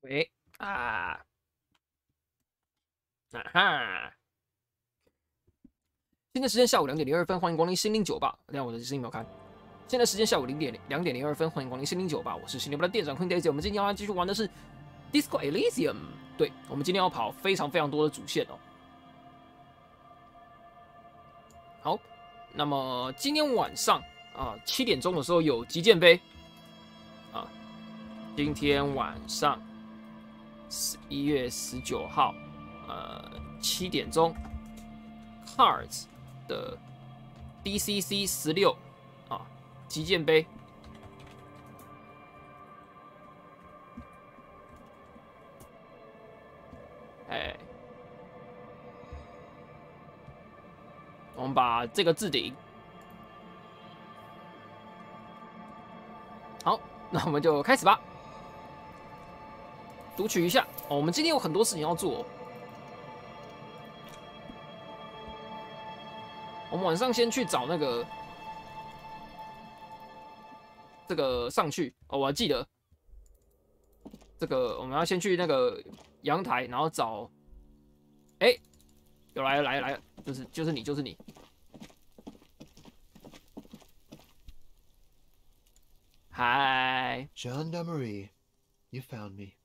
喂啊哈！现在时间下午2点02分，欢迎光临心灵酒吧。等下我的声音没有开。现在时间下午2点02分，欢迎光临心灵酒吧。我是心灵酒吧的店长 QuinDaizier。我们今天要继续玩的是 Disco Elysium。对，我们今天要跑非常多的主线哦。好，那么今天晚上7点钟的时候有击剑杯啊。今天晚上11月19号，7点钟 ，Cards 的 DCC 16啊，击剑杯。哎，我们把这个置顶。好，那我们就开始吧。读取一下哦，我们今天有很多事情要做哦。我们晚上先去找那个这个上去哦，我还记得这个我们要先去那个阳台，然后找，哎，有来了，就是你。Hi, Gendarmerie, you found me.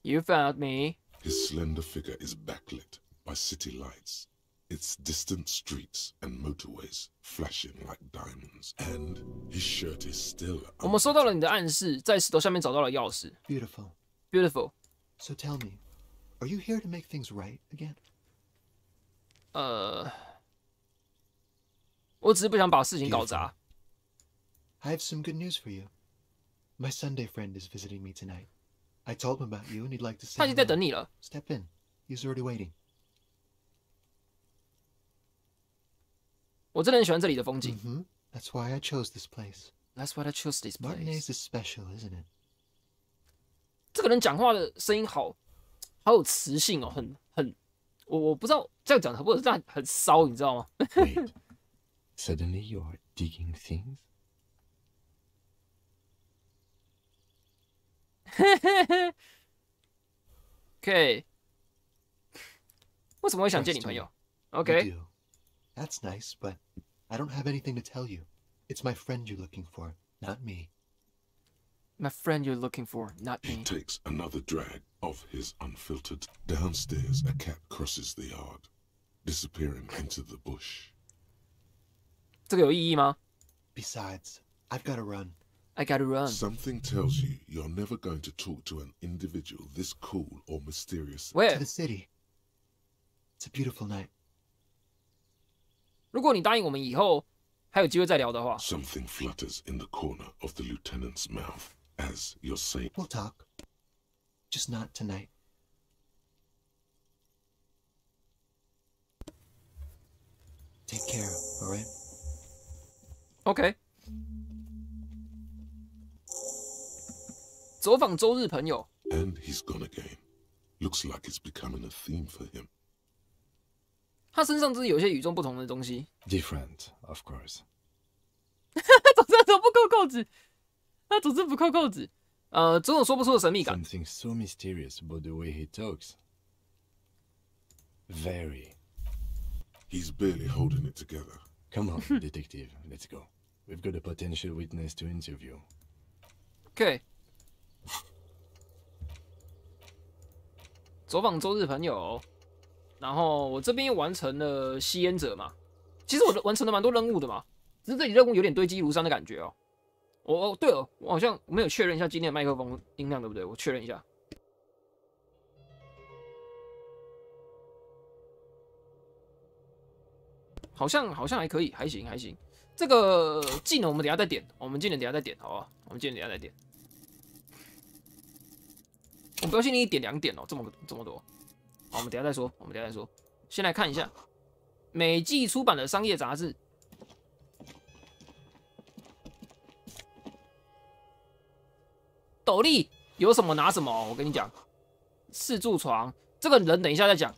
You found me. His slender figure is backlit by city lights, its distant streets and motorways flashing like diamonds, and his shirt is still. 我们收到了你的暗示，在石头下面找到了钥匙。Beautiful. Beautiful. So tell me, are you here to make things right again? 我只是不想把事情搞砸。I have some good news for you. My Sunday friend is visiting me tonight. I told him about you and he'd like to say 他已经在等你了。Step in. He's already waiting. 我真的很喜欢这里的风景。That's why I chose this place. That's why I chose this place. Martinez is special, isn't it? 这个人讲话的声音好有磁性哦，我不知道这样讲合不合适，但很骚，你知道吗？ Wait, suddenly you are digging things? OK， 为什么会想见你朋友 ？OK， You do. That's nice, but I don't have anything to tell you. It's my friend you're looking for, not me. My friend you're looking for, not He me. takes another drag of his unfiltered. Downstairs, a cat crosses the yard, disappearing into the bush. 这个有意义吗 Besides, I've got to run.？I gotta run. Something tells you you're never going to talk to an individual this cool or mysterious. To Where？ the city. It's a beautiful night. 如果你答应我们以后还有机会再聊的话， Something flutters in the corner of the lieutenant's mouth as you're saying. We'll talk. Just not tonight. Take care, all right? OK。走访周日朋友， And he's gone again. Looks like it's becoming a theme for him. 他身上真是有些与众不同的东西。 Different, of course. 他总是不扣扣子，他总是不扣扣子。总有说不出的神秘感。 Something so mysterious about the way he talks. Very. He's barely holding it together. Come on, detective, let's go. We've got a potential witness to interview. OK。走访周日朋友，然后我这边又完成了吸烟者嘛。其实我完成了蛮多任务的嘛，只是这里任务有点堆积如山的感觉哦。对了，我好像没有确认一下今天的麦克风音量对不对？我确认一下。好像还可以，还行。这个技能我们等一下再点，好不好？我们技能等一下再点。我标新立异点2点哦，这么多。好，我们等一下再说。先来看一下美季出版的商业杂志。斗笠有什么拿什么，我跟你讲。四柱床，这个人等一下再讲。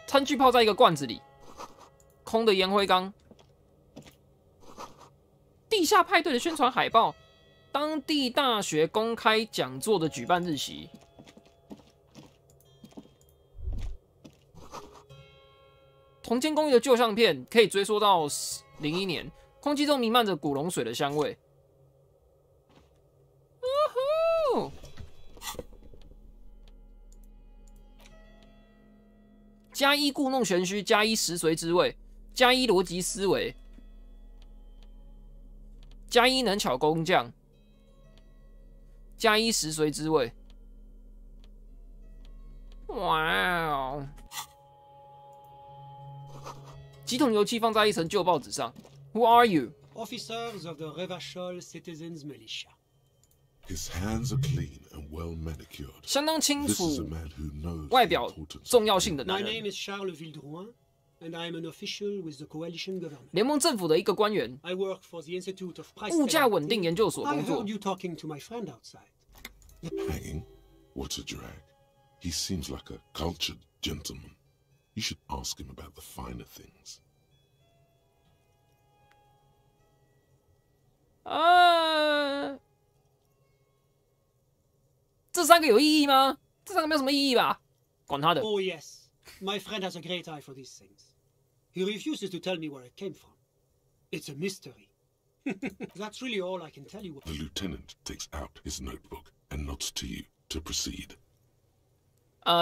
餐具泡在一个罐子里，空的烟灰缸。地下派对的宣传海报，当地大学公开讲座的举办日期。同间公寓的旧相片可以追溯到01年，空气中弥漫着古龙水的香味。加一故弄玄虚，加一实髓之味，加一逻辑思维，加一能巧工匠，加一实髓之味。哇哦！几桶油漆放在一层旧报纸上。Who are you? Officers of the Revachol Citizens Militia. His hands are clean and well manicured. 相当清 This 楚 is a man who knows 外 the 表 importance 重要性的 My 男 name 人， is Charles Vildrouin, and I am an official with the coalition government. 联盟政府的一个官员， I work for the Institute of Price 物价稳定研究所 I 工作 heard。you talking to my friend outside. Hanging? What a drag. He seems like a cultured gentleman. You should ask him about the finer things. 这三个有意义吗？这三个没有什么意义吧？管他的。 Oh, yes. My friend has a great eye for these things. He refuses to tell me where it came from. It's a mystery. That's really all I can tell you. The lieutenant takes out his notebook and nods to you to proceed.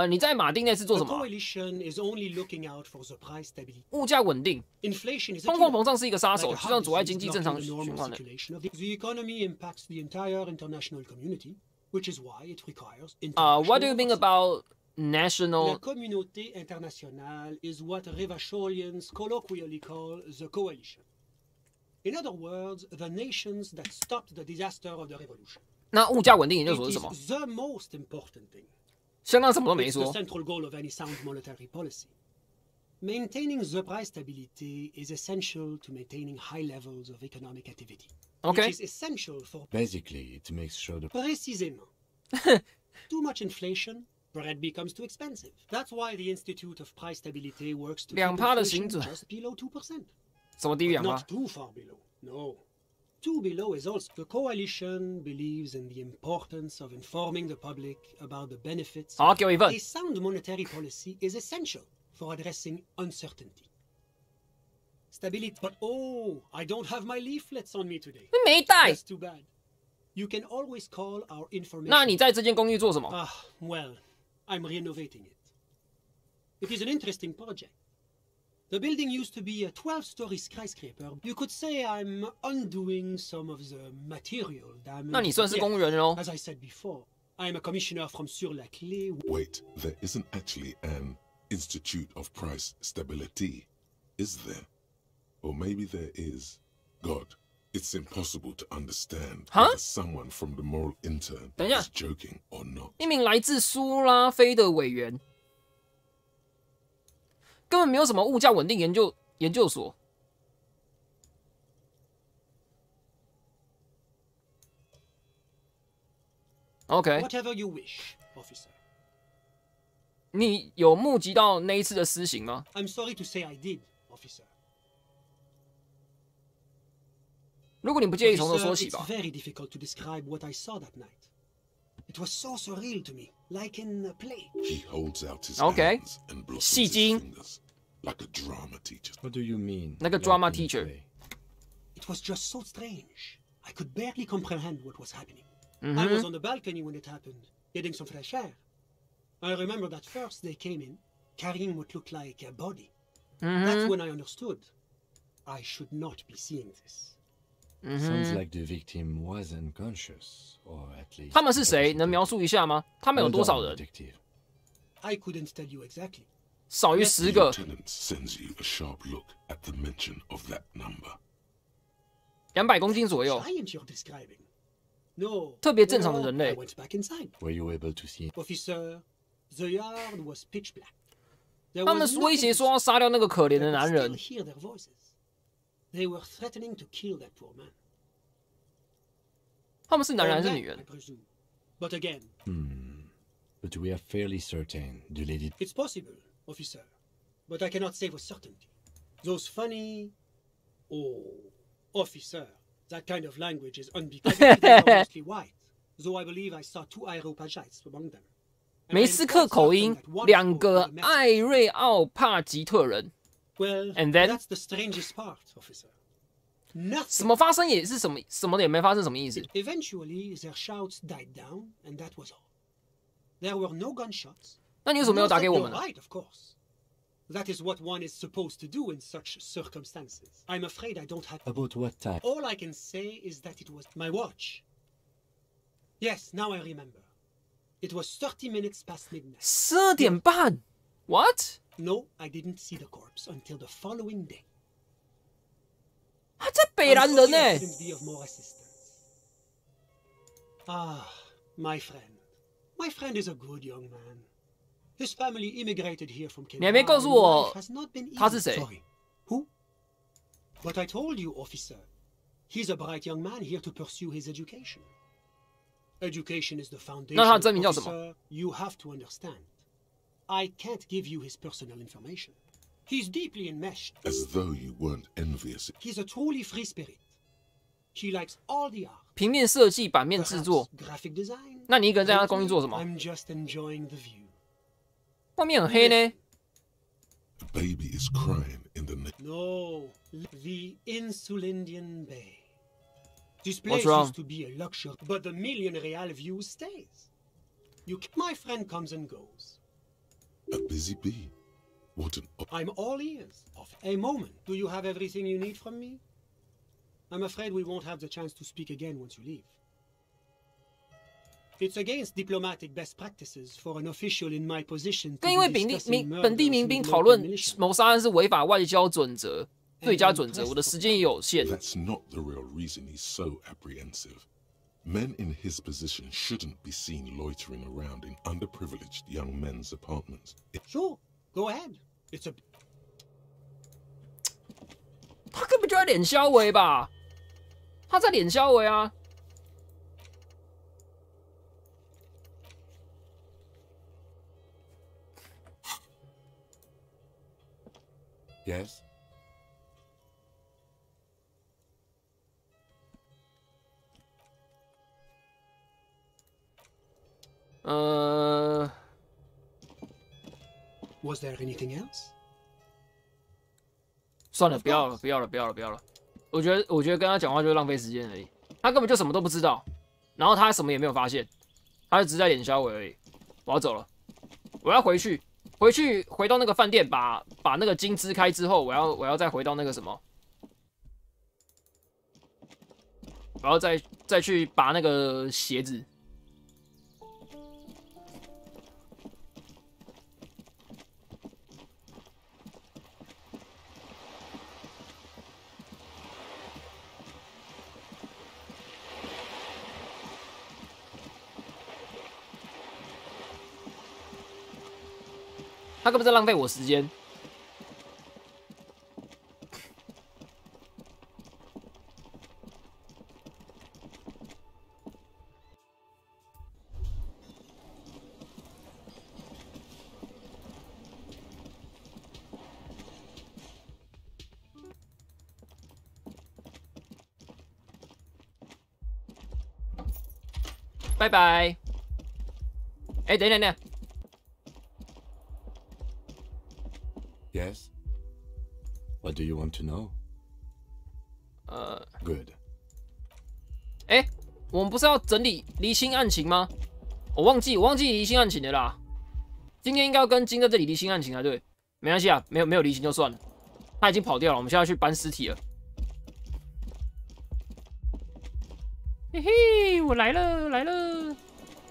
你在马丁内是做 The 什么啊？ coalition is only looking out for the price stability. 物价稳定， Inflation is a 通货 killer. 膨胀是一个杀 Like 手， a 就像阻碍 heart 经济 disease 正常 blocking the 循 normal 环的。 circulation of the economy impacts the entire international community, which is why it requires What do you mean international about La national? communauté internationale is what Revacholians colloquially call the coalition. In other words, the nations that stopped the disaster of the revolution. 那物价稳定研究 It 所是什么？ is the most important thing. 相当什么都没 It's the 说。 central goal of any sound monetary policy. Maintaining the price stability is essential to maintaining high levels of economic activity. Okay. Which is essential for Basically, it makes sure the Précisément. Too much inflation, bread becomes too expensive. That's why the Institute of Price Stability works to keep 2%的 inflation 薪水 just below 2%. 什么低于2%？ Not too far below. No. Too below is also the coalition believes in the importance of informing the public about the benefits. 好，给我一份 A。sound monetary policy is essential for addressing uncertainty. Stability. But oh, I don't have my leaflets on me today. 没带。 That's too bad. You can always call our information. 那你在这间公寓做什么？ Well, I'm renovating it. It is an interesting project. The building used to be a 12-story skyscraper. You could say I'm undoing some of the material damage. 那你算是 Yeah, 公务员喽。 As I said before, I'm a commissioner from Sur-la-Clé. Wait, there isn't actually an Institute of Price Stability, is there? Or maybe there is. God, it's impossible to understand Huh? whether someone from the moral intern 等一下。 is joking or not. 一名来自苏拉菲的委员，根本没有什么物价稳定研究所。OK， Whatever you wish, officer. 你有目击到那一次的私刑吗？ I'm sorry to say I did, officer. 如果你不介意，从头说 Officer, 起 it's 吧。 very difficult to describe what I saw that night. It was so surreal to me, like in a play. He holds out his Okay. hands and blossoms 戏 his 精 fingers like a drama teacher. What do you mean? 那个 like drama in teacher play? It was just so strange. I could barely comprehend what was happening. I was on the balcony when it happened, getting some fresh air. I remember that first they came in, carrying what looked like a body. That's when I understood. I should not be seeing this. Sounds like the victim was unconscious, or at least. 他们是谁？能描述一下吗？他们有 Well 多少 done, 人？ detective. I couldn't tell you exactly. 少于 The 10个， lieutenant sends you a sharp look at the mention of that number. 200公斤左右， Giant you're describing. No. 特别正常的 no, 人类 I went back inside. Were you able to see? Officer, the yard was pitch black. There 他们 was 威胁 nothing 说要杀掉那个可怜 I 的 could 男 still 人。 hear their voices. They were threatening to kill that poor man. 他们是男人还 Or 是 man, 女人 I？presume. But again, But we are fairly certain the lady. it's possible, officer. But I cannot say with certainty. Those funny... Oh, officer, That kind of language is unbecoming. They are mostly white, though I believe I saw 2 Aeropagites among them. 梅斯克口音，2个艾瑞奥帕吉特人。Well, And then? that's the strangest part, officer. 什 Nothing. 么发生也是什么，什么也没发生，什么意思？ Eventually, their shouts died down, and that was all. There were no gunshots. 那你为什么没有打给我 You're 们呢？ right, of course. That is what one is supposed to do in such circumstances. I'm afraid I don't have. About what time? All I can say is that it was my watch. Yes, now I remember. It was 30 minutes past midnight. 12点半。What？ No, I didn't see the corpse until the following day. 他在北兰人呢、 I couldn't be of more assistance. Ah, my friend. My friend is a good young man. His family immigrated here from Kenya. 你还没告诉我 Life has not been 他是 easy. 谁？ Sorry. Who? But I told you, officer. He's a bright young man here to pursue his education. Education is the foundation. 那他的真名叫什么？ Officer, you have to understand. I can't give you his personal information. He's deeply enmeshed. As though you weren't envious. He's a truly free spirit. He likes all the art. 平面设计、版面制 Perhaps 作。 graphic design. 那你一个人在他公司做什么？ I'm just enjoying the view. 外面很黑呢。 A baby is crying in the night. No, the Insulindian Bay. This What's place wrong? used to be a luxury, but the million real view stays. My friend comes and goes. A busy bee. What an I'm all ears. A moment. Do you have everything you need from me? I'm afraid we won't have the chance to speak again once you leave. It's against diplomatic best practices for an official in my position to 跟一位 be discussing 本地 murders 民 with 兵 local 讨论 militia. 谋杀案是违反外交准则、最佳准则，我的时间也有限。 That's not the real reason he's so apprehensive. Men in his position shouldn't be seen loitering around in underprivileged young men's apartments. Sure, go ahead. It's a 他根本就在脸消维吧？他在脸消维啊！ Yes? Was there anything else? 算了，不要了，不要了，不要了，不要了。我觉得跟他讲话就是浪费时间而已。他根本就什么都不知道，然后他什么也没有发现，他就只是在脸消维而已。我要走了，我要回到那个饭店，把那个金支开之后，我要再回到那个什么，我要再去拔那个鞋子。他根本在浪费我时间。拜拜。哎，等等。 Yes? What do you want to know? Good. 哎，我们不是要整理厘清案情吗？我忘记厘清案情的啦。今天应该要跟金在这里厘清案情才对。没关系啊，没有厘清就算了。他已经跑掉了，我们现在去搬尸体了。嘿嘿，我来了！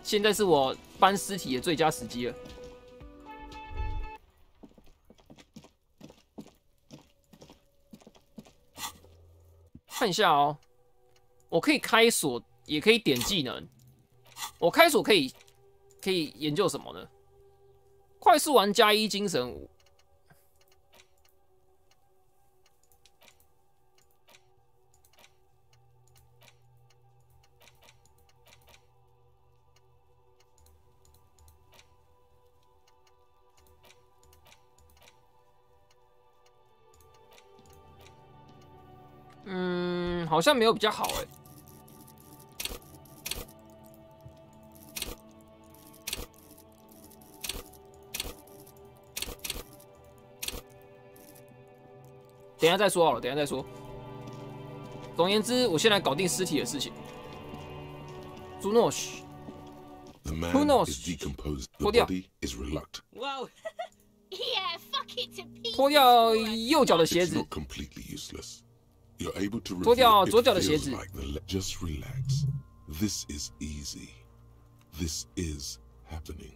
现在是我搬尸体的最佳时机了。 看一下哦，我可以开锁，也可以点技能。我开锁可以研究什么呢？快速玩加1精神5。好像没有比较好哎。等一下再说好了，等一下再说。总而言之，我先来搞定尸体的事情。朱诺什。 Who knows？ 脱掉。Whoa. Yeah, fuck it to pieces. 脱掉右脚的鞋子。脱掉左脚的鞋子。Just relax. This is easy. This is happening.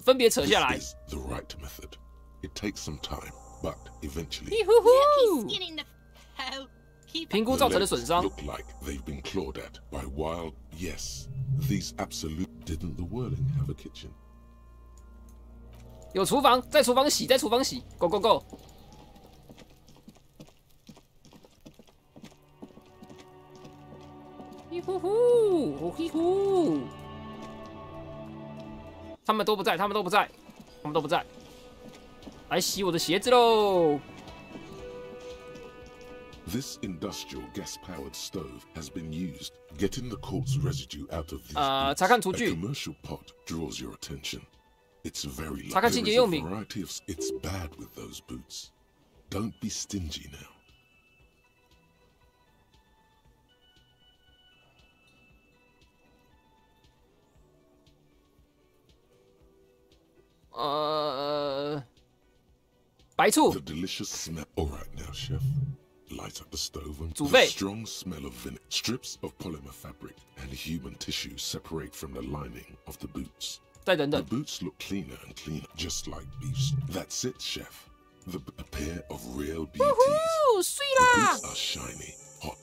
分别扯下来。 This is the right method. It takes some time, but eventually. 评估造成的损伤。 Look like they've been clawed at by wild. Yes, these absolute. Didn't the whirling have a kitchen? 有厨房，在厨房洗，在厨房洗。Go go go！ 嘿呼呼，嘿呼！他们都不在，他们都不在，他们都不在。来洗我的鞋子喽！ This industrial gas-powered stove has been used. Getting the quartz residue out of these boots, 查看厨具。 A commercial pot draws your attention. It's very. 查看清洁用品。 Variety of. It's bad with those boots. Don't be stingy now. 白醋。 The delicious smell. All right now, chef. Light up the stove and the strong smell of vinegar. Strips of polymer fabric and human tissue separate from the lining of the boots. 再等等。 The boots look cleaner and cleaner, just like beefs. That's it, chef. A pair of real beauties. 碎啦！ The boots are shiny, hot.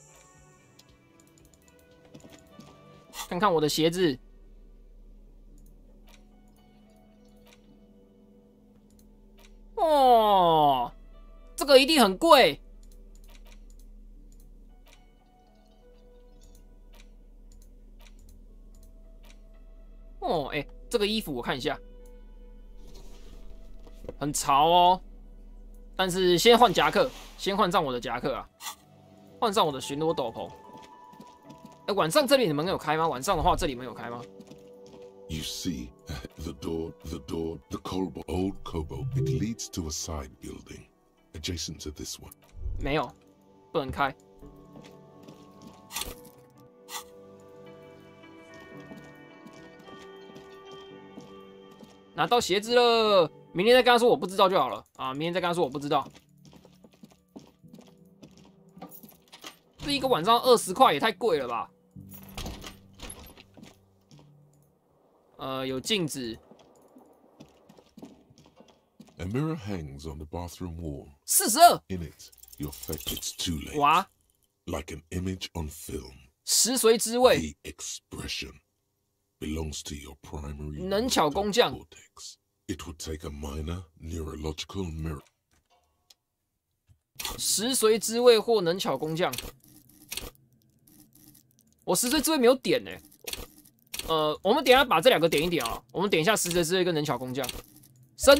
看看我的鞋子。哦，这个一定很贵。 哦，哎，这个衣服我看一下，很潮哦。但是先换夹克，先换上我的夹克啊，换上我的巡逻斗篷。哎，晚上这里你们有开吗？晚上的话，这里面有开吗 ？You see, the door, the old Kobo. It leads to a side building, adjacent to this one. 没有，不能开。 拿到鞋子了，明天再跟他说我不知道就好了啊！明天再跟他说我不知道。这一个晚上20块也太贵了吧？有镜子。 A mirror hangs on the bathroom wall. 42. In it, your face. It's too late. 哇 Like an image on film. 食髓知味。 The expression belongs to your primary 能巧工匠。 cortex. It would take a minor neurological mirror. 食髓知味或能巧工匠。我食髓知味没有点呢、我们等一下把这两个点一点啊。我们点一下食髓知味跟能巧工匠。升。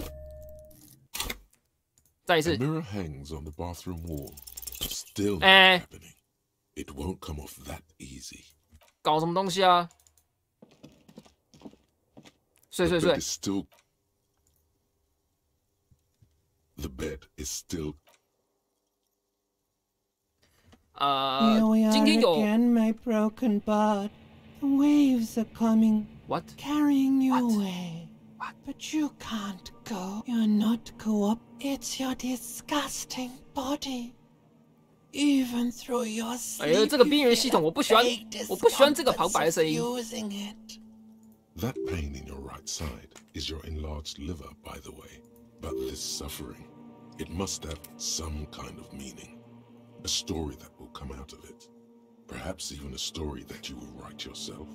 再一次。 A mirror hangs on the bathroom wall. Still not happening. It won't come off that easy. 搞什么东西啊？睡。 The bed is still. 今天有。 My broken bud. The waves are coming. What? Carrying you away. But you can't go. You're not co-op. It's your disgusting body. Even through your sleep. 哎呀，这个边缘系统我不喜欢这个旁白的声音。 That pain in your right side is your enlarged liver, by the way. But this suffering, it must have some kind of meaning. A story that will come out of it. Perhaps even a story that you will write yourself.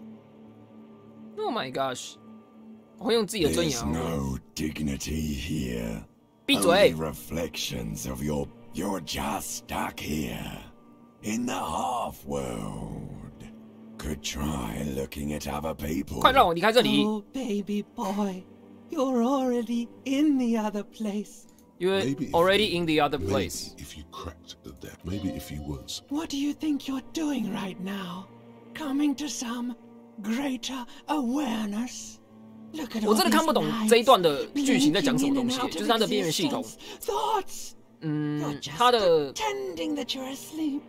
Oh my gosh. 我会用自己的尊严。 There's no dignity here. 闭嘴。 Only reflections of your. You're just stuck here in the half world. Could try looking at other people. 快让我离开这里。 Oh, baby boy, you're already in the other place. You're Maybe if already you- in the other maybe place. if you cracked the deck, maybe if you weren't. What do you think you're doing right now? Coming to some greater awareness? Look at 我 all 真的看不 these 懂这一 lights 段的剧情在讲什么 blinking 东 in 西， and out 就 of 是它的边缘系统。 existence. Thoughts. You're just 它的 pretending that you're asleep,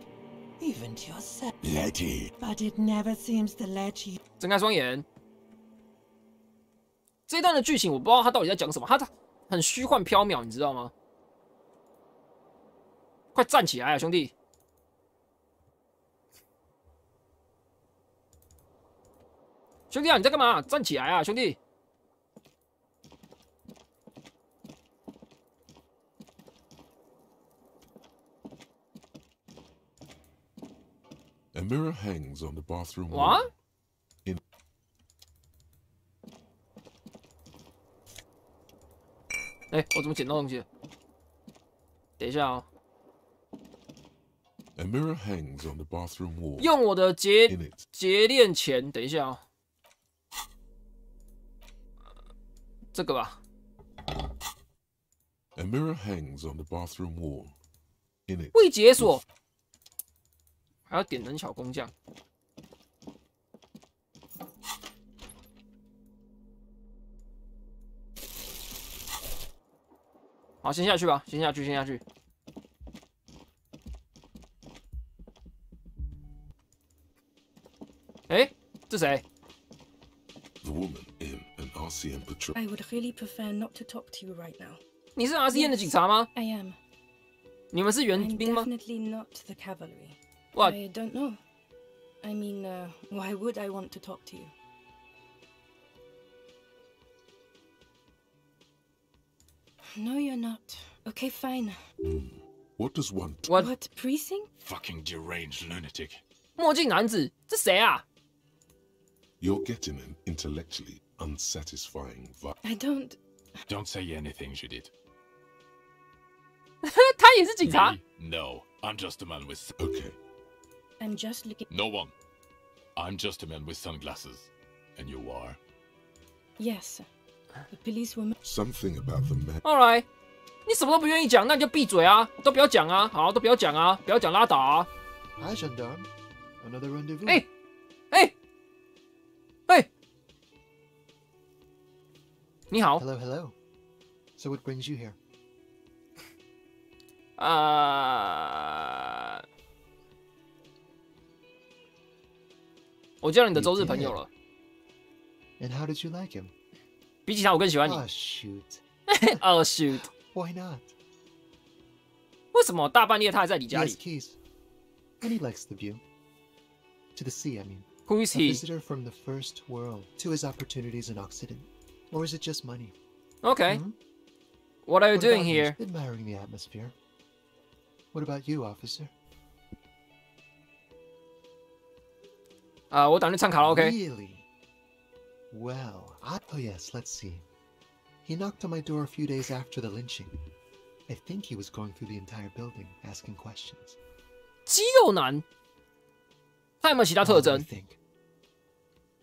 even to yourself. Letty, But it never seems to let you. 睁开双眼。这一段的剧情我不知道它到底在讲什么，它很虚幻缥缈，你知道吗？快站起来啊，兄弟！兄弟啊，你在干嘛？站起来啊，兄弟！ A mirror hangs on the bathroom wall. What? In 哎，我怎么捡到东西了？等一下哦， A mirror hangs on the bathroom wall. 用我的 In it, 节练钳，等一下哦，这个吧。 a mirror hangs on the bathroom wall. In it, 未解锁，还要点燃小工匠。好，先下去吧，先下去，先下去。哎，这谁？ the woman in an RCM patrol. I would really prefer not to talk to you right now. 你是 RCN 的警察吗？ I am. 你们是援 I'm 兵吗？ definitely not the cavalry. What? I don't know. I mean, why would I want to talk to you? No, you're not. Okay, fine. What does one? What? What precinct? Fucking deranged lunatic. 墨镜男子，这谁啊？ You're getting an intellectually unsatisfying vibe. I don't. Don't say anything, Judith. 他也是警察 Me? No, I'm just a man with. Okay, I'm just looking. No one. I'm just a man with sunglasses. And you are? Yes. The police woman. something about the man. ？Alright，你什么都不愿意讲，那你就闭嘴啊，都不要讲啊，好，都不要讲啊，不要讲拉倒啊。 Hi, gendarme. Another rendezvous. 哎，哎，哎，你好， Hello, hello. So what brings you here? 我交了你的周日朋友了。 And how did you like him? 比起他，我更喜欢你。 Ah, shoot. 哦，shoot， Why not? 为什么大半夜他还在你 He 家 has 里 keys. And he likes the view. To the sea, I mean. ？Who is A he? visitor from the first world to his opportunities in Occident. Or is it just money? Okay. Hmm? What are you What doing about you? here? Admiring the atmosphere. What about you, officer? 我打算去唱卡拉 OK。 Really? Well, oh yes, let's see. He knocked on my door a few days after the lynching. I think he was going through the entire building, asking questions. 肌肉男，他有没有其他特 What do 征 you？think?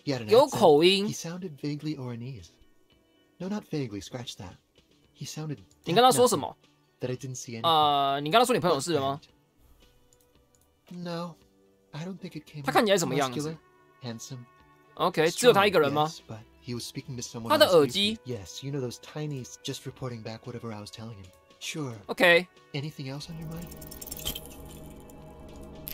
He had an 有 accent. 口音 He。sounded vaguely Oranese. No, not vaguely. Scratch that. He sounded. 你跟他说什么？ That I didn't see anything. 你跟他说你朋友的事了吗？ No, I don't think it came. 他看起来什么样子？ Muscular, handsome. OK，只有他一个人吗？ Yes, but he was speaking to someone 他的 else 耳机 briefly. Yes, you know those tinies just reporting back whatever I was telling him. Sure. OK， Anything else on your mind?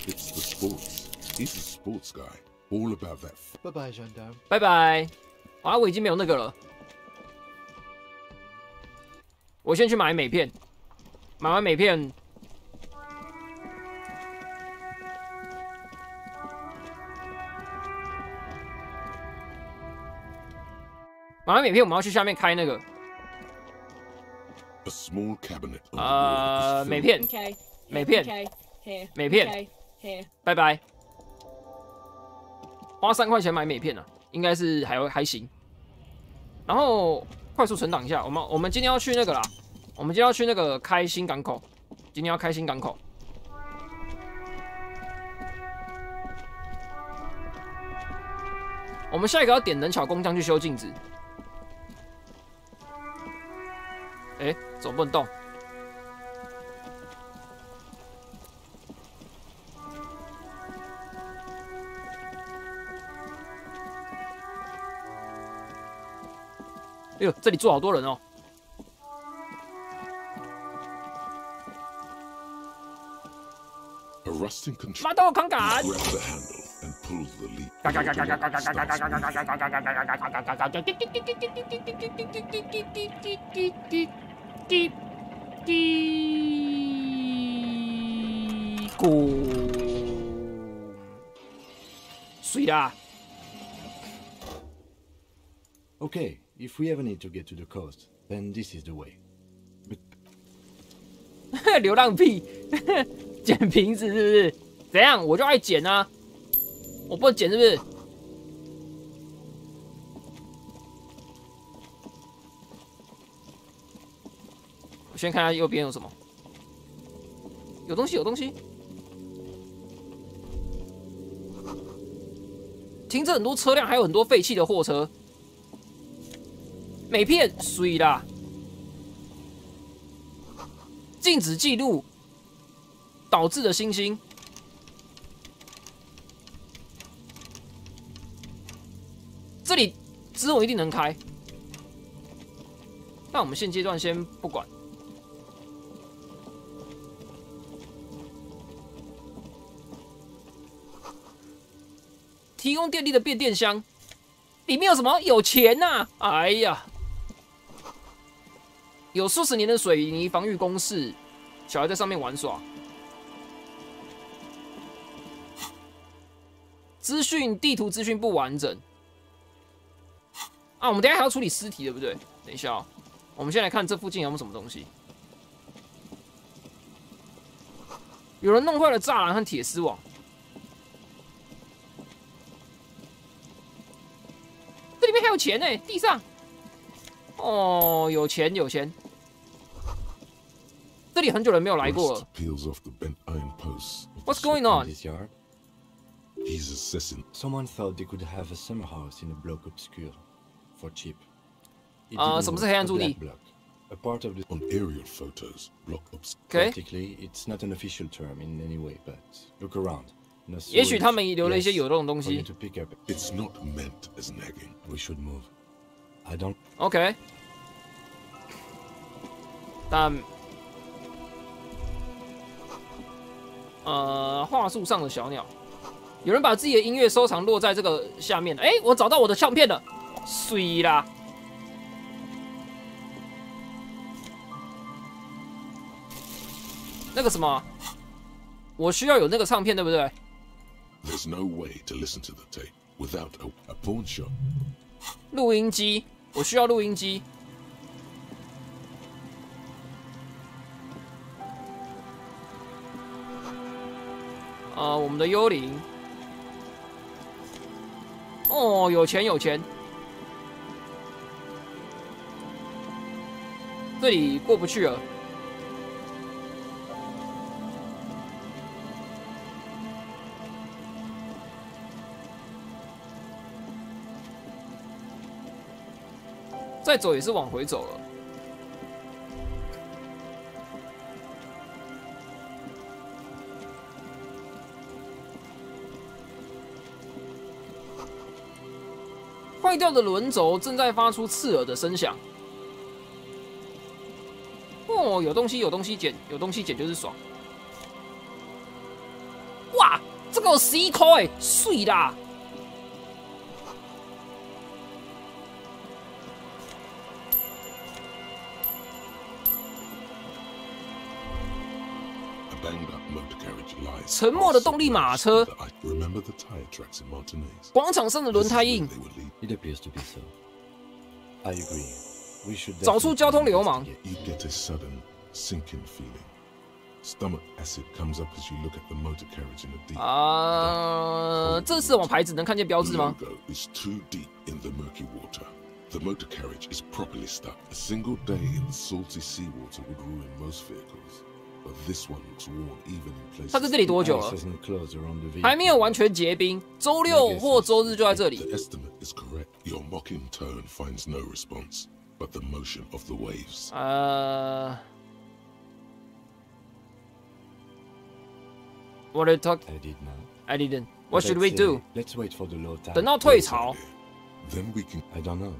It's the sports. He's a sports guy. All about that. Bye bye, gendarme. 拜拜。好了，我已经没有那个了。我先去买美片，买完美片，买完美片，我们要去下面开那个 A small cabinet. on the wall is 美 filled- 片， Okay. 美片， Okay. Here. 美片， Okay. Here. 拜拜。花3块钱买美片啊，应该是还行。然后快速存档一下，我们今天要去那个啦，我们今天要去那个开新港口，今天要开新港口。我们下一个要点人巧工匠去修镜子。哎，怎么不能动？哎呦，这里坐好多人哦。马到扛杆。水啦。 Okay, if we ever need to get to the coast, then this is the way. But 流浪屁，捡瓶子是不是？怎样？我就爱捡啊！我不能捡是不是？我先看一下右边有什么。有东西，有东西。停着很多车辆，还有很多废弃的货车。 每片水啦，禁止记录导致的星星。这里之后一定能开，但我们现阶段先不管。提供电力的变电箱，里面有什么？有钱呐！哎呀！ 有数十年的水泥防御工事，小孩在上面玩耍。资讯地图资讯不完整啊！我们等一下还要处理尸体，对不对？等一下哦，我们先来看这附近有没有什么东西。有人弄坏了栅栏和铁丝网。这里面还有钱呢，地上。哦，有钱有钱。 这里很久人没有来过了。What's going on? He's assessing. Someone thought they could have a summer house in a block obscure for cheap. 什么是黑暗驻地 A part of the on aerial photos, block obscure. Practically, it's not an official term in any way, but look around. 也许他们留了一些有用的东西。It's not meant as nagging. We should move. I don't. OK. 但话术上的小鸟，有人把自己的音乐收藏落在这个下面。哎，我找到我的唱片了，水啦！那个什么，我需要有那个唱片，对不对 There's no way to listen to the tape without a pawn shop. 录音机，我需要录音机。我们的幽灵。哦，有钱有钱。这里过不去了。再走也是往回走了。坏掉的轮轴正在发出刺耳的声响。哦，有东西，有东西捡，有东西捡就是爽。哇，这个有11块哎，碎啦！ 沉默的动力马车，广场上的轮胎印，找出交通流氓。这是什么牌子？能看见标志吗？ The motor carriage is properly stuck. A single day in the salty seawater would ruin most vehicles, but this one looks worn even in places. 它在这里多久了？还没有完全结冰，周六或周日就在这里。 The estimate is correct. Your mocking tone finds no response, but the motion of the waves. What did you talk? I did not. I didn't. What should we do? Let's wait for the low tide. 等到退潮。 Then we can. I don't know.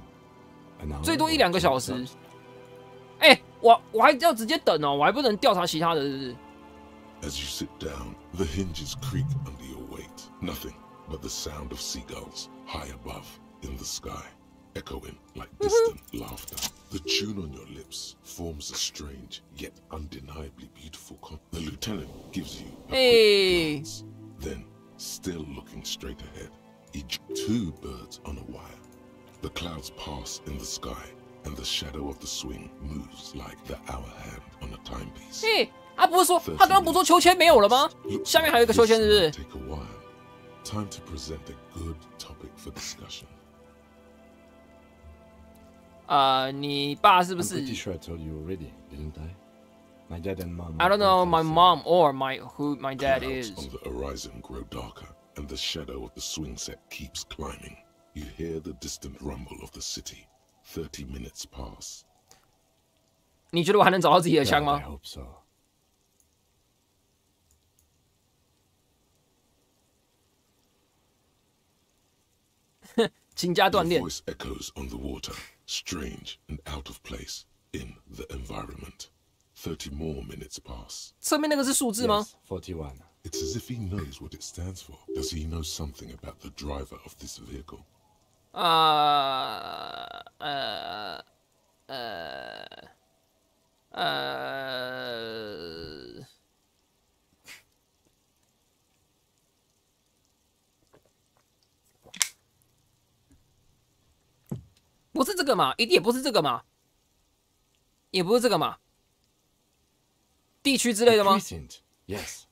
最多1-2个小时。哎，我还要直接等哦，我还不能调查其他的，是不是？ As you sit down, the hinges creak under your weight. Nothing but the sound of seagulls high above in the sky, echoing like distant laughter. The tune on your lips forms a strange yet undeniably beautiful The lieutenant gives you a quick glance. Then, still looking straight ahead, each 2 birds on a wire. The clouds pass in the sky, and the shadow of the swing moves like the hour hand on a timepiece. 他不是说他刚刚不说秋千没有了吗？下面还有一个秋千，是不是？ Take a while. Time to present a good topic for discussion. 你爸是不是 I'm pretty sure I told you already, didn't I? My dad and mom. I don't know my mom or who my dad is. Clouds on the horizon grow darker, and the shadow of the swing set keeps climbing. You hear the distant rumble of the city. 30 minutes pass. 你觉得我还能找到自己的枪吗 I hope so. 倾家断链。 Your voice echoes on the water, strange and out of place in the environment. 30 more minutes pass. 侧面那个是数字吗 Yes, 41. It's as if he knows what it stands for. Does he know something about the driver of this vehicle? 不是这个嘛？一定也不是这个嘛？也不是这个嘛？地区之类的吗？ Yes.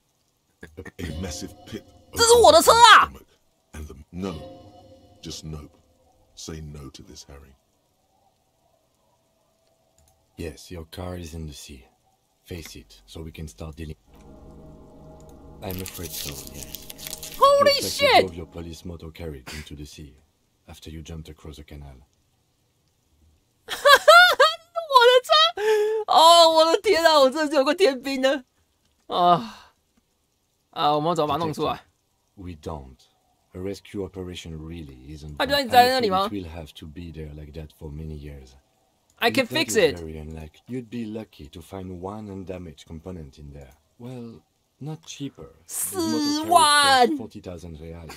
A massive pit. 这是我的车啊 And the no, just nope. Say no to this, Harry. Yes, your car is in the sea. Face it, so we can start dealing. I'm afraid so, yes. Holy Looks like shit! You drove your police motor carriage into the sea after you jumped across the canal. 我的车！哦，我的天啊！我真的是有个天兵呢！我们要怎么把它弄出来 We don't. A rescue operation really isn't. 它就在你在那里吗 It will have to be there like that for many years. ？I can We thought fix it was it. Very unlikely. You'd be lucky to find one undamaged component in there. Well, not cheaper. This motor carriage costs 40,000 real.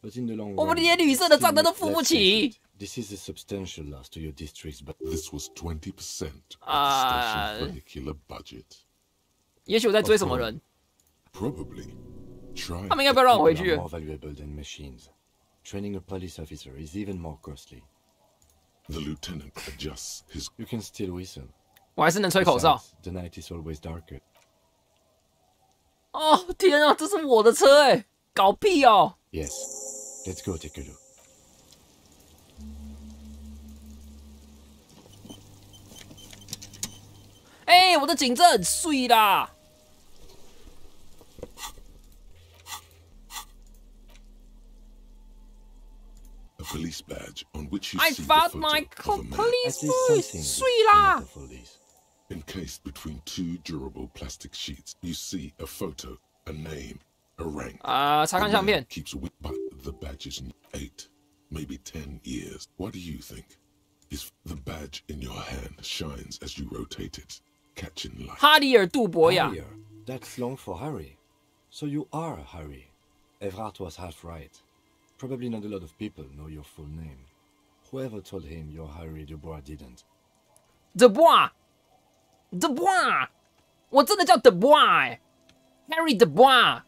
But in the long 我们 run, 连旅社的账单都付不 let's 起 face。it, This is a substantial loss to your district's but This was 20% of the station's vehicular budget. 也许我在追什么人？ Probably. Try. 他们应该不要让我回 people 去 are。more valuable than machines. Training a police officer is even more costly. The lieutenant adjusts his. You can still whistle. 我还是能吹口哨。 Besides, the night is always darker. 哦天啊，这是我的车哎，搞屁哦！ Yes. Let's go take a look. 哎，我的警证碎啦！ A police badge on which you I see the found photo my of a man police At least voice something. 碎啦！ For these. encased between 2 durable plastic sheets. You see a photo, a name, a rank. 查看相片。 Keeps but the badge is 8, maybe 10 years. What do you think? Is the badge in your hand shines as you rotate it, catching light. 哈里尔·杜博雅。 Harrier. That's long for Harry. So you are Harry. Everard was half right. Probably not a lot of people know your full name. Whoever told him you're Harry Dubois didn't. Dubois，我真的叫 Dubois 哎 ，Harry Dubois。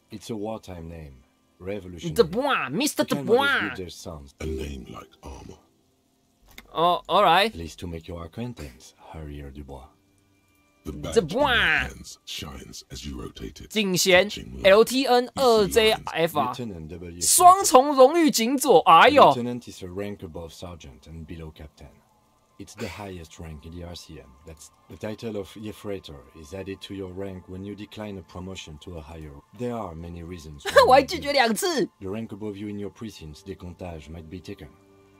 It's a wartime name. Revolutionary. Dubois，Mr. You can always Dubois give their sons. A name like armor. 哦，All right。 Pleased to make your acquaintance, Harry Dubois. The badge in your Dubois hands shines as you rotate it. 警衔 catching light. LTN 2JF 啊， Lieutenant W. 双重荣誉警佐，哎呦， Lieutenant is a rank above sergeant and below captain. It's the highest rank in the RCM. That's the title of Yefreitor is added to your rank when you decline a promotion to a higher. There are many reasons. why 我还 you 拒 do 绝 it. 2次。 The rank above you in your precinct's décomptage might be taken.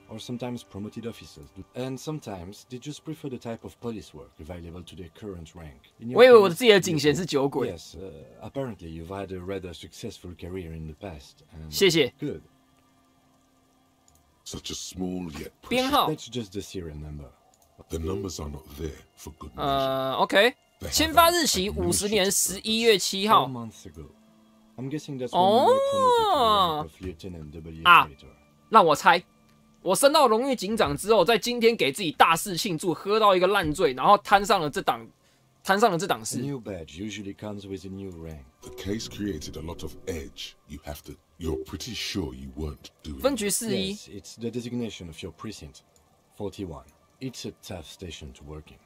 Or sometimes promoted officers do. And sometimes they just prefer the type of police work available to their current rank. In your 我以为我 case, 自己的警衔是酒鬼。 Yes, apparently you've had a rather successful career in the past. And 谢谢。 Good. Such a small yet 编 precious. 号 That's just the serial number. The numbers are not there for good measure. OK， 签发日期50年11月7号。 4 months ago. I'm guessing that's when you were promoted to the rank of Lieutenant W. Freighter. 让我猜，我升到荣誉警长之后，在今天给自己大肆庆祝，喝到一个烂醉，然后摊上了这档事。 A new badge usually comes with a new rank. The case created a lot of edge. You're pretty sure you weren't doing 分局41 Yes, it's the designation of your precinct. 41. It's a tough station to work in.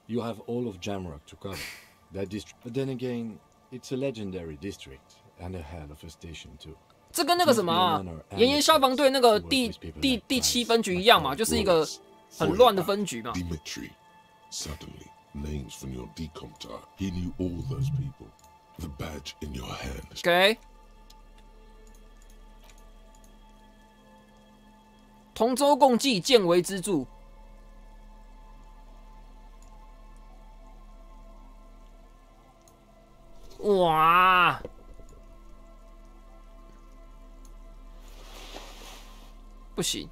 You have all of Jamrock to cover. That district. But then again, it's a legendary district and a hell of a station too. 这跟那个什么啊，炎炎消防队那个第7分局一样嘛，就是一个很乱的分局嘛。 Dimitri. Suddenly, names from your decom tower. He knew all those people. The badge in your hand. OK。同舟共济，见微知著。哇！不行。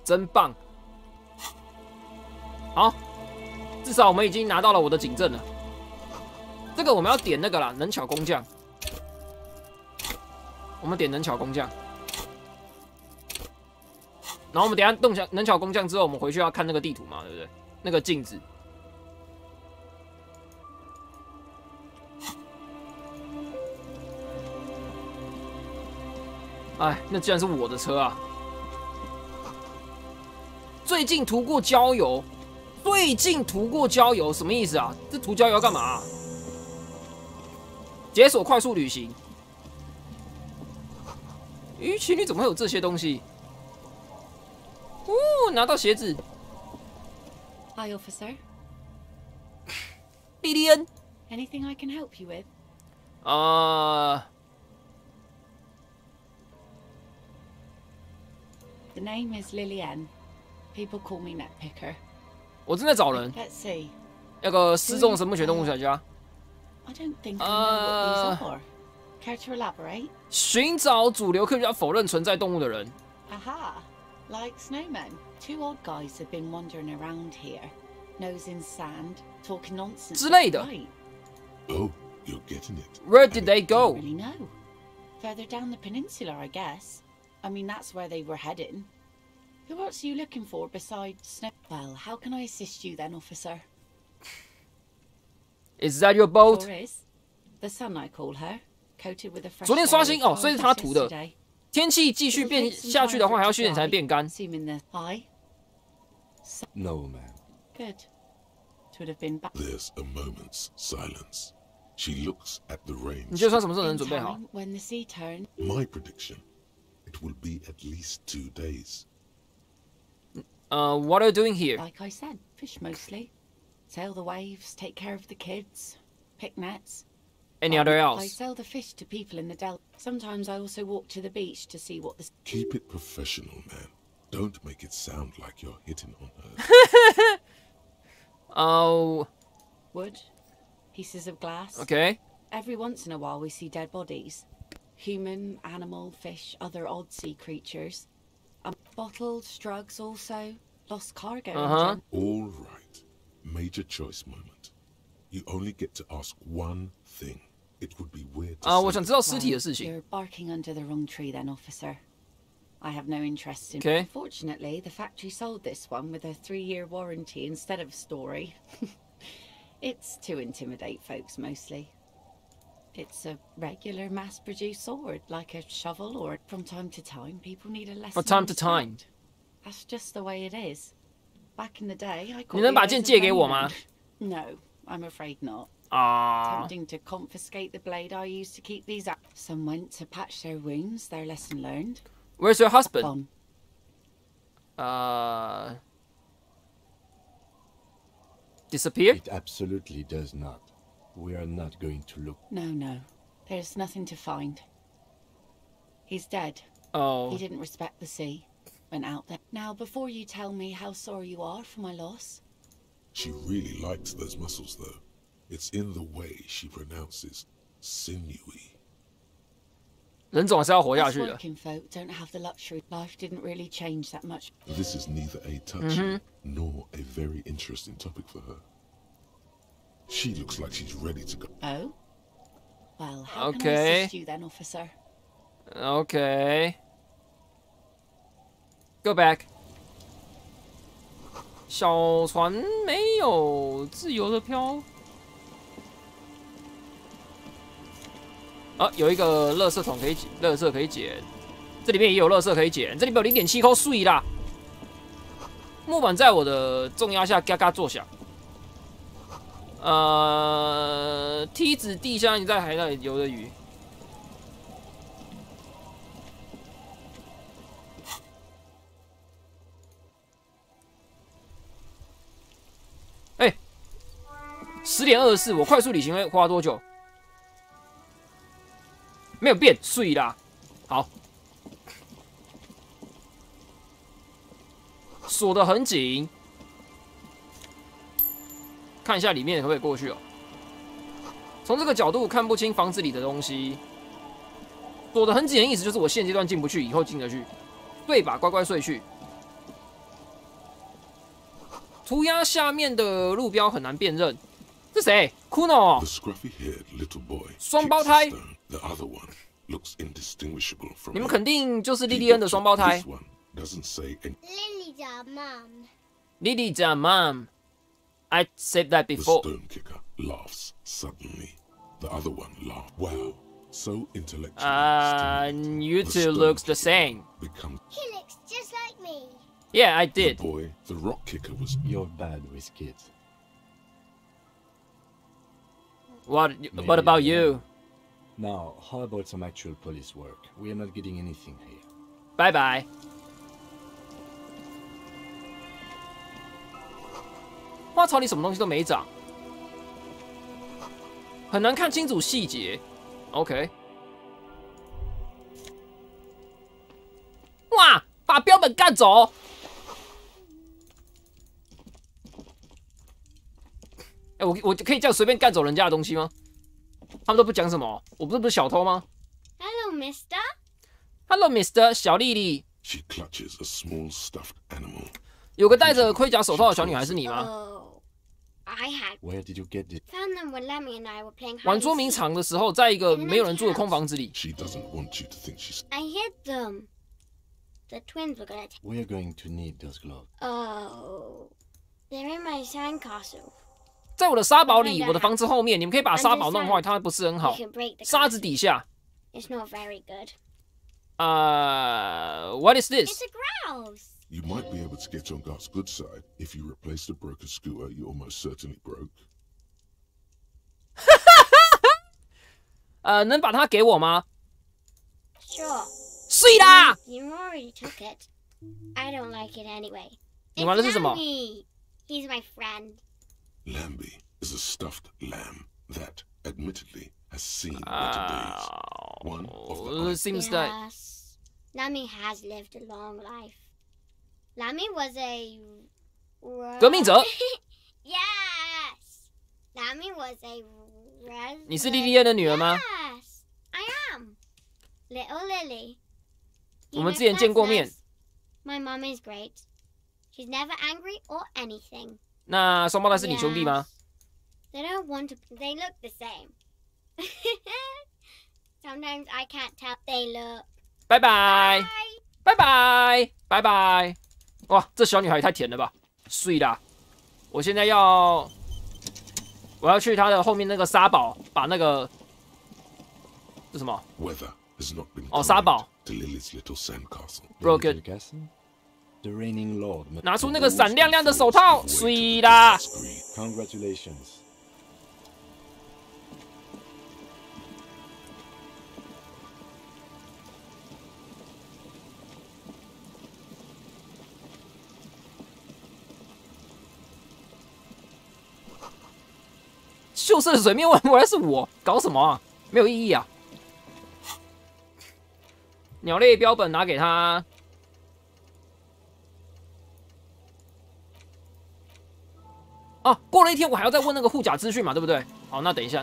真棒！好，至少我们已经拿到了我的警证了。这个我们要点那个啦，能巧工匠。我们点能巧工匠，然后我们等一下动能巧工匠之后，我们回去要看那个地图嘛，对不对？那个镜子。哎，那竟然是我的车啊！最近涂过焦油，什么意思啊？这涂焦油要干嘛啊？解锁快速旅行。鱼群里怎么会有这些东西？拿到鞋子。Hi, officer. 莉莉恩。 Anything I can help you with? The name is Lillian. People call me Netpicker. 我正在找人。 Let's see. 那个失踪神木犬动物小家。 I don't think I know what these are. Care to elaborate? 寻找主流科学家否认存在动物的人。 Aha! Like snowmen. Two odd guys have been wandering around here, nose in sand, talking nonsense. 之类的。 Right. Oh, you're getting it. Where did they go? Don't really know. Further down the peninsula, I guess. I mean, that's where they were heading. Who else are you looking for besides Snow? Well, how can I assist you then, officer? Is that your boat? Sure is. The sun, I call her, coated with a fresh. 昨天刷新哦，所以是他涂的。天气继续变下去的话，还要训练才能变干。 No, ma'am. Good. It would have been bad. There's a moment's silence. She looks at the range. 你觉得他什么时候能准备好 When the sea turns. My prediction, it will be at least 2 days. What are you doing here? Like I said, fish mostly. Sail the waves, take care of the kids, pick nets. Any other I else? sell the fish to people in the delta. Sometimes I also walk to the beach to see what the... Keep it professional, man. Don't make it sound like you're hitting on her. Oh. Wood, pieces of glass. Okay. Every once in a while we see dead bodies. Human, animal, fish, other odd sea creatures. Bottles, drugs also. Lost cargo. All right. Major choice moment. You only get to ask one thing. It would be weird to 我想知道尸体的事情。 You're barking under the wrong tree then, officer. I have no interest in... Okay. Unfortunately, the factory sold this one with a 3-year warranty instead of a story. It's to intimidate folks, mostly. It's a regular mass-produced sword, like a shovel, or from time to time, people need a lesson. From time to time. That's just the way it is. Back in the day, I 你能把剑借给我吗？ No, I'm afraid not. 啊。 Attempting to confiscate the blade I used to keep these up. Some went to patch their wounds, their lesson learned. Where's your husband? Gone. Disappear? It absolutely does not. We are not going to look. No. There's nothing to find. He's dead. Oh. He didn't respect the sea. Went out there. Now, before you tell me how sorry you are for my loss... She really likes those muscles, though. It's in the way she pronounces sinewy. 人总是要活下去的。 Working folk don't have the luxury. Life didn't really change that much. This is neither a touchy nor a very interesting topic for her. She looks like she's ready to go. Oh? Well, how can I Okay. assist you then, officer? OK。Go back。小船没有自由的飘。啊，有一个垃圾桶可以捡，垃圾可以捡。这里面也有垃圾可以捡，这里面有0.7颗碎啦。木板在我的重压下嘎嘎作响。梯子地下你在海那里游的鱼。哎，10.24，我快速旅行会花多久？没有变，碎啦。好，锁得很紧。看一下里面可不可以过去哦。从这个角度看不清房子里的东西。锁得很紧的意思就是我现阶段进不去，以后进得去。对吧？乖乖睡去。涂鸦下面的路标很难辨认。是谁 ？Kuno。双胞胎。你们肯定就是莉莉安的双胞胎。Lily's our mum. Lily's our mum. I said that before. The stone kicker laughs suddenly. The other one laughs. Wow, so intellectual. You two looks the same. He looks just like me. Yeah, I did. The boy, the rock kicker was. You're bad with kids. What about you? Now, how about some actual police work? We are not getting anything here. Bye bye. 花草里什么东西都没长，很难看清楚细节。OK。哇，把标本干走！哎，我可以这样随便干走人家的东西吗？他们都不讲什么，我不是小偷吗 Hello, mister.？Hello, Mister， 小丽丽。 She clutches a small stuffed animal. 有个戴着盔甲手套的小女孩是你吗？ Oh, I had Where did you get it? found them when Lemmy and I were playing 玩 hide 捉 and 迷 seek. 藏的时候，在一个没有人住的空房子里。 She doesn't want you to think she's. I hid them. The twins were gonna take. We are going to need those gloves. Oh, they're in my sandcastle. 在我的沙堡里，我的房子后面，你们可以把沙堡弄坏，它不是很好 You。can break the 沙子 castle. 底下。 It's not very good. What is this? It's a grouse. You might be able to get on Gart's good side if you replace the broken scooter you almost certainly broke. 能把它给我吗？ Sure. 睡啦！ You already took it. I don't like it anyway. 你玩的是什么？ Lammy. He's my friend. Lambie is a stuffed lamb that, admittedly, has seen better days. One of the seems like Yes. Lammy has lived a long life. Lammy was a 革命者。 Yes. Lammy was a 你是莉莉安的女儿吗？ Yes, I am. Little Lily. 我们之前见过面。 My mom is great. She's never angry or anything. 那双胞胎是你兄弟吗？ They don't want to. They look the same. Sometimes I can't tell. They look. 拜拜，拜拜，拜拜。哇，这小女孩也太甜了吧！睡啦！我现在我要去她的后面那个沙堡，把那个是什么？ Weather has not been 哦，沙堡 to Lily's little sandcastle. broken。 The reigning lord. 拿出那个闪亮亮的手套，睡啦！ Congratulations. 秀色的水面原来是我，搞什么啊？没有意义啊！鸟类标本拿给他。啊，过了一天我还要再问那个护甲资讯嘛，对不对？好，那等一下，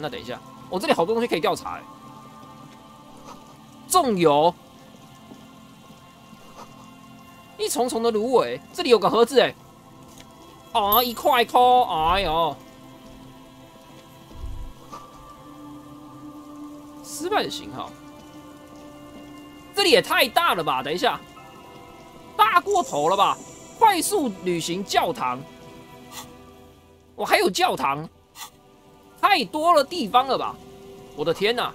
我这里好多东西可以调查欸。重油，一重重的芦苇，这里有个盒子哎，啊，一块颗，哎呦，失败的信号，这里也太大了吧？等一下，大过头了吧？快速旅行教堂，我还有教堂，太多了地方了吧？我的天哪！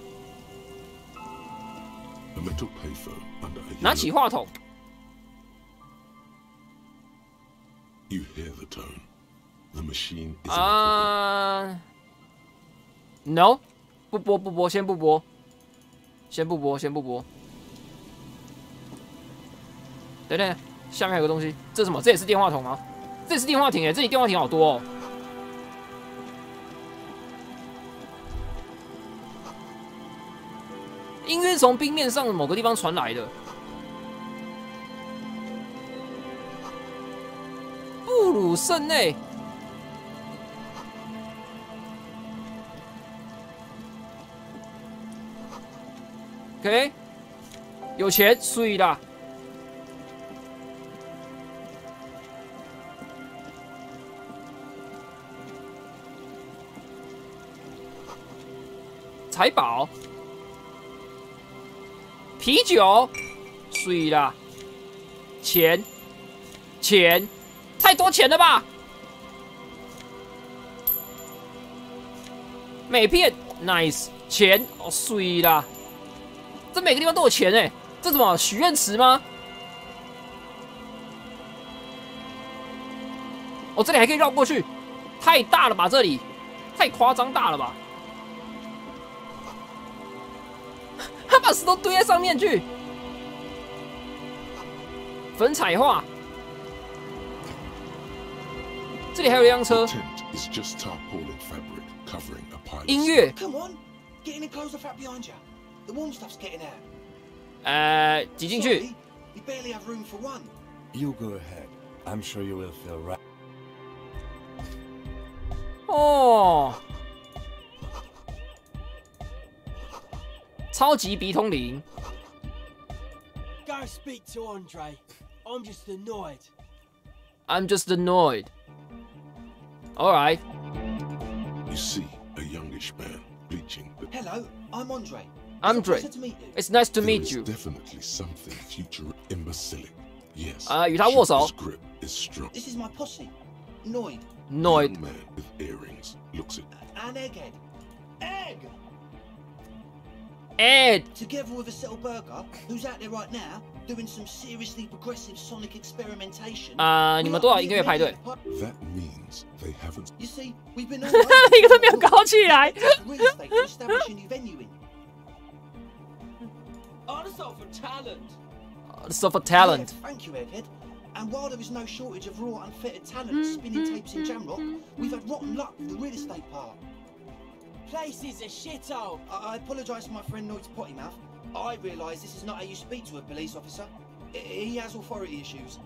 拿起话筒。No， 不播，先不播。等，下面还有个东西，这是什么？这也是电话筒吗？这也是电话亭哎，这里电话亭好多哦。 音乐是从冰面上的某个地方传来的。布鲁圣内，OK， 有钱，水啦。财宝。 啤酒，水啦，钱，太多钱了吧？镁片 ，nice， 钱哦，水啦，这每个地方都有钱哎，这什么许愿池吗？哦，这里还可以绕过去，太大了吧？这里太夸张大了吧？ 他把石头堆在上面去，粉彩画。这里还有一辆车。音乐。挤进去。You go ahead. I'm sure you will feel right. 哦。 超级鼻通灵。Go speak to Andre. I'm just annoyed. I'm just annoyed. All right. You see a youngish man bleaching. Hello, I'm Andre. Andre, it's nice to meet you. Definitely something future imbecilic. Yes. 与他握手。 This is my posse. Noid. Noid. Man with earrings looks at an egghead. Egg. Ed. Together with a Settle Burger, who's out there right now doing some seriously progressive sonic experimentation. 你们多少音乐派对 That means they haven't. You see, we've been all 一个都没有搞起来。 real estate to establish a new venue in. Oh, the sort for talent. The stuff for talent. Yeah, thank you, Egghead. And while there is no shortage of raw, unfettered talent spinning tapes in Jamrock, we've had rotten luck with the real estate part. Place is a shithole. I apologise for my friend Noid's potty mouth. I realise this is not how you speak to a police officer. He has authority issues.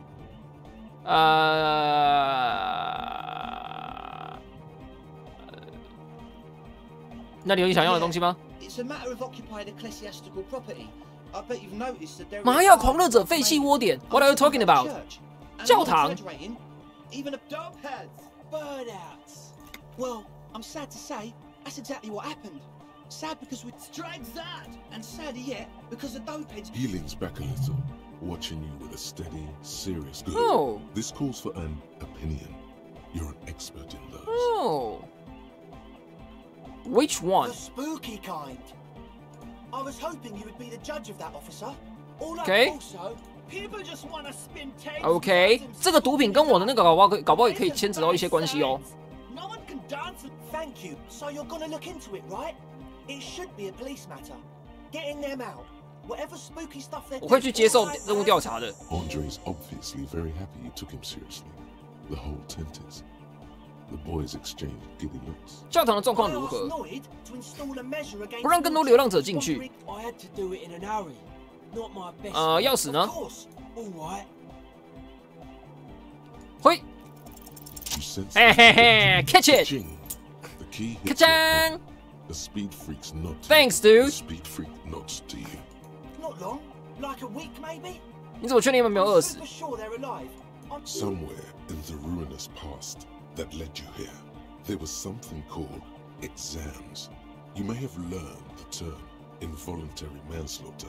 那里有你想要的东西吗？ It's a matter of occupied ecclesiastical property. I bet you've noticed that there. 麻药狂热者废弃窝点。What are you talking about? 教堂。 Even a dog heads. Burnouts. Well, I'm sad to say that's exactly what happened. Sad because we straight sad, and sadder yet because the dopeheads. He leans back a little, watching you with a steady, serious gaze. Oh. This calls for an opinion. You're an expert in those. Oh. Which one? The spooky kind. I was hoping you would be the judge of that, officer. Okay. Also, people just want to spin tapes. OK， 这个毒品跟我的那个搞不好也可以牵扯到一些关系哦。 No one can dance. Thank you. So you're gonna look into it, right? It should be a police matter. Getting them out. Whatever spooky stuff they're. 我会去接受任务调查的。 Andre's obviously very happy you took him seriously. The whole tent is. The boys exchanged giddy looks. 教堂的状况如何？不让更多流浪者进去。钥匙呢？嘿，嘿嘿嘿 ，catch it！ 咔嚓！ The speed freak's not. Thanks, dude. The speed freak nods to you. Not long, like a week maybe. 你怎么确定他们没有饿 I'm 死 super sure they're alive. Somewhere in the ruinous past that led you here, there was something called exams. You may have learned the term involuntary manslaughter.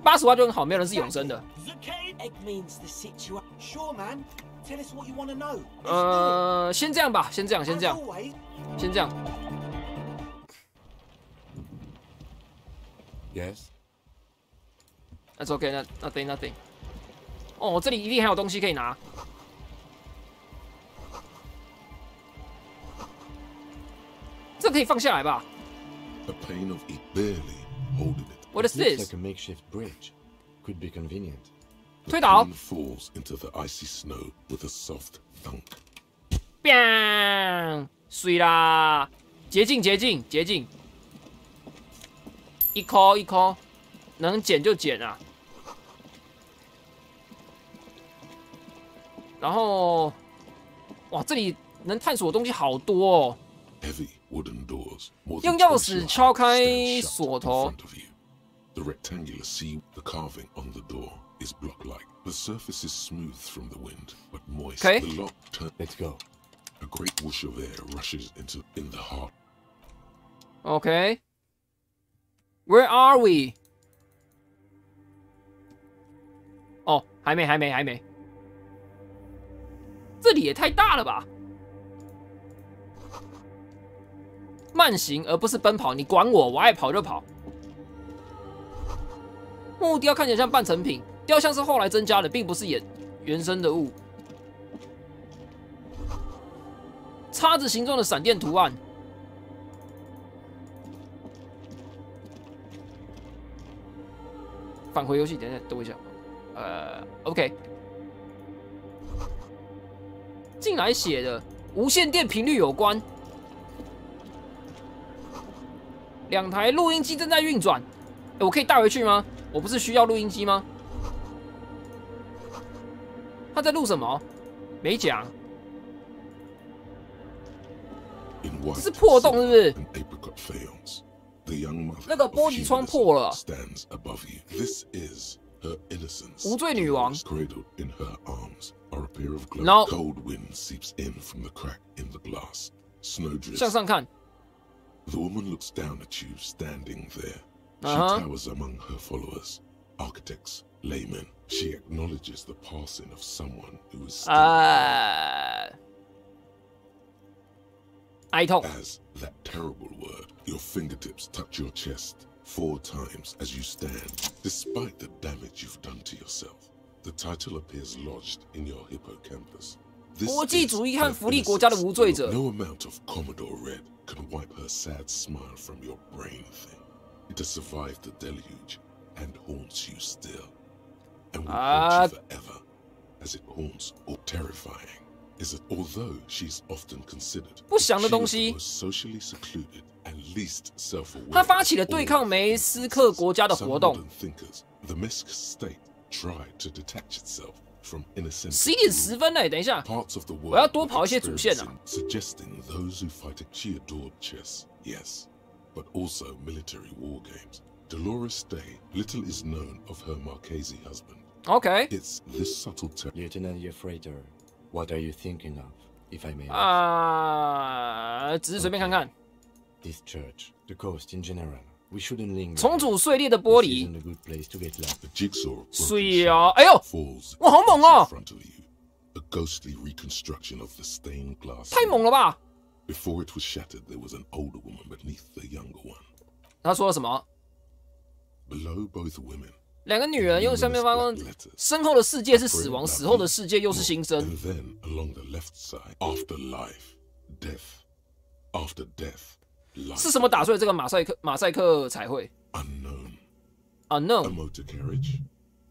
80话就很好，没有人是永生的。 Egg means the situation. Sure, man. Tell us what you want to know. 先这样吧，先这样。 Yes. That's okay. Nothing. 哦，这里一定还有东西可以拿。这可以放下来吧 A pane of it barely holding it.？What is Looks this? like a makeshift bridge. Could be convenient. 推倒 Pane falls into the icy snow with a soft thunk. ，biang， 水啦，捷径，一颗，能捡就捡啊。然后，哇，这里能探索的东西好多哦。 Heavy wooden doors. 用钥匙敲开锁头。 The rectangular sea, the carving on the door is block-like. The surface is smooth from the wind, but moist. Okay. The lock turns. Let's go. A great whoosh of air rushes in the heart. Okay. Where are we? 哦，还没。这里也太大了吧！慢行而不是奔跑，你管我，我爱跑就跑。木雕看起来像半成品，雕像是后来增加的，并不是原生的物。叉子形状的闪电图案。返回游戏，等一下。OK。进来写的无线电频率有关。2台录音机正在运转。我可以带回去吗？我不是需要录音机吗？他在录什么？没讲。这是破洞是不是？那个玻璃窗破了。无罪女王。然后向上看。 The woman looks down at you standing there. She towers among her followers, architects, laymen. She acknowledges the passing of someone who is still As that terrible word, your fingertips touch your chest 4 times as you stand, despite the damage you've done to yourself. The title appears lodged in your hippocampus. 国际主义和福利国家的无罪者。 No amount of Commodore Red can wipe her sad smile from your brain thing. It has survived the deluge and haunts you still, and will haunt you forever, as it haunts or terrifying. Is that although she's often considered 不祥的东西， socially secluded and least self-aware. 他发起了对抗梅斯克国家的活动。 The Misk state tried to detach itself from innocent. 11点10分嘞，等一下，我要多跑一些主线啊。 Suggesting those who fight it, she adored chess, yes, but also military war games. Dolores Day, little is known of her Marchese husband. Okay. It's this subtle Lieutenant Yefrater, what are you thinking of, if I may ask? 只是随便看看。 This church, the coast in general. We shouldn't linger. 重组碎裂的玻璃。 The jigsaw 碎啊！哎呦，哇，好猛哦！ A ghostly reconstruction of the stained glass. 太猛了吧 Before it was shattered, there was an older woman beneath the younger one. 他说了什么？ Below both women. 2个女人用下面发光，身后的世界是死亡，死后的世界又是新生。 And then along the left side, after life, death, after death. 是什么打碎这个马赛克彩绘 ？Unknown. A motor carriage,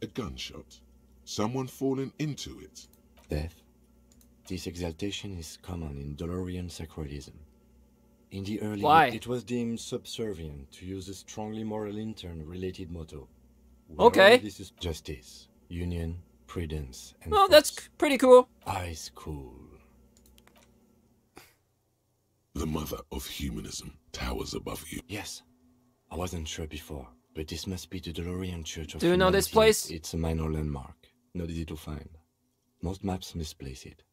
a gunshot, someone falling into it. Death. This exaltation is common in Dolorian sacralism. In the early, it was deemed subservient to use a strongly moral intern-related motto. Okay. This is justice, union, prudence, and. Oh, that's pretty cool. Ice cool. The mother of humanism towers above you. Yes. I wasn't sure before, but this must be the DeLorean Church of Do you know this Humanity. place? It's a minor landmark, not easy to find. Most maps misplace it.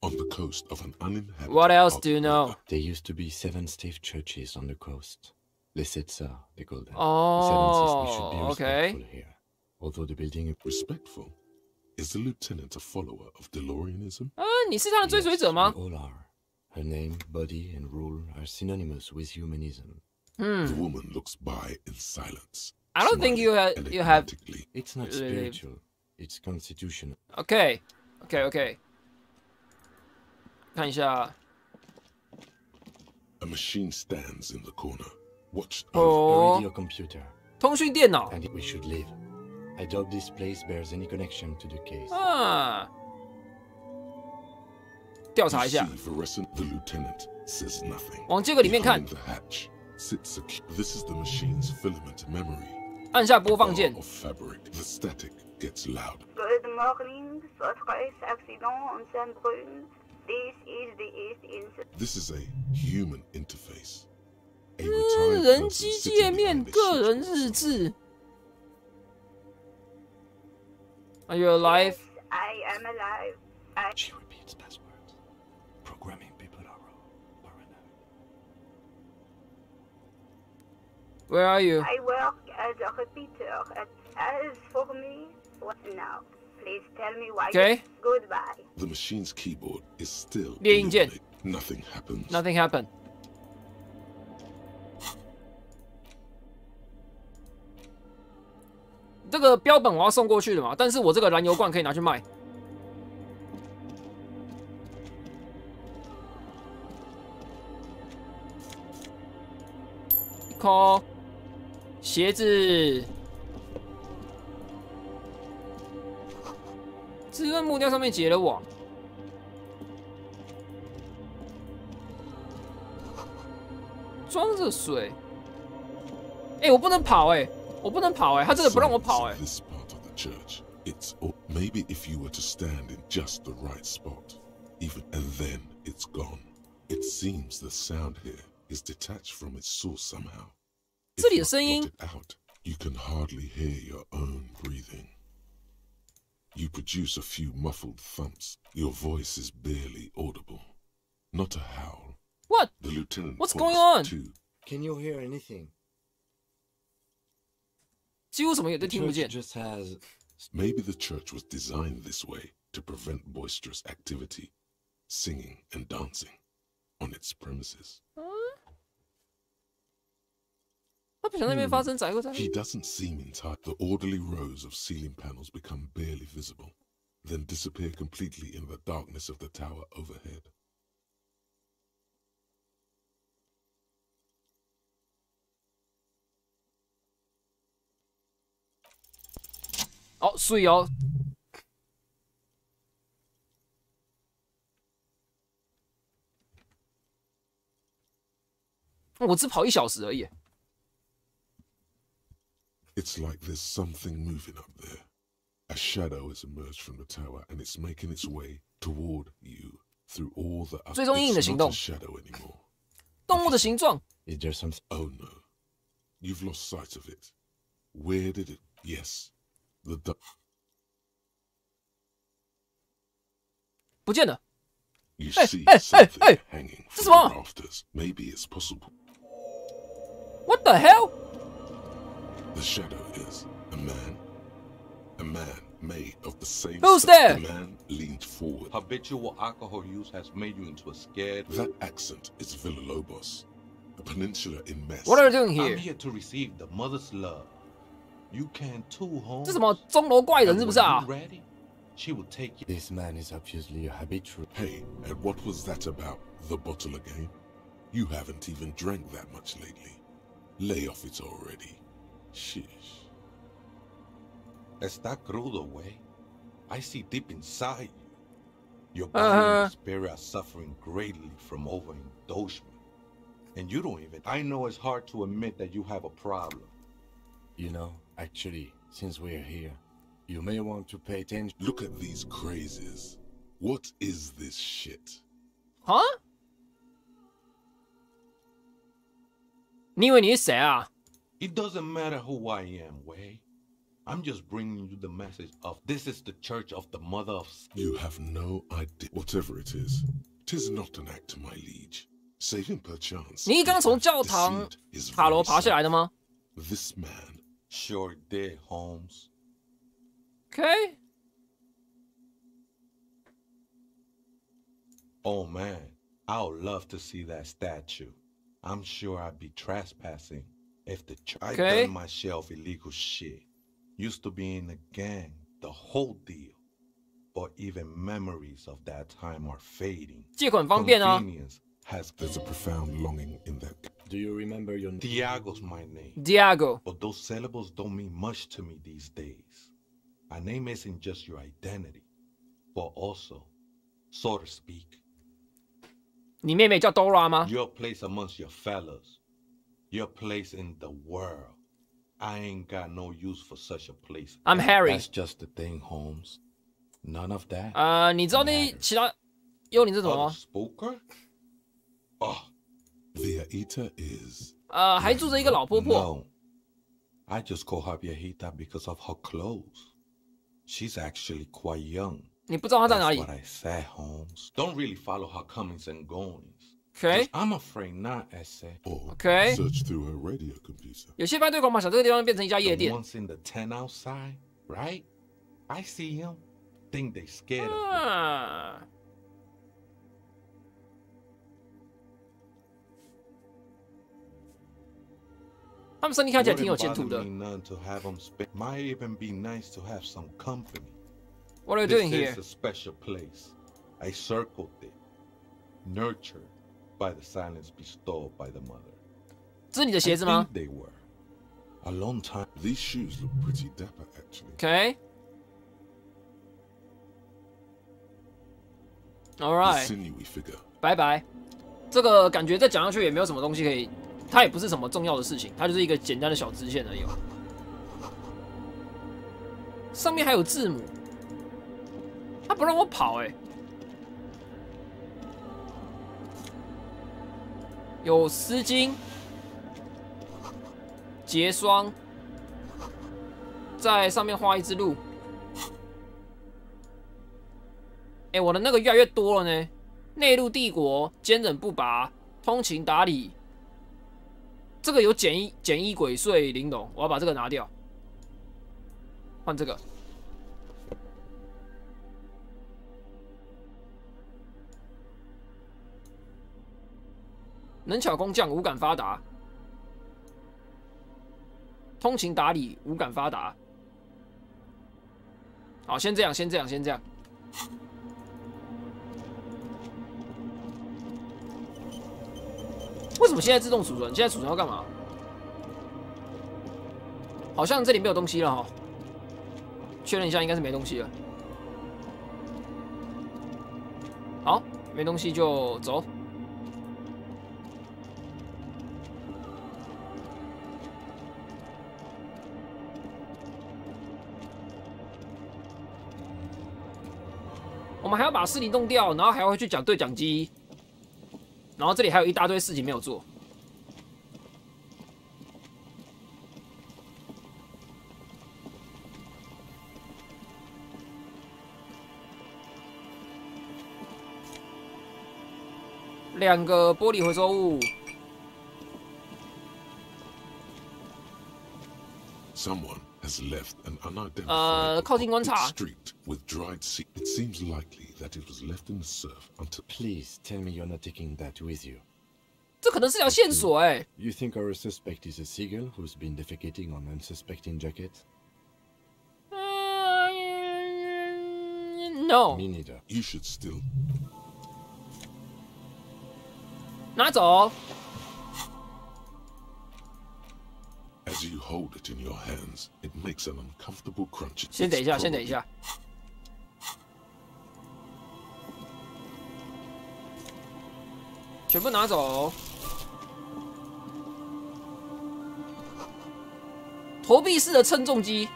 On the coast of an uninhabited... What else do you know? There used to be 7 stave churches on the coast. Les sept sœurs, they call them. Oh, we should be respectful here. Although the building... Respectful? Is the lieutenant a follower of DeLoreanism? 你是他的追随者吗？ We all are. Her name, body, and rule are synonymous with humanism. The woman looks by in silence. I don't think you have. It's not spiritual. It's constitutional. Okay. 看一下。 A machine stands in the corner. Watched A radio computer. 通讯电脑。 And we should leave. I doubt this place bears any connection to the case. 调查一下。 The lieutenant says nothing. 往这个里面看。 The hatch sits secure. This is the machine's filament memory. 按下播放键。 Of fabric. The static gets loud. Good morning, Sotres accident on Saint-Brun. This is the East Inside. This is a human interface. 人机界面，个人日志。Are you alive? Yes, I am alive. She repeats passwords. Programming people are paranoid. Where are you? I work as a repeater. As for me, what now? Please tell me why. Okay. Goodbye. The machine's keyboard is still 列印键。 Nothing happens. Nothing happened. 这个标本我要送过去的嘛，但是我这个燃油罐可以拿去卖。一颗鞋子，自问木雕上面结了网。装着水。我不能跑我不能跑他真的不让我跑This part of the church, it's maybe if you were to stand in just the right spot, even and then it's gone. It seems the sound here is detached from its source somehow. 这里的声音 out, you can hardly hear your own breathing. You produce a few muffled thumps. Your voice is barely audible. Not a howl. What? The lieutenant What's going on? Can you hear anything? 几乎什么也都听不见。 Maybe the church was designed this way to prevent boisterous activity, singing and dancing on its premises. 他不想那边发生载荷灾。 He doesn't seem entirely. The orderly rows of ceiling panels become barely visible, then disappear completely in the darkness of the tower overhead. 水哦。我只跑1小时而已。It's like there's something moving up there. A shadow has emerged from the tower and it's making its way toward you through all the. 追踪阴影的行动。 shadow anymore. 动物的形状。 Is there some? Oh no, you've lost sight of it. Where did it? Yes. The 不见了。 You see something hanging from the rafters. Maybe it's possible. What the hell? The shadow is a man. A man made of the same. Who's stuff. there? The man leaned forward. Habitual alcohol use has made you into a scared. That accent is Villalobos, a peninsula in mess. What are you doing here? I'm here to receive the mother's love. You can too, home. 这什么钟楼怪人是不是啊？ Ready? She will take you. This man is obviously a habitual. Hey, and what was that about? The bottle again? You haven't even drank that much lately. Lay off it already. Sheesh. Está crudo, way. I see deep inside you. Your body and spirit are suffering greatly from overindulgence. And you don't even. I know it's hard to admit that you have a problem. You know, actually, since we're here, you may want to pay attention. Look at these crazes. What is this shit? Huh? 你以为你是谁啊？ It doesn't matter who I am, Wei. I'm just bringing you the message of this is the church of the mother of... You have no idea. Whatever it is, 'tis not an act, my liege. Save him perchance. 你刚从教堂塔楼爬下来的吗 This man sure did, Holmes.？OK。 Oh man, I would love to see that statue. I'm sure I'd be trespassing if the I've done my share of illegal shit. Used to be in a gang, the whole deal. But even memories of that time are fading. 借款方便啊。 There's a profound longing in that. Do you remember your name? Diago's my name. Diago. But those syllables don't mean much to me these days. A name isn't just your identity, but also, so to speak. 你妹妹叫 Dora 吗 Your place amongst your fellows. Your place in the world. I ain't got no use for such a place. I'm Harry. That's just the thing, Holmes. None of that. 你知道那其他幽灵是什么吗 ？Spoker? Oh. Viejita is. 还住着一个老婆婆。 No. I just call her Viejita because of her clothes. She's actually quite young. 你不知道她在哪里 That's what I said, Holmes. Don't really follow her comings and goings. Okay. I'm afraid not, Essay. Okay. Search through her radio computer. 有些派对狂把小这个地方变成一家夜店。 The ones in the tent outside, right? I see him. Think they scared of me. 他们生意看起来挺有前途的。 Might even be nice to have some company. What are you doing here? This is a special place. I circled it, nurtured by the silence bestowed by the mother. 这是你的鞋子吗 I think they were. A long time. These shoes look pretty dapper, actually. Okay. All right. Sinewy figure. 拜拜。这个感觉再讲下去也没有什么东西可以，它也不是什么重要的事情，它就是一个简单的小支线而已。上面还有字母，它不让我跑欸。有丝巾、结霜，在上面画一只鹿。哎，我的那个越来越多了呢。内陆帝国坚忍不拔，通情达理。这个有简易鬼祟玲珑，我要把这个拿掉，换这个。能巧工匠，五感发达。通情达理，五感发达。好，先这样，先这样，先这样。为什么现在自动储存？现在储存要干嘛？好像这里没有东西了哈。确认一下，应该是没东西了。好，没东西就走。我们还要把事情弄掉，然后还要回去讲对讲机。然后这里还有一大堆事情没有做。2个玻璃回收物。Someone has left an unidentified 靠近观察。 street with dried seed. It seems likely that it was left in the surf until. Please tell me you're not taking that with you. 这可能是条线索哎。You think our suspect is a seagull who's been defecating on unsuspecting jackets? No. Me neither. You should still. 拿走。 As you hold it in your hands, it makes an uncomfortable crunch. 先等一下，先等一下。全部拿走。投币式的称重机。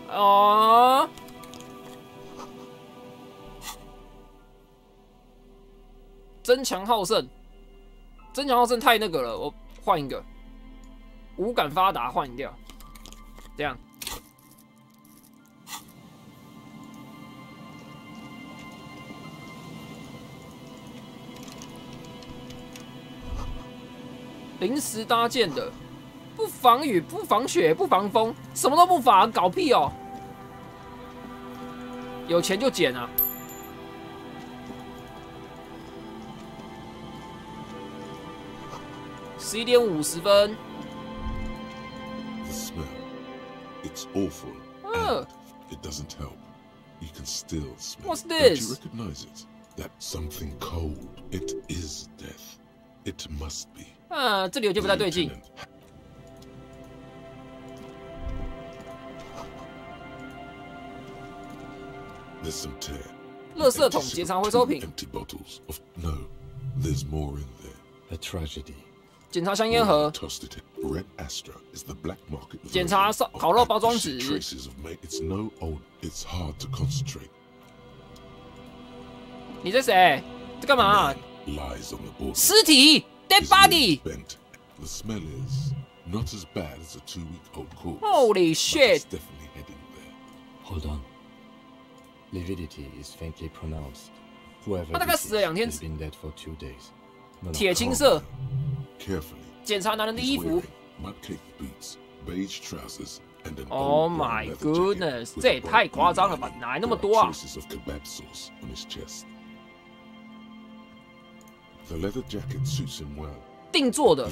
哦。增强好胜，增强好胜太那个了，我换一个。五感发达换掉，这样。临时搭建的，不防雨、不防雪、不防风，什么都不防，搞屁哦！有钱就捡啊！11点50分。The smell, it's awful. And it doesn't help. You can still smell. What's Don't this? you recognize it? That something cold. It is death. It must be. 这里有件不太对劲。There's some tear. 垃圾桶检查回收品。 Empty bottles of no. There's more in there. A tragedy. 检查香烟盒。 Red Astra is the black market. 检查烤肉包装纸。 Traces of mate. It's no old. It's hard to concentrate. 你这谁？在干嘛？ Lies on the board. 尸体 ，dead body. The smell is not as bad as a 2-week-old corpse. Holy shit! It's definitely heading there. Hold on. Lividity is faintly pronounced. Whoever 他大概死了2天。 has been dead for 2 days. 铁青色。 Carefully. 检查男人的衣服。 Mud-caked boots, beige trousers, and an Oh my goodness! 这也太夸张了吧？哪来那么多啊？ Traces of kebab sauce on his chest. The leather jacket suits him well. 定做的，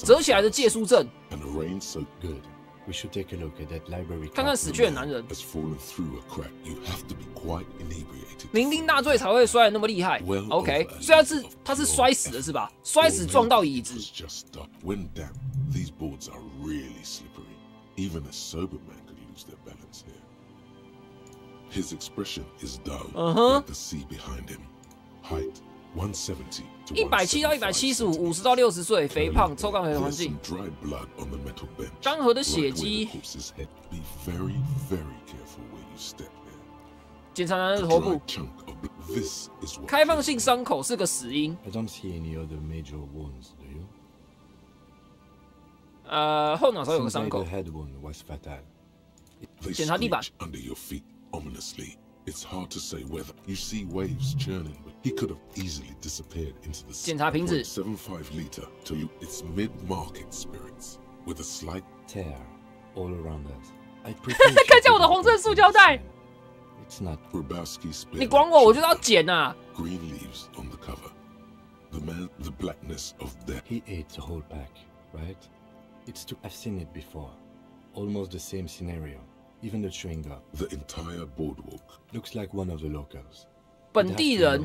折起来的借书证。 And a rain so good. We should take a look at that library. 看看死去的男人。 Has fallen through a crack. You have to be quite inebriated. 酩酊大醉才会摔得那么厉害。OK， 所以他是摔死的是吧？摔死撞到椅子。 When damp, these boards are really slippery. Even a sober man could lose their balance here. His expression is dull, like the sea behind him. Height 170 to 170到175，50到60岁，肥胖，抽干肥的环境。干涸的血迹。检查男人的头部。开放性伤口是个死因。 I don't see any other major wounds, do you? 后脑勺有个伤口。 The head wound was fatal. 检查地板。 It's hard to say whether you see waves churning, but he could have easily disappeared into the 检查瓶子 .75 liter to its mid-market spirits with a slight tear all around us. I 看一下我的红色塑胶袋。 It's not. Grabowski 你管我，我就是要捡啊。 Green leaves on the cover. The blackness of death. He ate the whole pack, right? I've seen it before. Almost the same scenario. Even the chewing gum. The entire boardwalk. Looks like one of the locals. 本地人。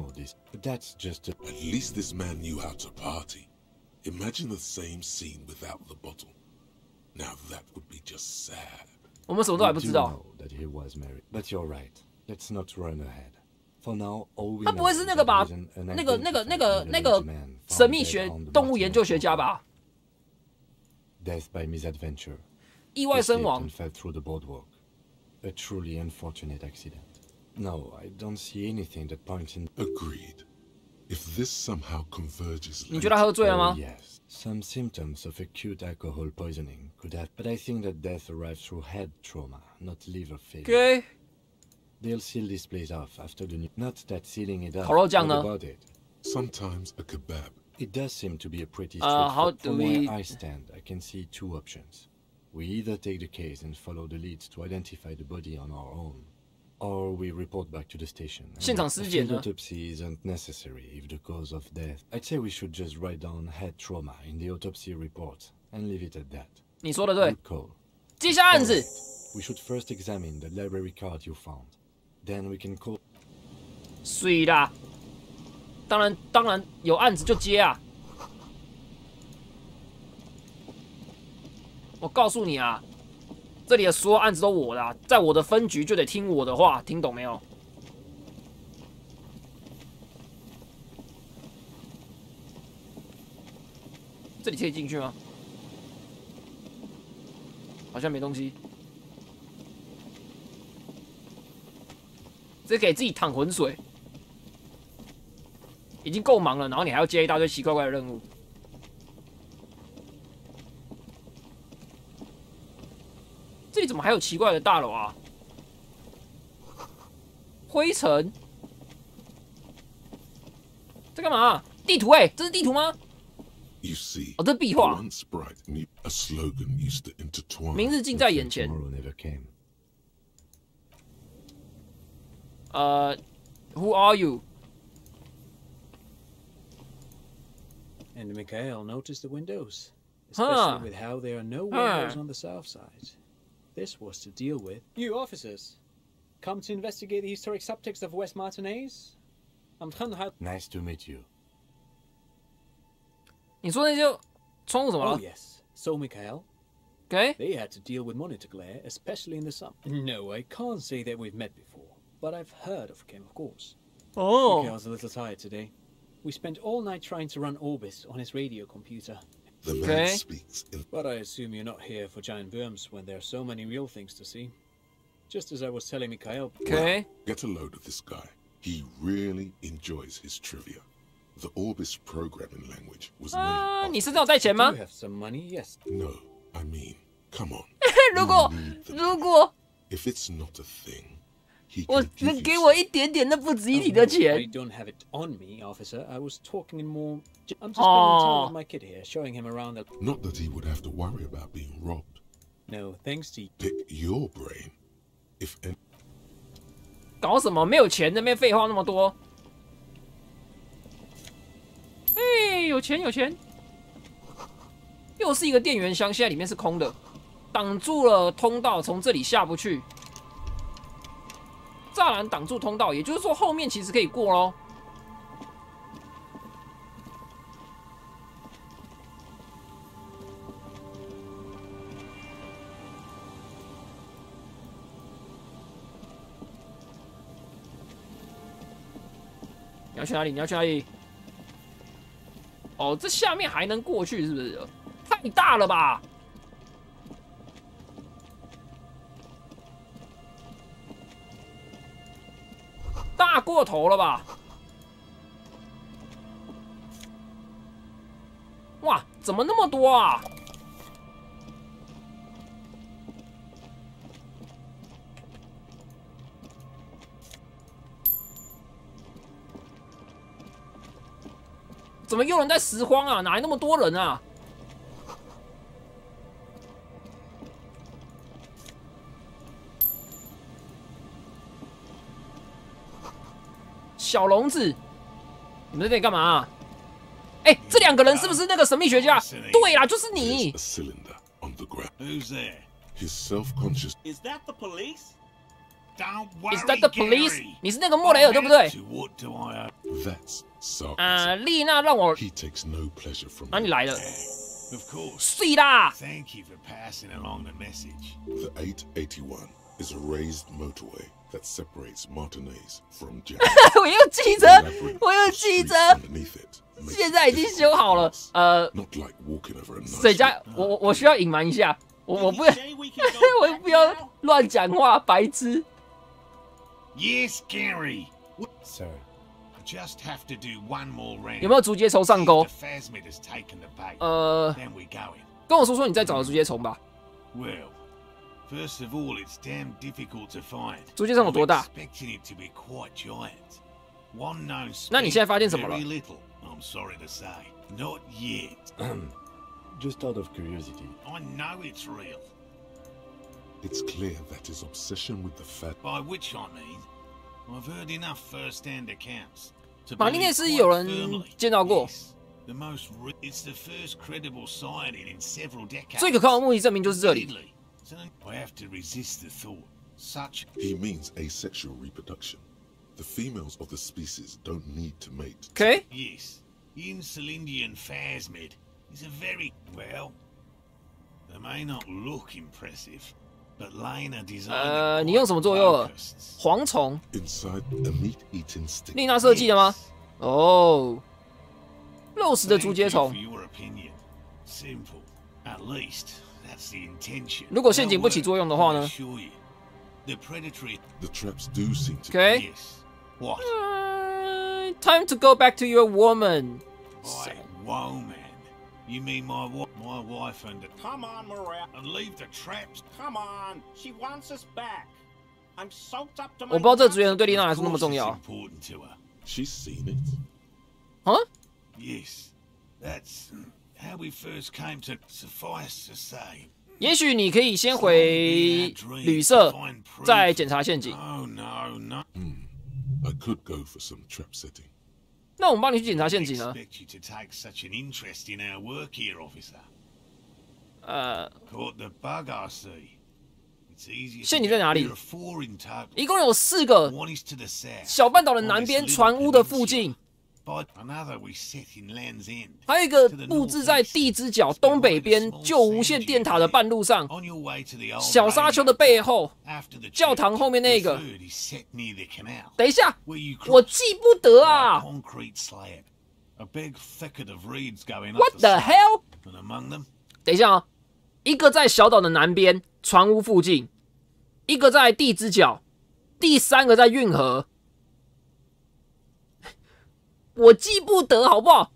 But that's just At least this man knew how to party. Imagine the same scene without the bottle. Now that would be just sad. 我们什么都还不知道。 That he was married. But you're right. Let's not run ahead. For now, all we 他不会是那个吧？那个神秘学动物研究学家吧 ？Death by misadventure. 意外身亡。 Fell through the boardwalk. A truly unfortunate accident. No, I don't see anything that points in. Agreed. If this somehow converges. 你觉得他喝醉了吗 Yes. Some symptoms of acute alcohol poisoning could have, but I think that death arrived through head trauma, not liver failure. Okay. They'll seal this place off after the new. Not that sealing it off. 烤肉酱呢 What about it? Sometimes a kebab. It does seem to be a pretty how straightforward. do From we- where I stand, I can see 2 options. We either take the case and follow the leads to identify the body on our own, or we report back to the station. 现场尸检 A 呢 field autopsy isn't necessary if the cause of death. I'd say we should just write down head trauma in the autopsy report and leave it at that. 你说的对 Good。call. 接下案子。 We should first examine the library card you found. Then we can call. 水啦，当然有案子就接啊。我告诉你啊，这里的所有案子都我的、啊，在我的分局就得听我的话，听懂没有？这里可以进去吗？好像没东西。直接给自己淌浑水。已经够忙了，然后你还要接一大堆奇怪怪的任务。这里怎么还有奇怪的大楼啊？灰尘，在干嘛？地图这是地图吗？ You see, 哦，这是壁画。 once bright, a slogan used to intertwine. 明日近在眼前。Who are you? And Mikhail noticed the windows, especially with how there are no windows on the south side. This was to deal with you officers. Come to investigate the historic subtext of West Martinez? I'm trying to help. Nice to meet you. 你说那些窗户怎么了 Oh yes. So Mikhail. Okay. They had to deal with monitor glare, especially in the summer. No, I can't say that we've met before, but I've heard of Kim, of course. Oh. Mikhail's a little tired today. We spent all night trying to run Orbis on his radio computer. The man speaks in... But I assume you're not here for giant worms when there are so many real things to see. Just as I was telling Mikhail. Okay. Well, get a load of this guy. He really enjoys his trivia. The Orbis programming language was named. 你身上有带钱吗 You have some money, yes. No, I mean, come on. 如果 If it's not a thing, he 我 can 能 give 给 you 我一点点那不值一提的 I 钱。 don't have it on me, officer. I was talking in more. I'm just spending time with my kid here, showing him around the. Not that he would have to worry about being robbed. No, thanks to. Pick your brain. If any... 搞什么？没有钱那边废话那么多。哎，有钱有钱。又是一个电源箱，现在里面是空的，挡住了通道，从这里下不去。栅栏挡住通道，也就是说后面其实可以过咯。你要去哪里？你要去哪里？哦，这下面还能过去是不是？太大了吧！大过头了吧！哇，怎么那么多啊？怎么有人在拾荒啊？哪来那么多人啊？小笼子，你们在这里干嘛啊？哎，这两个人是不是那个神秘学家？对啦，就是你。 A cylinder on the ground. Who's there? His self-conscious. Is that the police? Don't worry, Is that the police? Gary. 你是那个莫雷尔对不对？ What do I owe? That's sarcasm. 丽娜让我 He takes no pleasure from 哪里来的？ Of course. 碎啦！ Thank you for passing along the message. The 881 is a raised motorway that separates Martinez from Jack. 我有记着，我有记着。 Underneath it, 现在已经修好了。not like walking over a nice 水家，我需要隐瞒一下，我不我不要乱讲话，白痴。 Yes, Gary. Sir. Just have to do one more round. 有没有竹节虫上钩？ Phasmid has taken the bait. Then we going. 跟我说说你在找的竹节虫吧。 Well, first of all, it's damn difficult to find. 竹节虫有多大？ Expecting it to be quite giant. One known speed. 那你现在发现什么了？ Very little. I'm sorry to say, not yet. Just out of curiosity. I know it's real. It's clear that his obsession with the fat. By which I mean, I've heard enough first-hand accounts. 马丁内斯有人见到过。 It's the first credible sighting in several decades. 最可靠的目击证明就是这里。 I have to resist the thought. Such. He means asexual reproduction. The females of the species don't need to mate. Okay. Yes, Insulindian Phasmid is a very well. They may not look impressive, but Lena designed. 你用什么做诱饵？蝗虫。 Inside a meat-eating stick. 丽娜设计的吗？哦，肉食的竹节虫。 Simple, at least that's the intention. 如果陷阱不起作用的话呢 The predatory. The traps do seem to. Okay. Yes. What? time to go back to your woman. Wait, woman? You mean my wife and... Come on, Morel, and leave the traps. Come on, she wants us back. I'm soaked up to my... 我不知道这职员对丽娜来说那么重要。She's seen it. Huh? Yes, that's how we first came to. Suffice to say. 也许你可以先回旅社，再检查陷阱。Oh no, no. I could go for some trap setting. 那我们帮你去检查陷阱呢？ Expect you to take such an interest in our work here, officer. Caught the bug, I see. It's easy. 陷阱在哪里？ There are 4 in total. 一共有4个。 One is to the south. 小半岛的南边船屋的附近。 Another we set in Land's End. 还有一个布置在地之角东北边旧无线电塔的半路上，小沙丘的背后，教堂后面那个。等一下，我记不得啊。What the hell？ 等一下啊，一个在小岛的南边船屋附近，一个在地之角，第3个在运河。 我记不得好不好？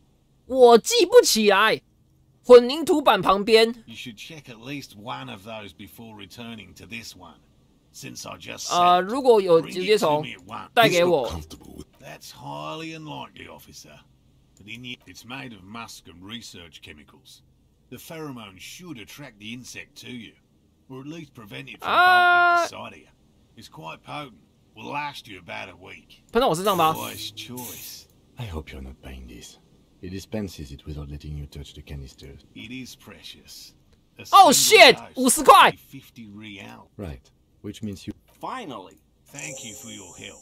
我记不起来。混凝土板旁边。You should check at least one of those before returning to this one. Since I just 如果有直接从带给我。That's highly unlikely, officer. But it's made of musk and research chemicals. The pheromone should attract the insect to you, or at least prevent it from bolting inside of you. It's quite potent. Will last you about a week. 喷到我身上吧。 Wise choice. I hope you're not buying this. He dispenses it without letting you touch the canisters. It is precious. Oh shit! 50 块! 50 real. Right. Which means you... Finally! Thank you for your help.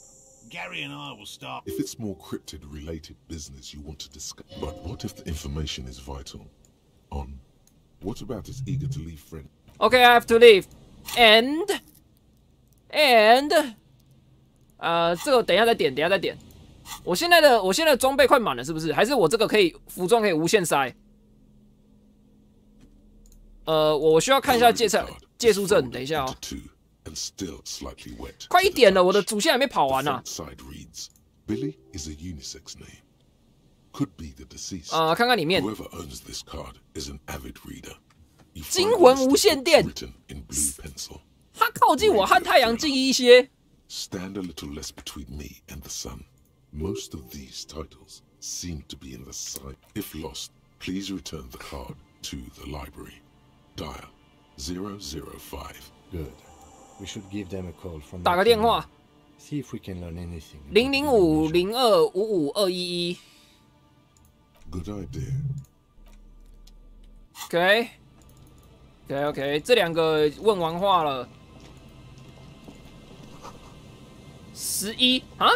Gary and I will start... If it's more cryptid-related business you want to discuss... But what if the information is vital? What about his eager to leave friend? Okay, I have to leave. And... 这个等一下再点。我现在的装备快满了，是不是？还是我这个服装可以无限塞？我需要看一下借书证，等一下哦。快一点了，我的主线还没跑完呢。看看里面。惊魂无线电。它靠近我和太阳近一些。 Stand a little less between me and the sun. Most of these titles seem to be in the side. If lost, please return the card to the library. Dial 005. Good. We should give them a call from. 打个电话。See if we can learn anything. 005-02-55211。Good idea. OK，这2个问完话了。11啊？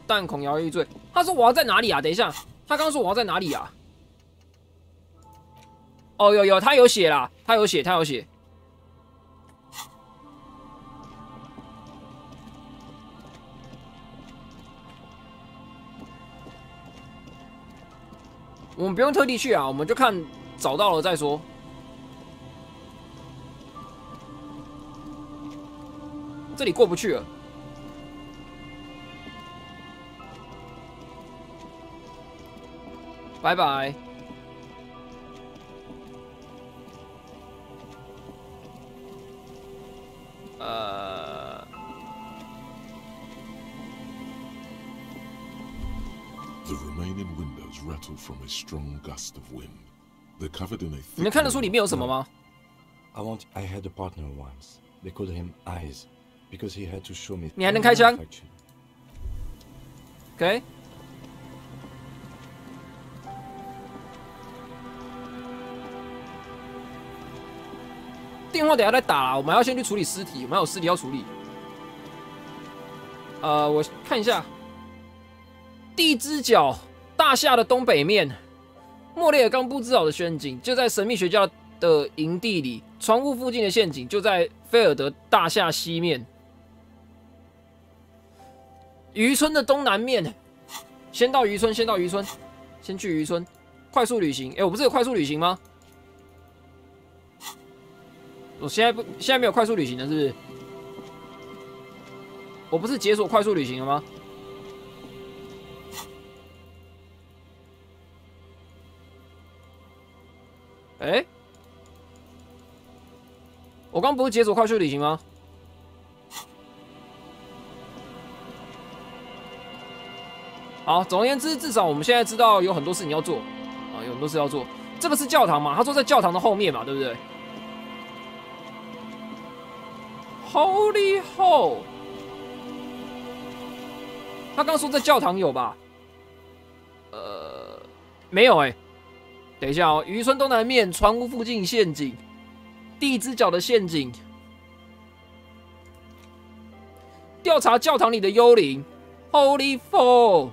弹孔摇曳罪。他说我要在哪里啊？等一下，他刚刚说我要在哪里啊？哦，有，他有写啦，他有写。我们不用特地去啊，我们就看找到了再说。这里过不去了。拜拜。The remaining windows rattle from a strong gust of wind. They're covered in a. 你们看得出里面有什么吗 I had a partner once. They called him Eyes, because he had to show me. 你还能开枪 ？OK。电话等一下再打啦，我们要先去处理尸体，我们还有尸体要处理。我看一下，地之角大厦的东北面，莫雷尔刚布置好的陷阱就在神秘学家的营地里，船坞附近的陷阱就在菲尔德大厦西面，渔村的东南面。先到渔村，先去渔村，快速旅行。我不是有快速旅行吗？我现在没有快速旅行了，是不是？我不是解锁快速旅行了吗？哎，我刚不是解锁快速旅行吗？好，总而言之，至少我们现在知道有很多事情要做啊，有很多事要做。这个是教堂嘛？他说在教堂的后面嘛，对不对 ？Holy hole！ 他刚说在教堂有吧？没有哎、欸。等一下哦，渔村东南面船屋附近陷阱，地之角的陷阱，调查教堂里的幽灵。Holy fuck！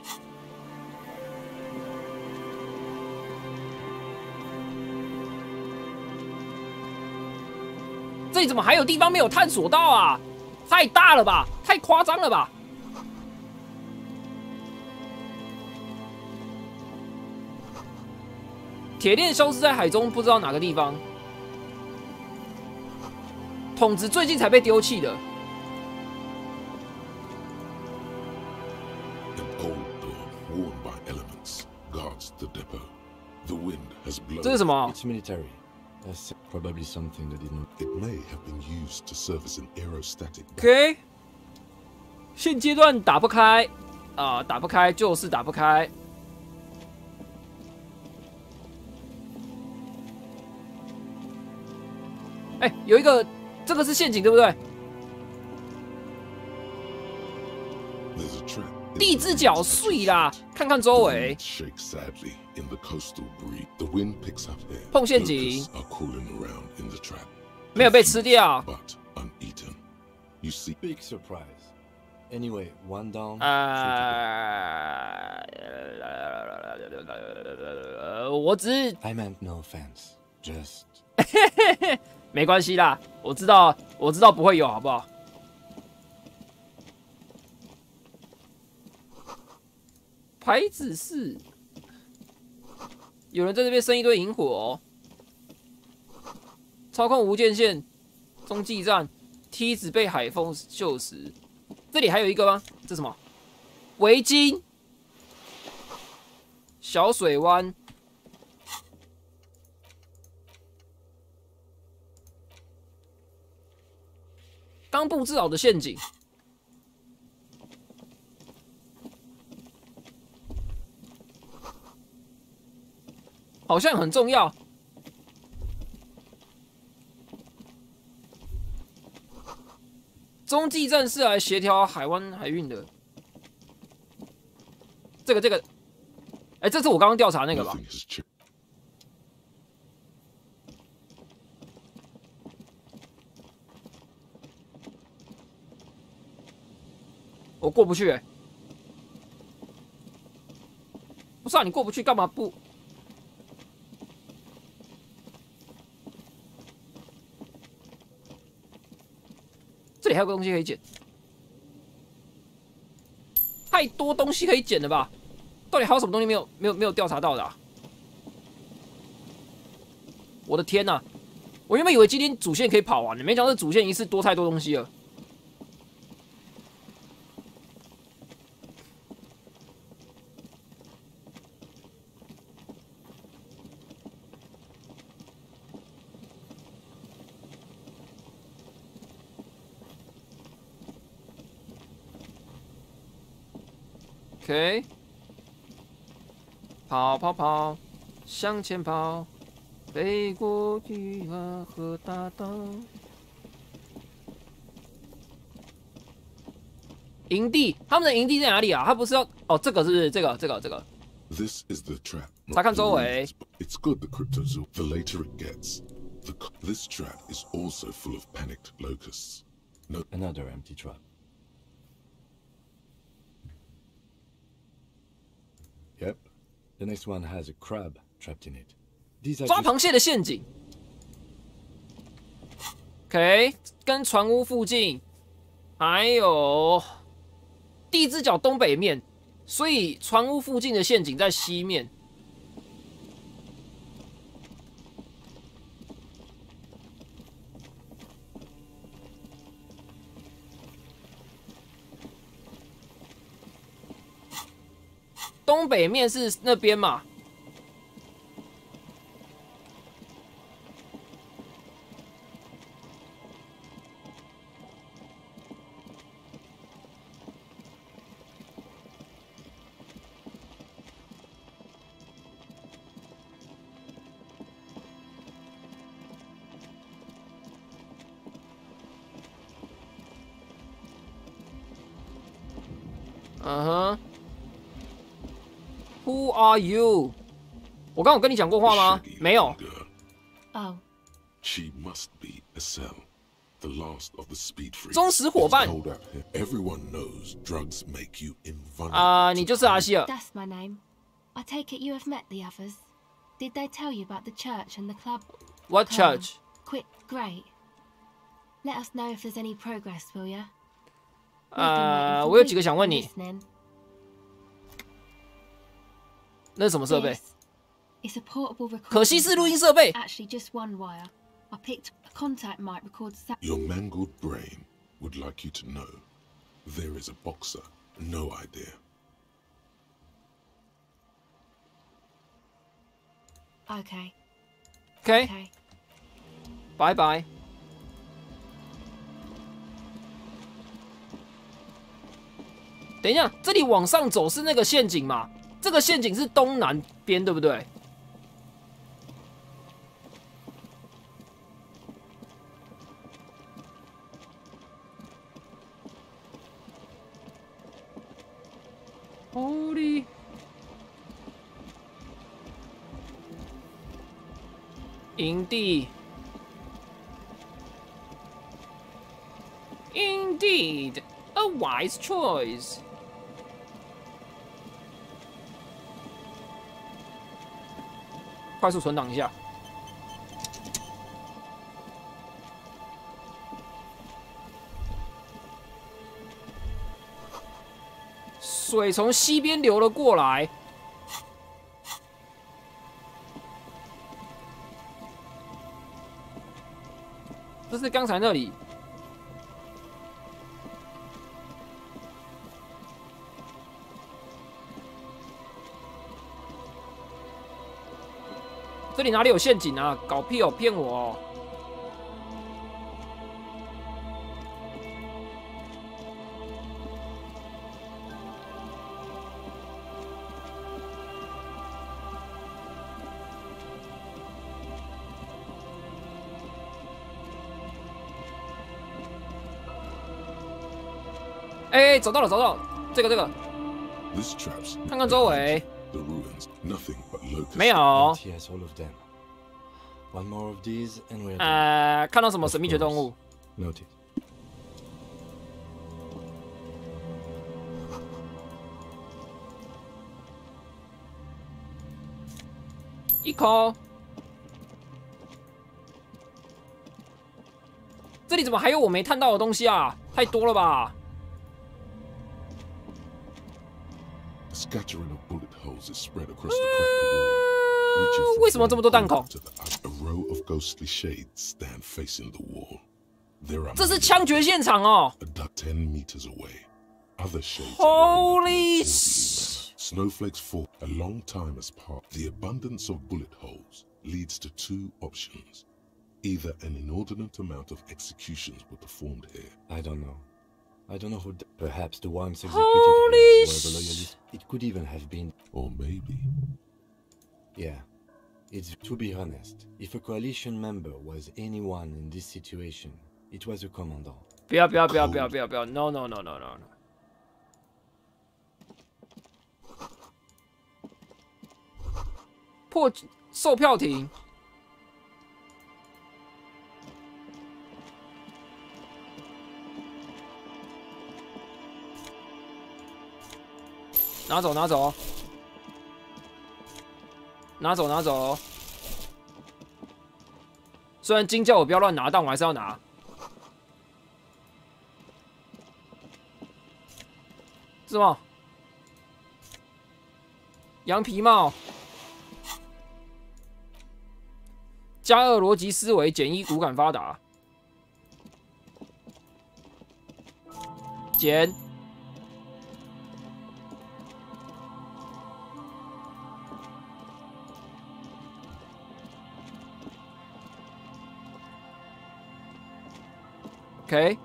这里怎么还有地方没有探索到啊？太大了吧，太夸张了吧！铁链消失在海中，不知道哪个地方。筒子最近才被丢弃的。这是什么 ？It's military. That's probably something that did not. It may have been used to serve as an aerostatic. OK， 现阶段打不开啊、打不开就是打不开。哎、有一个，这个是陷阱对不对？地之角碎啦，看看周围。碰陷阱，没有被吃掉。Big surprise. Anyway, one down. 我只是 I meant no offense. Just. 没关系啦，我知道不会有，好不好？牌子是有人在这边生一堆萤火哦。操控无间线，中继站，梯子被海风锈蚀。这里还有一个吗？这什么？围巾，小水湾。刚布置好的陷阱，好像很重要。中继站是来协调海湾海运的。这个，哎，这是我刚刚调查那个吧？我过不去哎、欸！不是啊，你过不去干嘛不？这里还有个东西可以捡，太多东西可以捡了吧？到底还有什么东西没有调查到的啊？我的天哪、啊！我原本以为今天主线可以跑完的，没想到这主线一次多太多东西了。OK， 跑，向前跑，飞过鱼儿和大道。营地，他们的营地在哪里啊？他不是要哦，这个是不是这个。This is the trap. 查看周围。It's good the cryptozoa. The later it gets, this trap is also full of panicked locusts. No, another empty trap. Yep, the next one has a crab trapped in it. These are 抓螃蟹的陷阱。OK， 跟船屋附近，还有地之角东北面，所以船屋附近的陷阱在西面。东北面是那边嘛？Who are you？ 我刚有跟你讲过话吗？没有。Oh. She must be Estelle, the last of the speed freaks. 忠实伙伴。Everyone knows drugs make you invulnerable. 你就是阿希尔。That's my name. I take it you have met the others. Did they tell you about the church and the club? What church? Quick, great. Let us know if there's any progress, will ya? 我有几个想问你。那是什么设备？ It's a portable recording. 可惜是录音设备。 Actually, just one wire. I picked a contact mic records. Your mangled brain would like you to know there is a boxer. No idea. Okay. Okay. Bye bye. 等一下，这里往上走是那个陷阱嘛？这个陷阱是东南边，对不对？Holy！ 营地 ，Indeed, a wise choice. 快速存档一下。水从西边流了过来。这是刚才那里。这里哪里有陷阱啊？搞屁哦，骗我哦！哎，找到了，找到了，这个，看看周围。 没有。看到什么神秘学动物？一口。这里怎么还有我没看到的东西啊？太多了吧！ Scattering of bullet holes is spread across the cracked wall. 为什么这么多弹孔？ A row of ghostly shades stand facing the wall. There are 这是枪决现场哦。 10 meters away. Other shades. Holy! Snowflakes fall. A long time has passed. The abundance of bullet holes leads to two options. Either an inordinate amount of executions were performed here. I don't know. I don't know who. Perhaps the ones executed Holy here were the loyalists. It could even have been. Or maybe. Yeah. It's to be honest. If a coalition member was anyone in this situation, it was a commandant. 不要 ！No！ 破售票亭。 拿走！虽然金叫我不要乱拿，但我还是要拿。是吗？羊皮帽，加2逻辑思维，减1骨感发达，减。OK。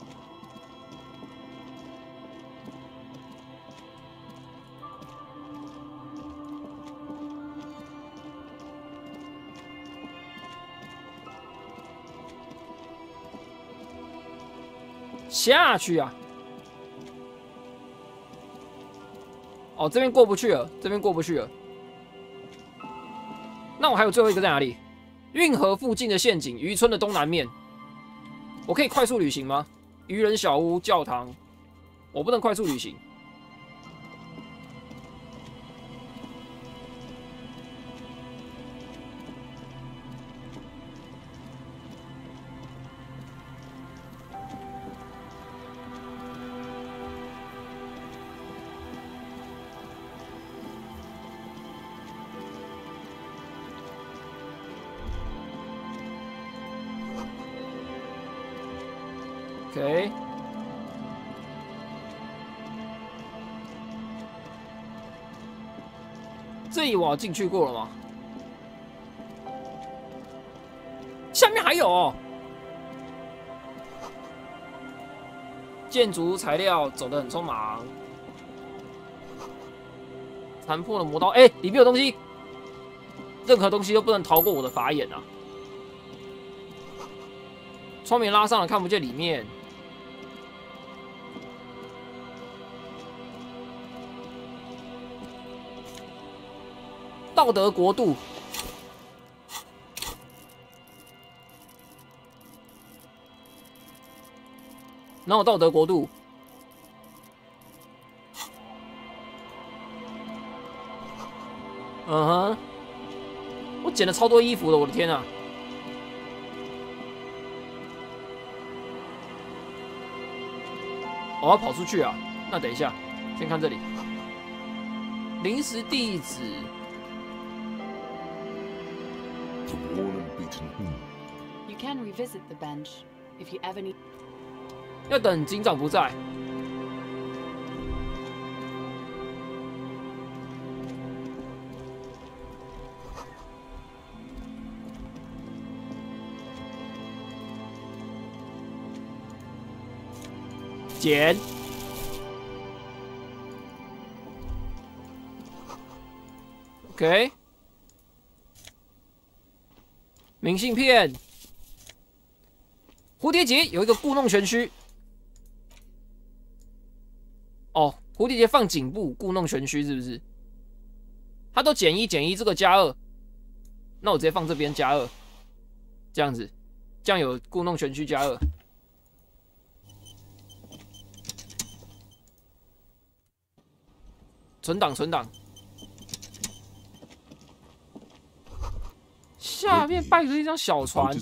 下去啊！哦，这边过不去了，这边过不去了。那我还有最后一个在哪里？运河附近的陷阱，渔村的东南面。我可以快速旅行吗？渔人小屋、教堂，我不能快速旅行。OK， 这里我进去过了吗？下面还有哦。建筑材料走得很匆忙，残破的魔刀，哎，里面有东西，任何东西都不能逃过我的法眼啊！窗帘拉上了，看不见里面。道德国度，哪有道德国度？嗯哼，我捡了超多衣服的，我的天啊！我要跑出去啊！那等一下，先看这里，临时地址。You can revisit the bench if you ever need. 要等警长不在。捡。OK。明信片。蝴蝶结有一个故弄玄虚。哦，蝴蝶结放颈部，故弄玄虚是不是？它都减一减一，这个加2，那我直接放这边加2，这样子，这样有故弄玄虚加2。存档存档。下面摆着一张小船。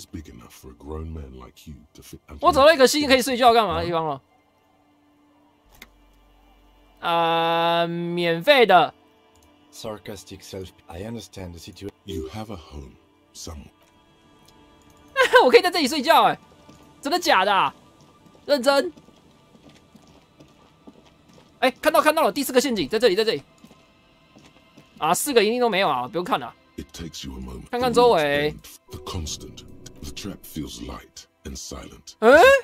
我找到一个新可以睡觉干嘛的地方了。免费的。Sarcastic self. I understand the situation. You have a home somewhere. 我可以在这里睡觉哎，真的假的啊？认真。哎，看到了，第4个陷阱在这里，在这里。啊，4个一定都没有啊，不用看了。It takes you a moment. 看看周围。The constant. The trap feels light and silent.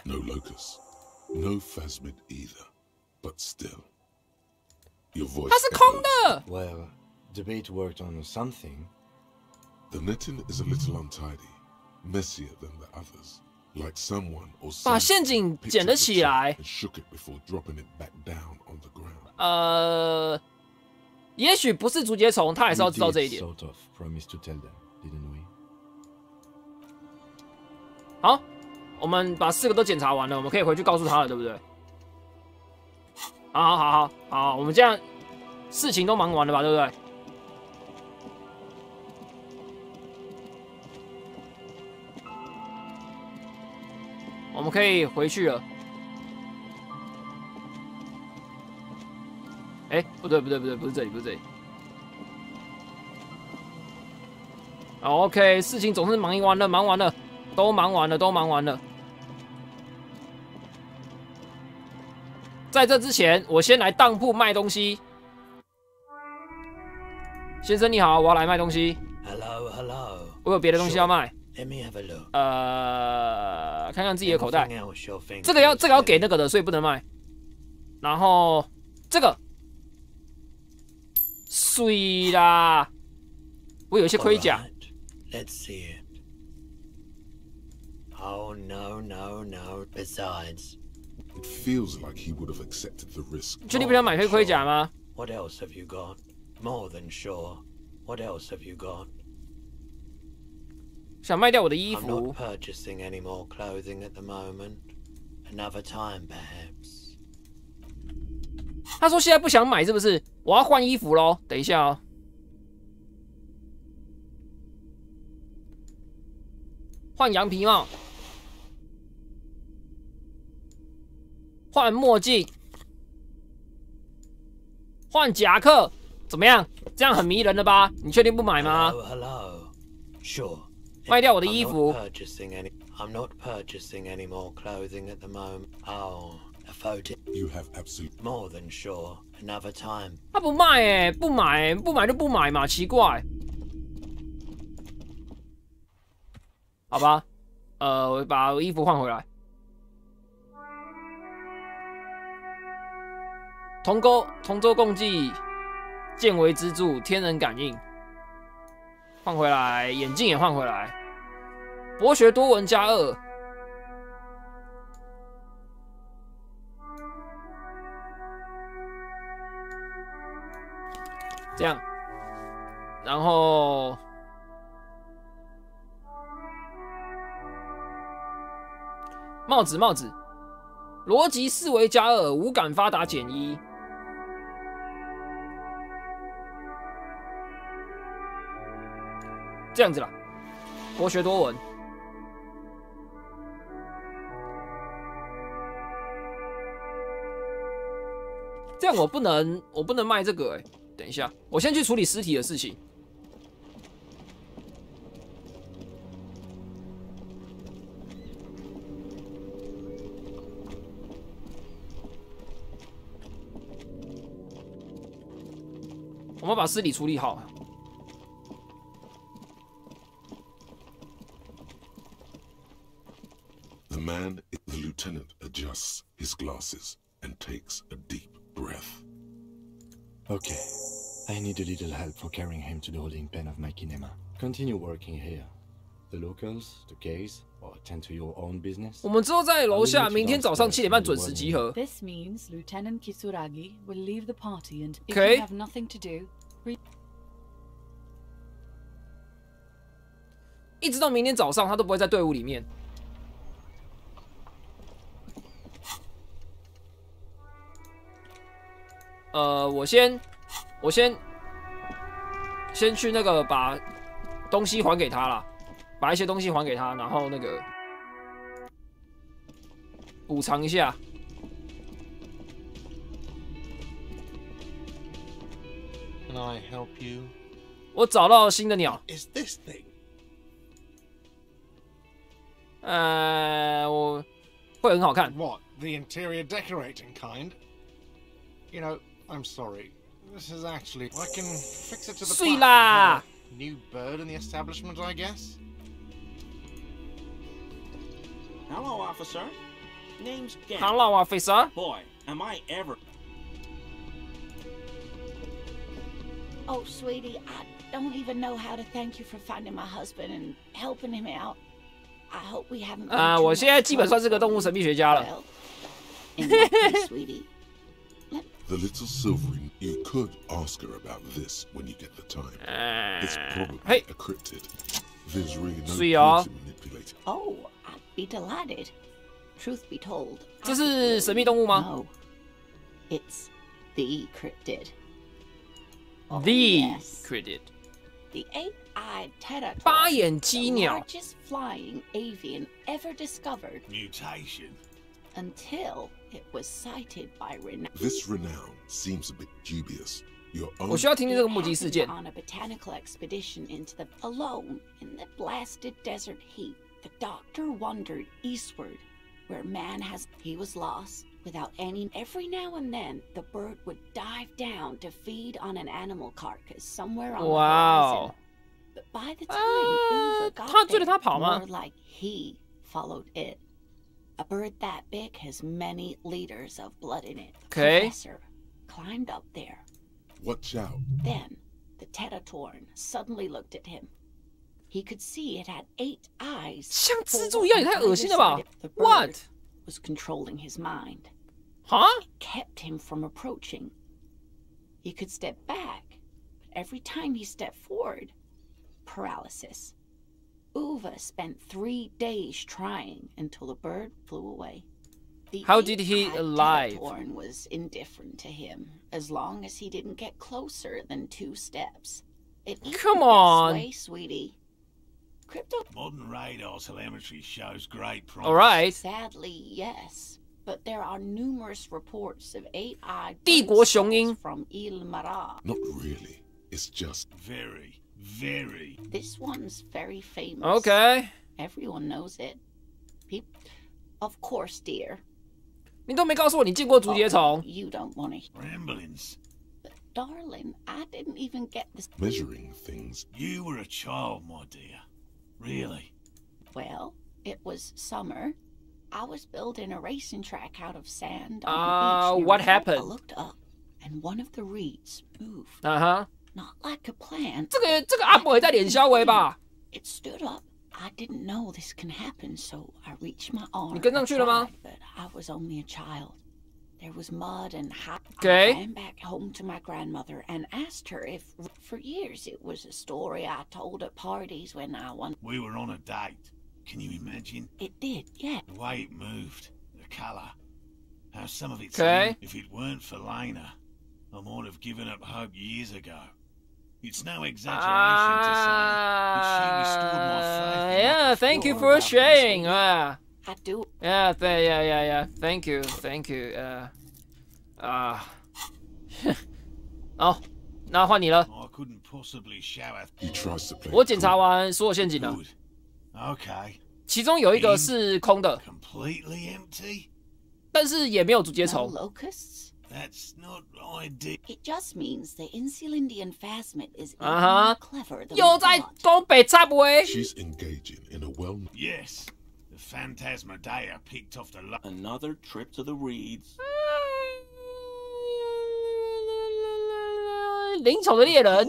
No locus. No phasmid either. But still. Your voice. 它是空的。Well, debate worked on something. The netting is a little untidy, messier than the others. Like someone or something 把陷阱捡了起来。Shook it before dropping it back down on the ground. 也许不是竹节虫，他还是要知道这一点。好，我们把4个都检查完了，我们可以回去告诉他了，对不对？好，我们这样事情都忙完了吧，对不对？我们可以回去了。哎，不对，不是这里，不是这里。好 ，OK， 事情总是忙完了，都忙完了。在这之前，我先来当铺卖东西。先生你好，我要来卖东西。Hello。我有别的东西要卖。Let me have a look. 看看自己的口袋。这个要给那个的，所以不能卖。然后这个，水啦，我有一些盔甲。Let's see it. Oh no. Besides, it feels like he would have accepted the risk. 确定不想买黑盔甲吗 ？What else have you got? More than sure. What else have you got? 想卖掉我的衣服。I'm not purchasing any more clothing at the moment. Another time, perhaps. 他说现在不想买，是不是？我要换衣服咯。等一下哦。换羊皮帽，换墨镜，换夹克，怎么样？这样很迷人了吧？你确定不买吗 Hello. Sure. 卖掉我的衣服。I'm not purchasing any more clothing at the moment. Oh, a photo. You have absolute. More than sure. Another time. 他不卖哎，不买就不买嘛，奇怪。好吧，我把我衣服换回来。同舟共济，见为支柱，天人感应。换回来，眼镜也换回来。博学多闻加2。这样，然后帽子，逻辑思维加2，五感发达减1。这样子啦，博学多闻。这样我不能卖这个哎、等一下，我先去处理尸体的事情。我们把尸体处理好。The man, the lieutenant, adjusts his glasses and takes a deep breath. Okay, I need a little help for carrying him to the holding pen of my kinema. Continue working here. The locals, the case, or attend to your own business. 我们之后在楼下，明天早上7点半准时集合。 This means Lieutenant Kisuragi will leave the party, and if Okay. you have nothing to do, 一直到明天早上，他都不会在队伍里面。我先去那个把东西还给他啦，把一些东西还给他，然后那个补偿一下。Can I help you? 我找到新的鸟。 Is this thing? 我会很好看。 What? The interior decorating kind? You know, I'm sorry. This is actually... I can fix it to the碎啦 New bird in the establishment, I guess? Hello, officer. Name's Gary. Hello, officer. Boy, am I ever... Oh, sweetie, I don't even know how to thank you for finding my husband and helping him out. I hope we haven't. 我现在基本算是个动物神秘学家了。 In that case, sweetie. The little Silverine, you could ask her about this when you get the time. It's probably a cryptid. There's really no point in manipulating. Oh, I'd be delighted. Truth be told, 这是神秘动物吗 No, it's the cryptid. The cryptid. The eight-eyed pterodactyl. 八眼鸡鸟 The largest flying avian ever discovered. Mutation. Until it was sighted by renown. This renown seems a bit dubious. Your own... 我需要听听这个目击事件。 On a botanical expedition into the alone in the blasted desert heat, the doctor wandered eastward, where man has. He was lost without any. Every now and then, the bird would dive down to feed on an animal carcass somewhere on the horizon. But by the time Uva got 他追着他跑吗 more like he followed it. A bird that big has many liters of blood in it. Okay. The professor climbed up there. Watch out. Then the Tetatorn suddenly looked at him. He could see it had 8 eyes. 像蜘蛛一样，也太恶心了吧 ？What? Was controlling his mind. Huh? It kept him from approaching. He could step back, but every time he stepped forward, paralysis. Uva spent 3 days trying until the bird flew away. How did he alive? Tetatorn was indifferent to him as long as he didn't get closer than 2 steps. It Come on, way, sweetie. Modern radar telemetry shows great promise. All right. Sadly, yes. But there are numerous reports of 8-eyed 帝国雄鹰 from Il Mara. Not really. It's just very, very. This one's very famous. Okay. Everyone knows it. Of course, dear. 你都没告诉我你见过竹节虫。You don't want to. Ramblings. But darling, I didn't even get this. Measuring things. You were a child, my dear. Really? Well, it was summer. I was building a racing track out of sand. What happened? I looked up, and one of the reeds moved. Not like a plant. 这个阿伯也在脸消微吧 It stood up. I didn't know this can happen, so I reached my arm. 你跟上去了吗 But I was only a child. There was mud and hot. Okay. I ran back home to my grandmother and asked her if, for years, it was a story I told at parties when I won. We were on a date. Can you imagine? It did, yeah. The way it moved, the colour, how some of it Okay. seemed. If it weren't for Lena, I might have given up hope years ago. It's no exaggeration to say that she restored my faith. Yeah, thank you for sharing. I do. Yeah. Thank you.好，那换你了。 I couldn't possibly shower. He tries to play. 我检查完所有陷阱了， Okay. 其中有一个是空的， Completely empty? 但是也没有竹节 No 虫。 locusts? That's not ideal. It just means the Insulindian phasmid is even 啊 more clever than 又 we 在 thought. 东北插位。 She's engaging in a well. Yes. The Phantasmadeia picked off the Another trip to the reeds. 灵丑的猎人。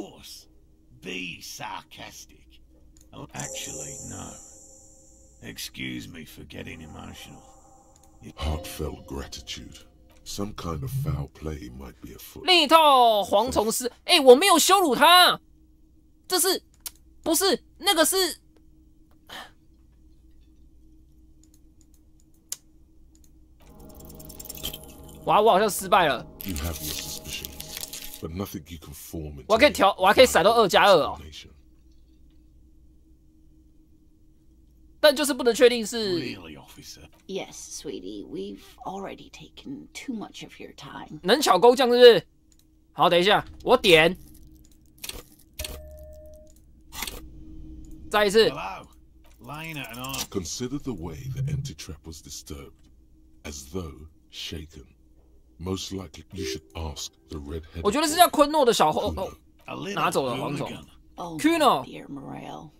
Be sarcastic. Oh, actually, no. Excuse me for getting emotional. Heartfelt gratitude. Some kind of foul play might be afoot. 另一套蝗虫丝，我没有羞辱他，这是不是那个是？哇，我好像失败了。 You have your suspicions, but nothing you can form into. 我还可以闪到2+2哦，但就是不能确定是。 Really, officer? Yes, sweetie, we've already taken too much of your time. 能巧勾酱是不是？好，等一下，我点。再一次。 Hello, Lena and I. Consider the way the empty trap was disturbed, as though shaken. Most likely, you should ask the red-headed. 我觉得是叫昆诺的小后拿走了蝗虫。 Oh, Kuno. dear Morel.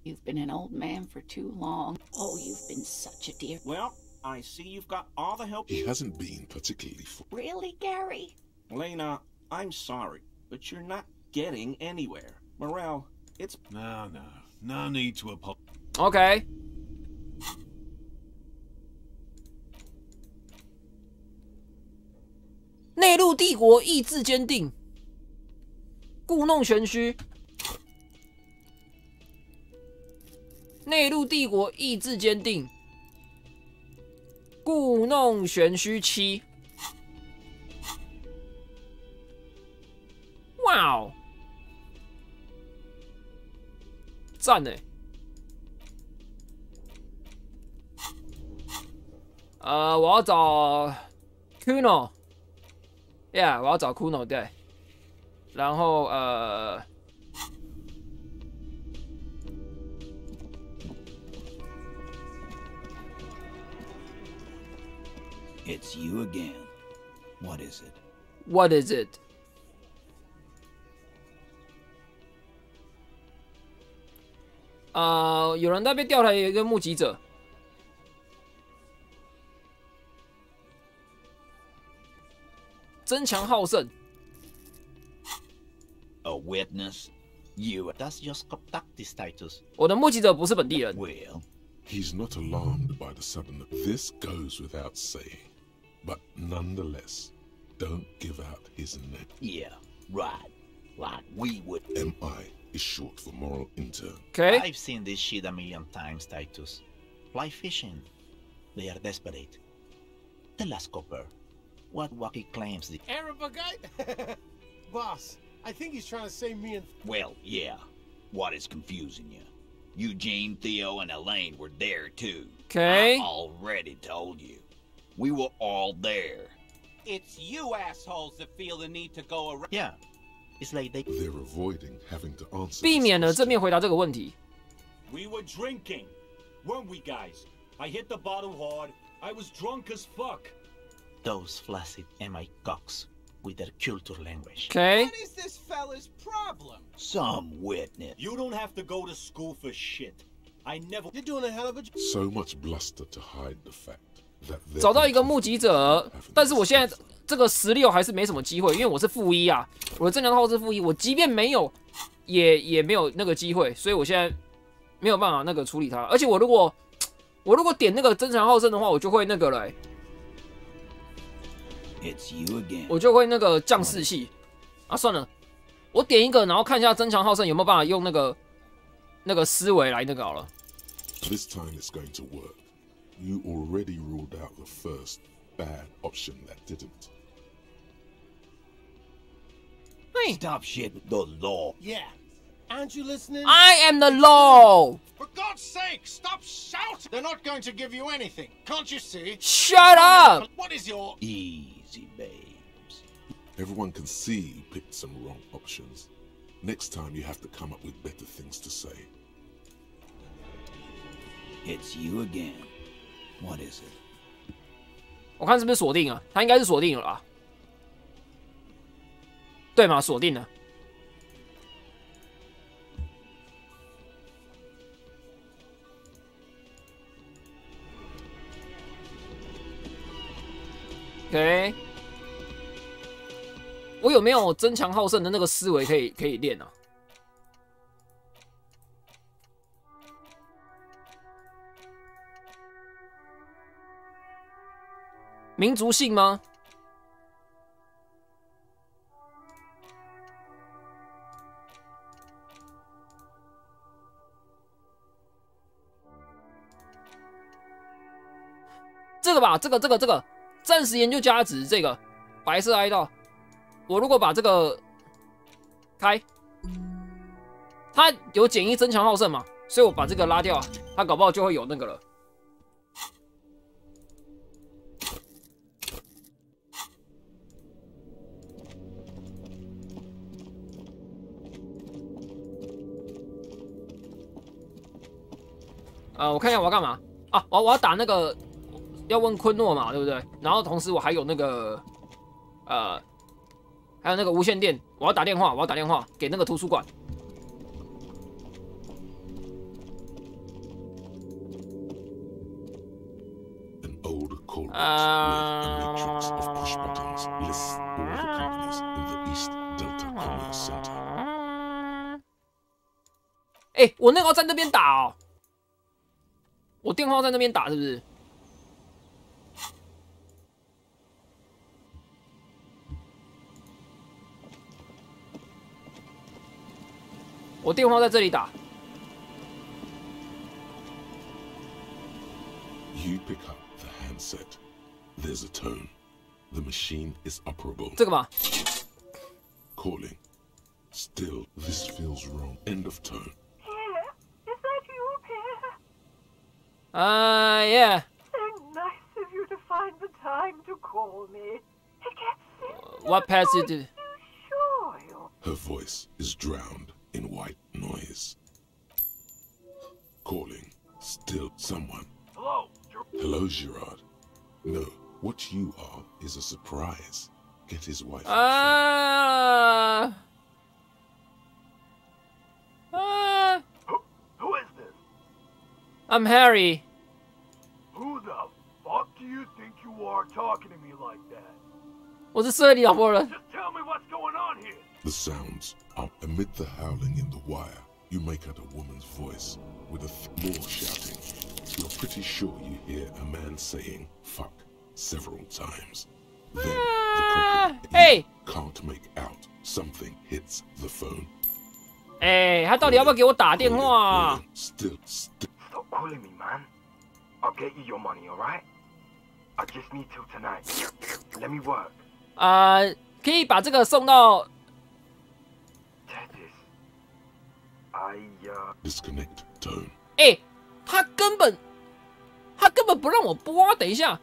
You've been an old man for too long. Oh, you've been such a dear. Well, I see you've got all the help. He hasn't been particularly. Really, Gary? Lena, I'm sorry, but you're not getting anywhere. Morel, it's... No need to apologize. OK。内陆帝国意志坚定，故弄玄虚。内陆帝国意志坚定，故弄玄虚7。哇哦，赞欸！我要找 Kuno。Yeah， 我要找 Kuno 对。然后It's you again. What is it? What is it? 有人在被调台，有一个目击者。争强好胜。A witness? You that's just contact status. 我的目击者不是本地人。Well, he's not alarmed by the sudden. This goes without saying, but nonetheless, don't give out his name. Yeah, right. Like we would. MI is short for moral intern. Okay. I've seen this shit a million times, Titus. Fly fishing. They are desperate. Tell us, Copper, what wacky claims the Arab guy? Boss, I think he's trying to say me and... Well, yeah. What is confusing you? Eugene, Theo, and Elaine were there too. Okay. I already told you. We were all there. It's you assholes that feel the need to go around. Yeah. It's like they're avoiding having to answer. 避免了正面回答这个问题。We were drinking, weren't we, guys? I hit the bottle hard. I was drunk as fuck. Those flaccid MI cocks with their cultural language. Okay. What is this fella's problem? Some witness. You don't have to go to school for shit. I never. You're doing a hell of a job. So much bluster to hide the fact that. 找到一个目击者，但是我现在这个16还是没什么机会，因为我是-1啊，我的正常号是-1，我即便没有，也没有那个机会，所以我现在没有办法那个处理它。而且我如果点那个增强好胜的话，我就会那个了、我就会那个降士气啊。算了，我点一个，然后看一下增强好胜有没有办法用那个思维来那个好了。This time it's going to work. You already ruled out the first bad option that didn't. Hey. Stop shit with the law. Yeah. Aren't you listening? I am the law. For God's sake, stop shouting. They're not going to give you anything. Can't you see? Shut up. What is your... Easy, babes. Everyone can see you picked some wrong options. Next time you have to come up with better things to say. It's you again. What is it? 我看是不是锁定了？他应该是锁定了啦，对吗？锁定了。OK， 我有没有增强好胜的那个思维可以练啊？民族性吗？这个吧，这个暂时研究价值，这个白色哀悼，我如果把这个开，它有减1增强好胜嘛，所以我把这个拉掉，它搞不好就会有那个了。我看一下我要干嘛啊？我要打那个，要问昆诺嘛，对不对？然后同时我还有那个，还有那个无线电，我要打电话给那个图书馆。An old corpse with a matrix of push buttons lists all the companies in the East Delta Commerce Center. 我那个要在那边打哦。我电话在那边打是不是？我电话在这里打。You pick up the handset. There's a tone. The machine is operable. 这个吧。Calling. Still, this feels wrong. End of tone. Yeah. So nice of you to find the time to call me. It gets What pass you do? Sure you're... Her voice is drowned in white noise. Calling. Still someone. Hello? Hello, Gerard. No, what you are is a surprise. Get his wife. Who is this? I'm Harry. Who the fuck do you think you are talking to me like that? 我是射你老婆人。 Just tell me what's going on here. The sounds are amid the howling in the wire. You make out a woman's voice with more shouting. You're pretty sure you hear a man saying "fuck" several times. Then the hey can't make out. Something hits the phone. 哎，他到底要不要给我打电话？ Stop calling me, man. I'll get you your money, alright? I just need till tonight. Let me work. 可以把这个送到。 Disconnect tone. 哎，他根本不让我播啊！等一下。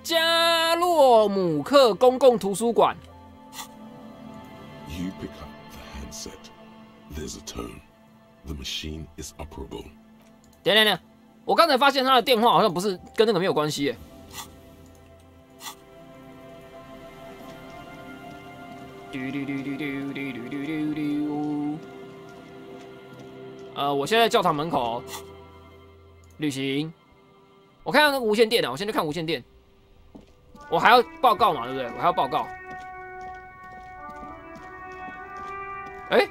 加洛姆克公共图书馆。 You pick up the handset. There's a tone. The machine is operable. 等，我刚才发现他的电话好像不是跟那个没有关系耶。我现在在教堂门口。旅行。我看到那个无线电啊，我先去看无线电。 我还要报告嘛，对不对？我还要报告。哎，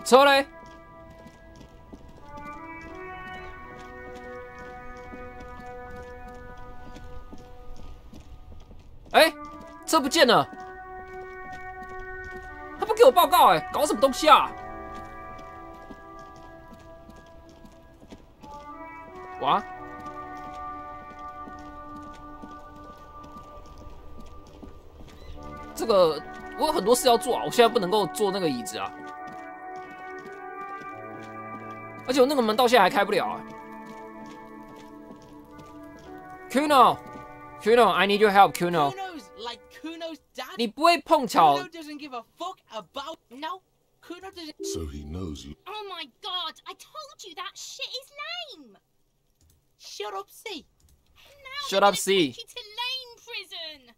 车嘞？哎，车不见了，他不给我报告，哎，搞什么东西啊？哇！ 这个我有很多事要做啊，我现在不能够坐那个椅子啊，而且我那个门到现在还开不了啊。Kuno，I need your help, Kuno. Like Kuno's dad. 你不会碰巧 Kuno doesn't give a fuck about. No, Kuno doesn't. So he knows you. Oh my god! I told you that shit is lame. Shut up, C. Shut up, C. To lame prison.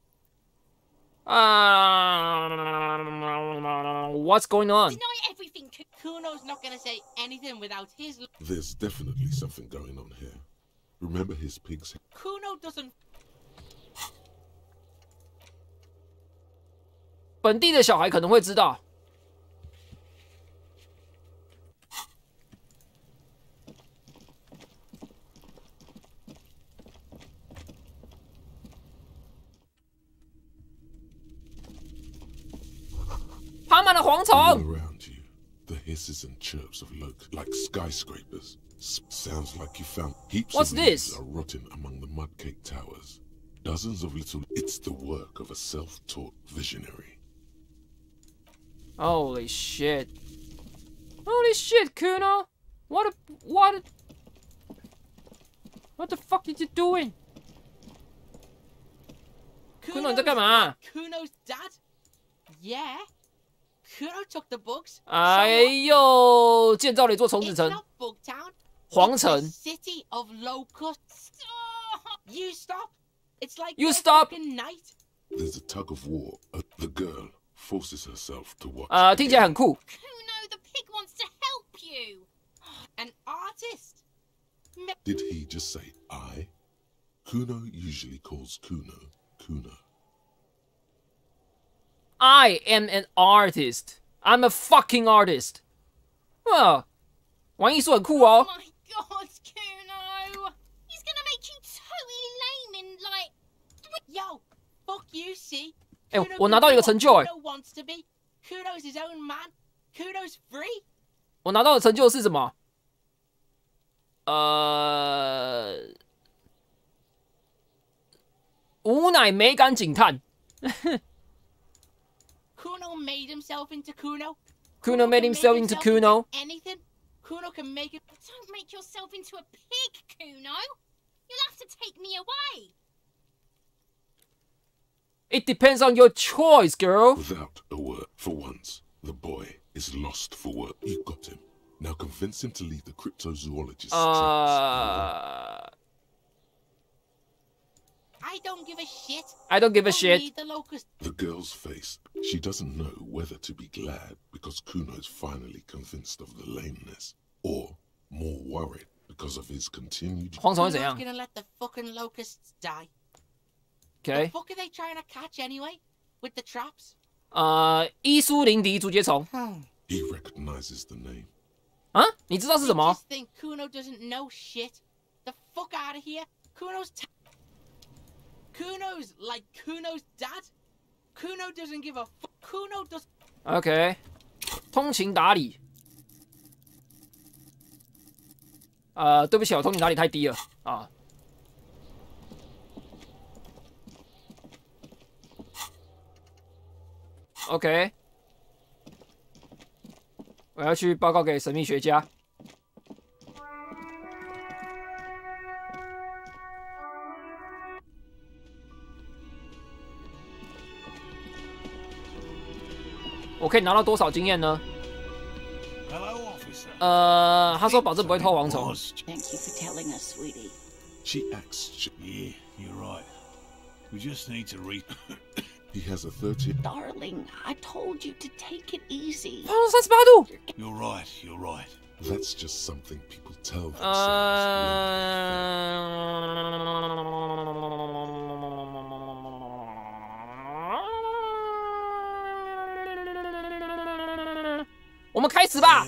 What's going on? Deny everything. Kuno's not gonna say anything without his. There's definitely something going on here. Remember his pigs? Kuno doesn't. 本地的小孩可能会知道。爬满了蝗虫。 Around you, the hisses and chirps of like skyscrapers. Sounds like you found heaps What's of leaves this? are rotting among the mudcake towers. Dozens of little. It's the work of a self-taught visionary. Holy shit! Holy shit, Kuno! What the fuck are you doing? Kuno 你在干嘛？ Kuno's dad? Yeah. Kuno took the books. 哎呦，建造了一座虫子城， 皇城。 City of locusts. You stop. It's like You stop. Night. There's a tug of war. The girl forces herself to watch. 听起来很酷。 Kuno, the pig wants to help you. An artist. Did he just say I? Kuno usually calls Kuno Kuno. I am an artist. I'm a fucking artist. 玩艺术很酷哦。 Oh my god, Kuno! He's gonna make you totally lame in like. Yo, fuck you, see? 我拿到一个成就哎。 Kuno wants to be. Kuno's his own man. Kuno's free. 我拿到的成就是什么？无奶美感警探。Kuno made himself into Kuno. Kuno made himself into Kuno. Anything. Kuno can make it. Don't make yourself into a pig, Kuno. You'll have to take me away. It depends on your choice, girl. Without a word, for once, the boy is lost for word. You got him. Now convince him to leave the cryptozoologist's tracks. don't give a shit. I don't give a shit. Only the locust. The girl's face. She doesn't know whether to be glad because Kuno's finally convinced of the lameness, or more worried because of his continued. 蝗虫会怎样 Who's gonna let the fucking locusts die? Okay. The fuck are they trying to catch anyway? With the traps? 伊苏林迪竹节虫。 He recognizes the name. 啊？你知道是什么 Just think Kuno doesn't know shit. The fuck out of here. Kuno's like Kuno's dad. Kuno doesn't give a fuck. Kuno does.？OK， 通情达理。对不起，我通情达理太低了啊。OK， 我要去报告给神秘学家。我可以拿到多少经验呢？他说保证不会偷蝗虫。Thank you for telling us, sweetie. She acts. Yeah, you're right. We just need to read. He has a 30. Darling, I told you to take it easy. 38度。You're right. You're right. That's just something people tell themselves. 我们开始吧。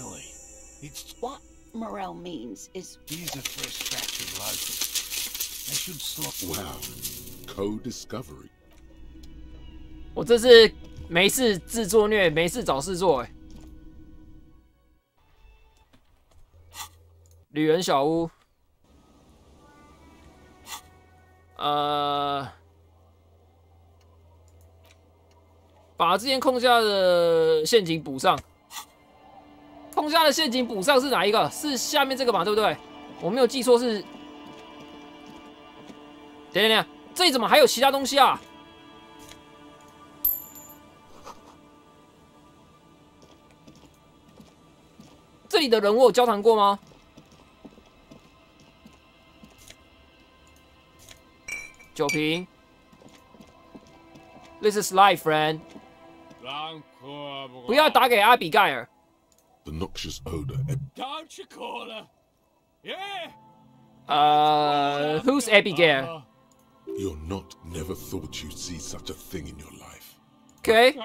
What morale means is. Here's a fresh batch of locusts. They should slot. Wow, co-discovery. 我这是没事自作孽，没事找事做哎。旅人小屋，把之前空下的陷阱补上。空下的陷阱补上是哪一个？是下面这个嘛，对不对？我没有记错是。等，这里怎么还有其他东西啊？这里的人我有交谈过吗？酒瓶。This is life, friend. 不要打给阿比盖尔。The noxious odor. Don't you call her? Yeah. Who's Abigail? You're not. Never thought you'd see such a thing in your life. Okay.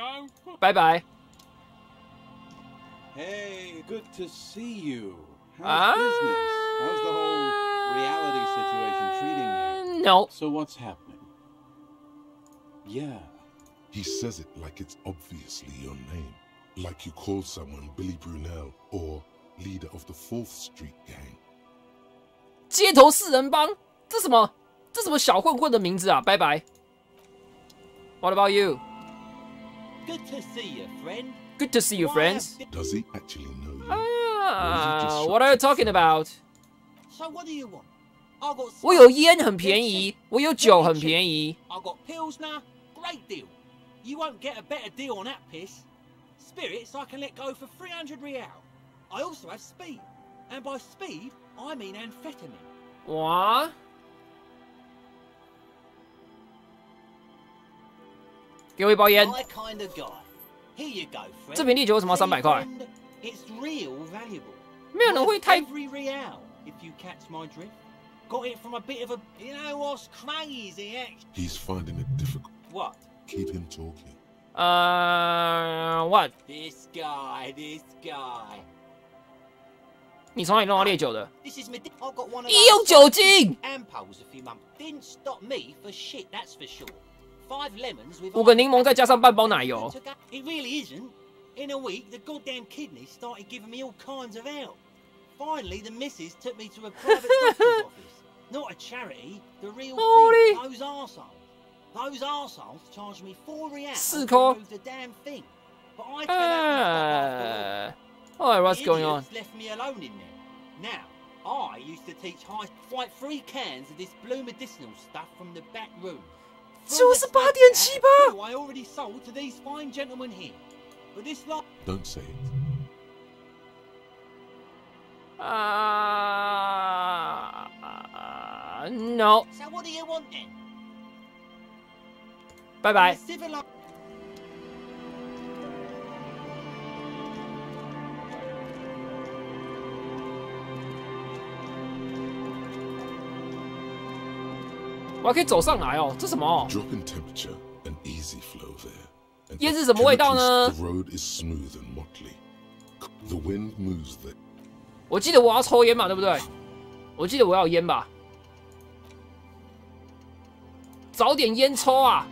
Bye bye. Hey, good to see you. How's business? How's the whole reality situation treating you? No. So what's happening? Yeah. He says it like it's obviously your name. Like you call someone Billy Brunel or leader of the 4th Street Gang. 街头四人帮，这什么小混混的名字啊？拜拜。What about you? Good to see you, friend. Good to see you, friends. Does he actually know you? What are you talking about? So what do you want? I got. 我有烟很便宜，我有酒很便宜。I got pills now. Great deal. You won't get a better deal on that piss. Spirits I can let go for 300 real. I also have speed, and by speed I mean amphetamine. 哇！给我一包烟。 My kind of guy. Here you go, friend. 这瓶烈酒为什么要300块？ It's real valuable. 没有人会太。 Every real, if you catch my drift. Got it from a bit of a. You know what's crazy? He's finding it difficult. What? Keep him talking. What? This guy. 你从哪里弄到烈酒的？ This is me. I got one of 医用酒精。 Ampoules a few months. Didn't stop me for shit, that's for sure. 5 lemons with. 5个柠檬再加上半包奶油。 It really isn't. In a week, the goddamn kidneys started giving me all kinds of help. Finally, the missus took me to a private doctor's office. Not a charity, the real thing. Those arseholes charged me 4 reals to remove the damn thing. But I came out Alright, what's going on? Left me alone in there. Now, I used to teach like 3 cans of this blue medicinal stuff from the back room. 98.78 I already sold to these fine gentlemen here. But this lot. Don't say it. No. So what do you want then? 拜拜。我还可以走上来哦，这什么？ Drop in temperature and easy flow there. 烟是什么味道呢？ The road is smooth and motley. The wind moves the. 我记得我要抽烟嘛，对不对？我记得我要烟吧。找点烟抽啊！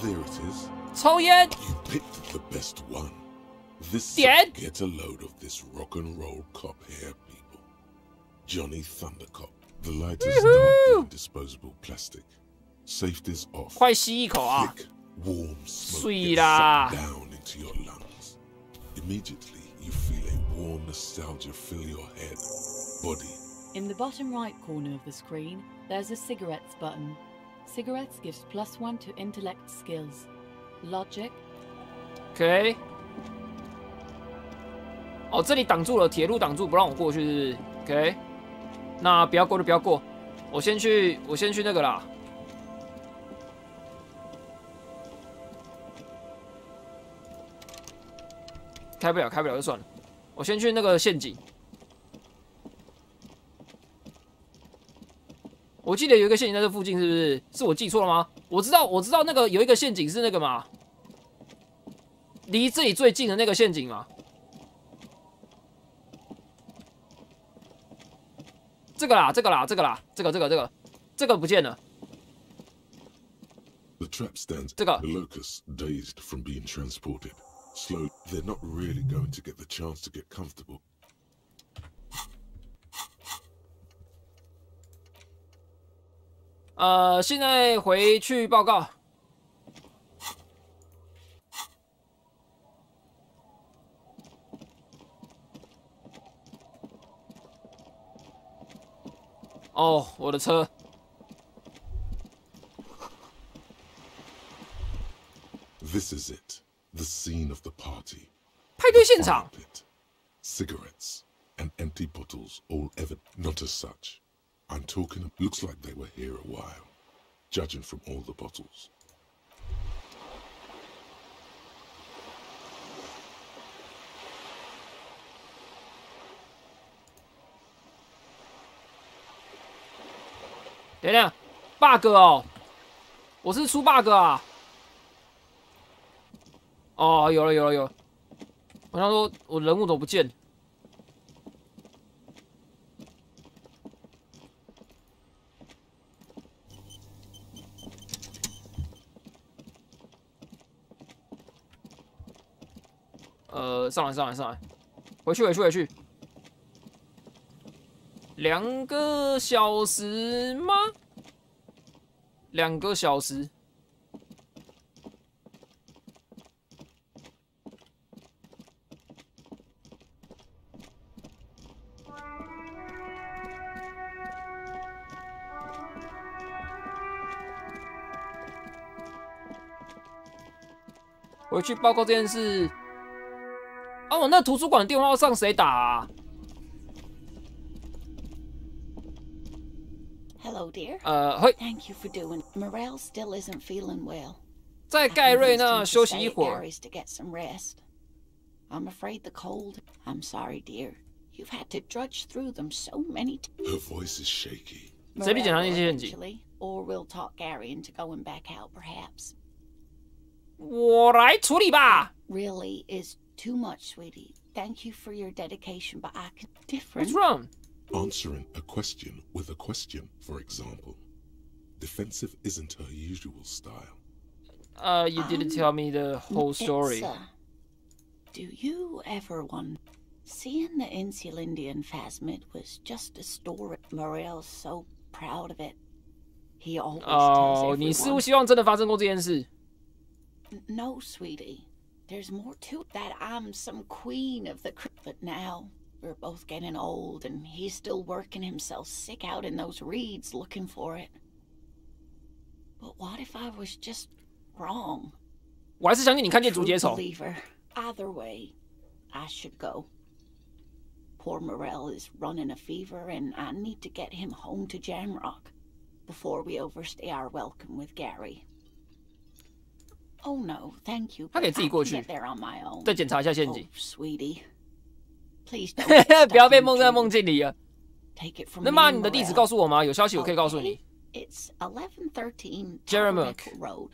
There it is. 抽烟。 You picked the best one. This Dead? Get a load of this rock and roll cop hair, people. Johnny Thundercop. The light is dark and disposable plastic. Safety's off. 快吸一口啊！ Thick, warm smoke 睡 gets 啦。 sucked down into your lungs. Immediately, you feel a warm nostalgia fill your head, body. In the bottom right corner of the screen, there's a cigarettes button. Cigarettes gives +1 to intellect skills. Logic. OK。哦，这里挡住了，铁路挡住，不让我过去，是不是 ？OK。那不要过就不要过，我先去那个啦。开不了就算了，我先去那个陷阱。我记得有一个陷阱在这附近，是不是？是我记错了吗？我知道那个有一个陷阱是那个嘛，离这里最近的那个陷阱嘛。这个啦，这个不见了。 The trap stands 这个 the locusts dazed from being transported. Slow, they're not really going to get the chance to get comfortable. 现在回去报告。哦，我的车。 This is it, the scene of the party. 派对现场。 Cigarettes and empty bottles, all ever not as such. I'm talking. Looks like they were here a while, judging from all the bottles. 等等 ，bug 哦，我是出 bug 啊。 哦，有了！我想说，我人物怎么不见？上来，回去。2个小时吗？2个小时。 回去报告这件事。啊，我那图书馆的电话要上谁打啊 Hello, dear. 嘿。 Thank you for doing. Morale still isn't feeling well. 在盖瑞那休息一会儿。 To get some rest. I'm afraid the cold. I'm sorry, dear. You've had to drudge through them so many times. Her voice is shaky. 谁比检查那些陷阱？ Or we'll talk Gary into going back out, perhaps. 我来处理吧。 Really is too much, sweetie. Thank you for your dedication, but I can different. What's wrong? Answering a question with a question, for example. Defensive isn't her usual style. You didn't tell me the whole story. Do you ever wonder? Seeing the Insulindian phasmid was just a story. Morel's so proud of it. He always tells everyone. 你似乎希望真的发生过这件事。 No, sweetie. There's more to it. That I'm some queen of the but now we're both getting old and he's still working himself sick out in those reeds looking for it. But what if I was just wrong? 我还是相信你看见竹节虫。 Either way, I should go. Poor Morel is running a fever, and I need to get him home to Jamrock before we overstay our welcome with Gary. Oh no, thank you. 他可以自己过去， Get there on my own. 再检查一下陷阱。 Oh, sweetie, please don't. 不要被蒙在梦境里了。 Take it from 能把你的地址告诉我吗？有消息我可以告诉你。 It's 1113 Jamrock Road.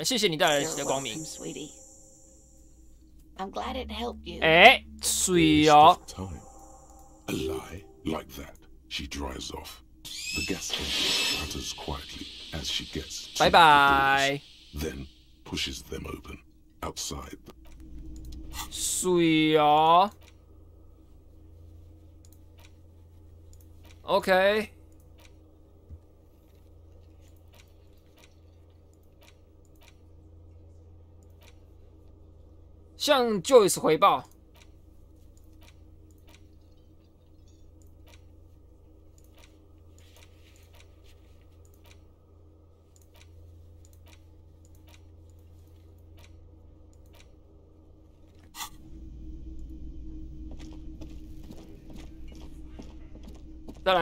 谢谢你带来的光明。 Sweetie. I'm glad it helped you. 哎，水哦。 A lie like that, she drives off. The gas engine sputters quietly as she gets to Bye bye. the doors, then pushes them open outside. 水哦。OK。 向 Joyce 回报。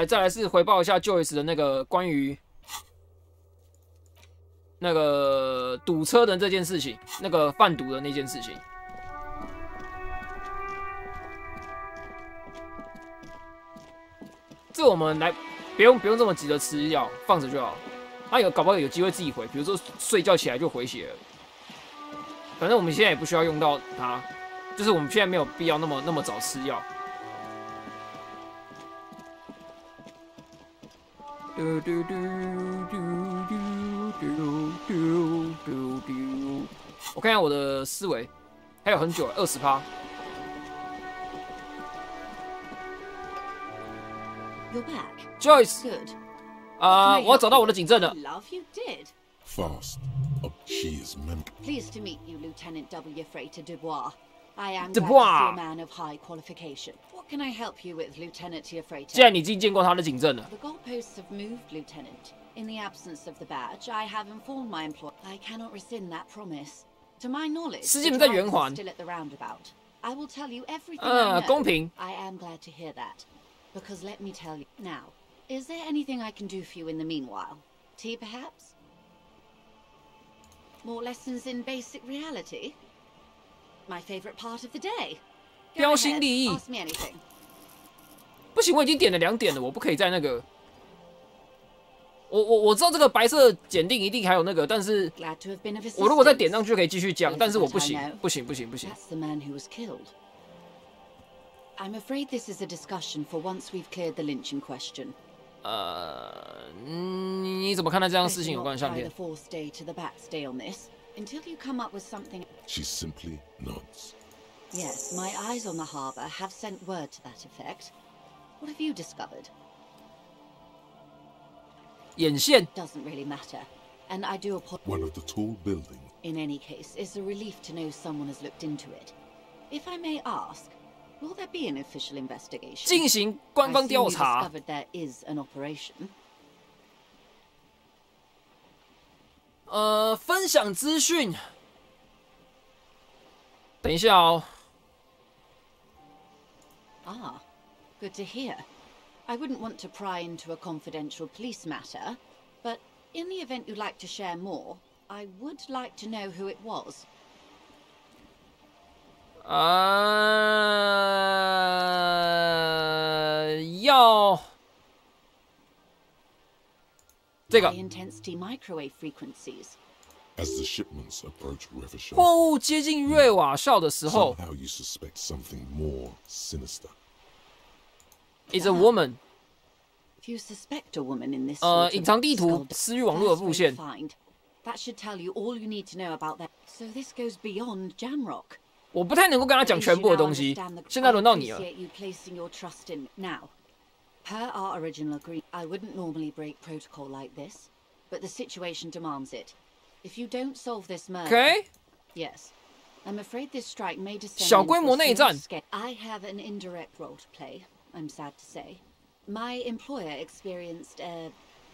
再来是回报一下 Joyce 的那个关于那个堵车的这件事情，那个贩毒的那件事情。 这我们来不用这么急着吃药，放着就好。他搞不好有机会自己回，比如说睡觉起来就回血了。反正我们现在也不需要用到它，就是我们现在没有必要那么早吃药。我看一下我的思维，还有很久了，20%。 You're back. Joyce. Good. 我要找到我的警证了。 Love you did. Fast. She is Pleased to meet you, Lieutenant W. Freighter Dubois. I am glad to Dubois. see a man of high qualification. What can I help you with, Lieutenant Freighter? 既然你已经见过他的警证了。 The goalposts have moved, Lieutenant. In the absence of the badge, I have informed my employer. I cannot rescind that promise. To my knowledge, 司机们在圆 the driver 环 is still at the roundabout. I will tell you everything I know. 公平。 I am glad to hear that. Because let me tell you now, is there anything I can do for you in the meanwhile? Tea, perhaps? More lessons in basic reality? My favorite part of the day. Go 标新 ahead, 立异。 ask me anything. 不行，我已经点了2点了，我不可以在那个。我知道这个白色检定一定还有那个，但是 Glad to have been of 我如果再 assistance. 点上去可以继续讲，但是我不行 I know. 不行。 That's the man who was killed. I'm afraid this is a discussion for once we've cleared the lynching question. 你怎么看待这样事情有关的相片 The fourth day to the backstay on this until you come up with something. She simply nods. Yes, my eyes on the harbour have sent word to that effect. What have you discovered? 眼线 Doesn't really matter, and I do apologize. One of the tall buildings. In any case, it's a relief to know someone has looked into it. If I may ask, will there be an official investigation? 进行官方调 I 查 assume you discovered there is an operation. 分享资讯。等一下哦。 Ah, good to hear. I wouldn't want to pry into a confidential police matter, but in the event you'd like to share more, I would like to know who it was. 要这个 High intensity microwave frequencies. As the shipments approach River Shore, 货物接近瑞瓦校的时候 somehow you suspect something more sinister.，is a woman。 If you suspect a woman in this sort of 隐藏地图 skull- 私域网络的 That's 路 where 线 you。find. That should tell you all you need to know about that. So this goes beyond Jamrock. 我不太能够跟他讲全部的东西。现在轮到你了。 I appreciate you placing your trust in me. Now, per our original agreement, I wouldn't normally break protocol like this, but the situation demands it. If you don't solve this murder, Okay. Yes, I'm afraid this strike may descend 小规模 into a 内战。 small scale. I have an indirect role to play. I'm sad to say. My employer experienced a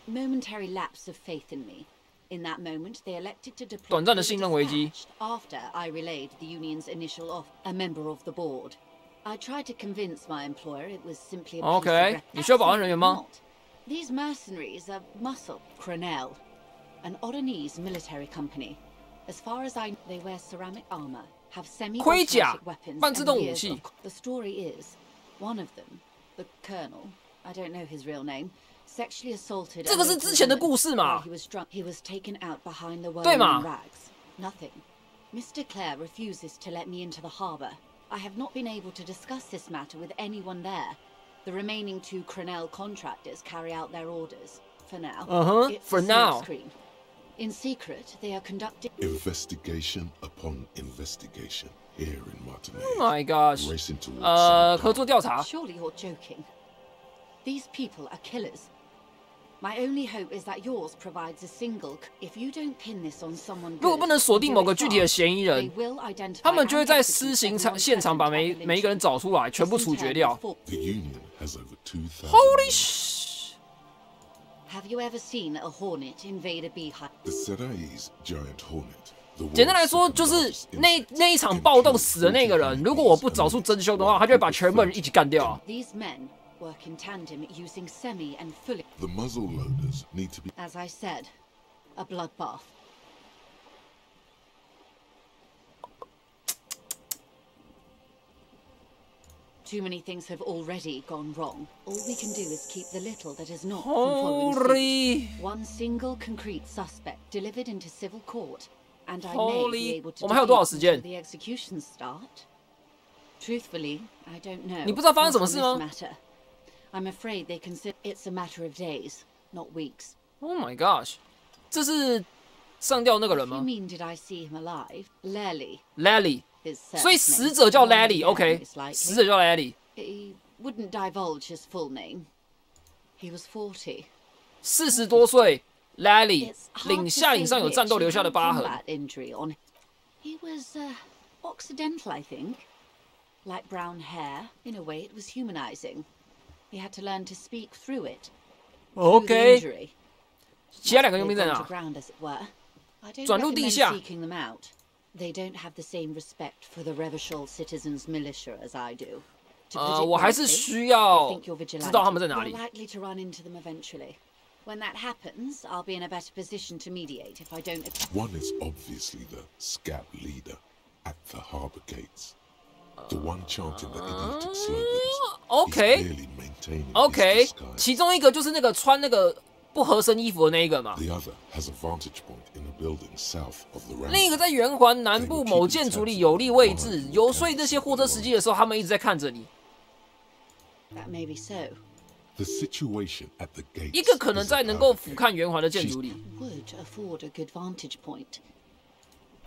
momentary lapse of faith in me. In that moment, they elected to deploy 短暂的信任危机。 After I relayed the union's initial offer, a member of the board. I tried to convince my employer it was simply a piece OK， of 你需要保安人员吗？ These mercenaries are muscle. Crenel, an Odinese military company. As far as I know, they wear ceramic armor, have semi-automatic weapons, 半自动武 and 器。 The story is, one of them, the colonel, I don't know his real name, sexually assaulted. 这个是之前的故事嘛？ He was drunk. He was taken out behind the 对 whirling 嘛？ rags. Nothing. Mr. Clare refuses to let me into the harbour. I have not been able to discuss this matter with anyone there. The remaining 2 Crenel contractors carry out their orders. For now. It's For a now. smokescreen. In secret, they are conducting investigation upon investigation here in Martinique. Oh my gosh. Racing towards 合作调查。 Surely you're joking. These people are killers. My only hope is that yours provides a single. If you don't pin this on someone, 如果不能锁定某个具体的嫌疑人， they will identify 他们就会在施行现场把每一个人找出来，全部处决掉。 The union has over 2,000. Holy sh! Have you ever seen a hornet invade a beehive? The Seraï's giant hornet. 简单来说，就是那一场暴动死的那个人，如果我不找出真凶的话，他就会把全部人一起干掉。 These men work in tandem using semi and fully. The muzzle loaders need to be. As I said, a bloodbath. Too many things have already gone wrong. All we can do is keep the little that is not from following suit. One single concrete suspect delivered into civil court, and I may be able to defeat the executions start. Truthfully, I don't know. 你不知道发生什么事吗？ I'm afraid they consider it's a matter of days, not weeks. Oh my gosh， 这是上吊那个人吗 You mean did I see him alive? Lally， 所以死者叫 Lally，OK， 死者叫 Lally。 He wouldn't divulge his full name. He was 40. 40多岁 ，Lally 下领上有战斗留下的疤痕。 He was occidental, I think. Light brown hair. In a way, it was humanizing. He had to learn to speak through it. OK， 其他2个佣兵在哪？ 转入地下。 They don't have the same respect for the Revachol citizens' militia as I do. 我还是需要知道他们在哪里。 Likely to run into them eventually. When that happens, I'll be in a better position to mediate if I don't. One is obviously the scab leader at the harbor gates. The one chanting the idiotic slogans. OK， 其中一个就是那个穿那个不合身衣服的那一个嘛。 The other has a vantage point in a building south of the ramp. 另一个在圆环南部某建筑里有利位置，游说这些货车司机的时候，他们一直在看着你。 That may be so. The situation at the gates. 一个可能在能够俯瞰圆环的建筑里。 Would afford a good vantage point.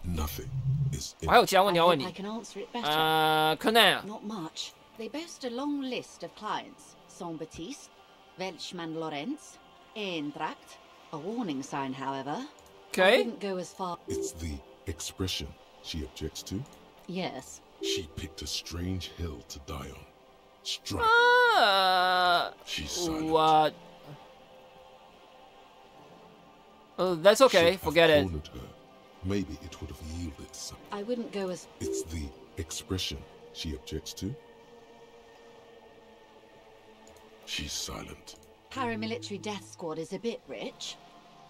Nothing is. 我还有其他问题要问你。 I can answer it better. Quin. Not much. They boast a long list of clients: Saint-Baptiste, Welchman Lorenz, Eintracht. A warning sign, however. Okay. I wouldn't go as far. It's the expression she objects to. Yes. She picked a strange hill to die on. Strike. She's silent. What? That's okay. Forget it. Her, maybe it would have yielded something. I wouldn't go as. It's the expression she objects to. She's silent. Paramilitary death squad is a bit rich,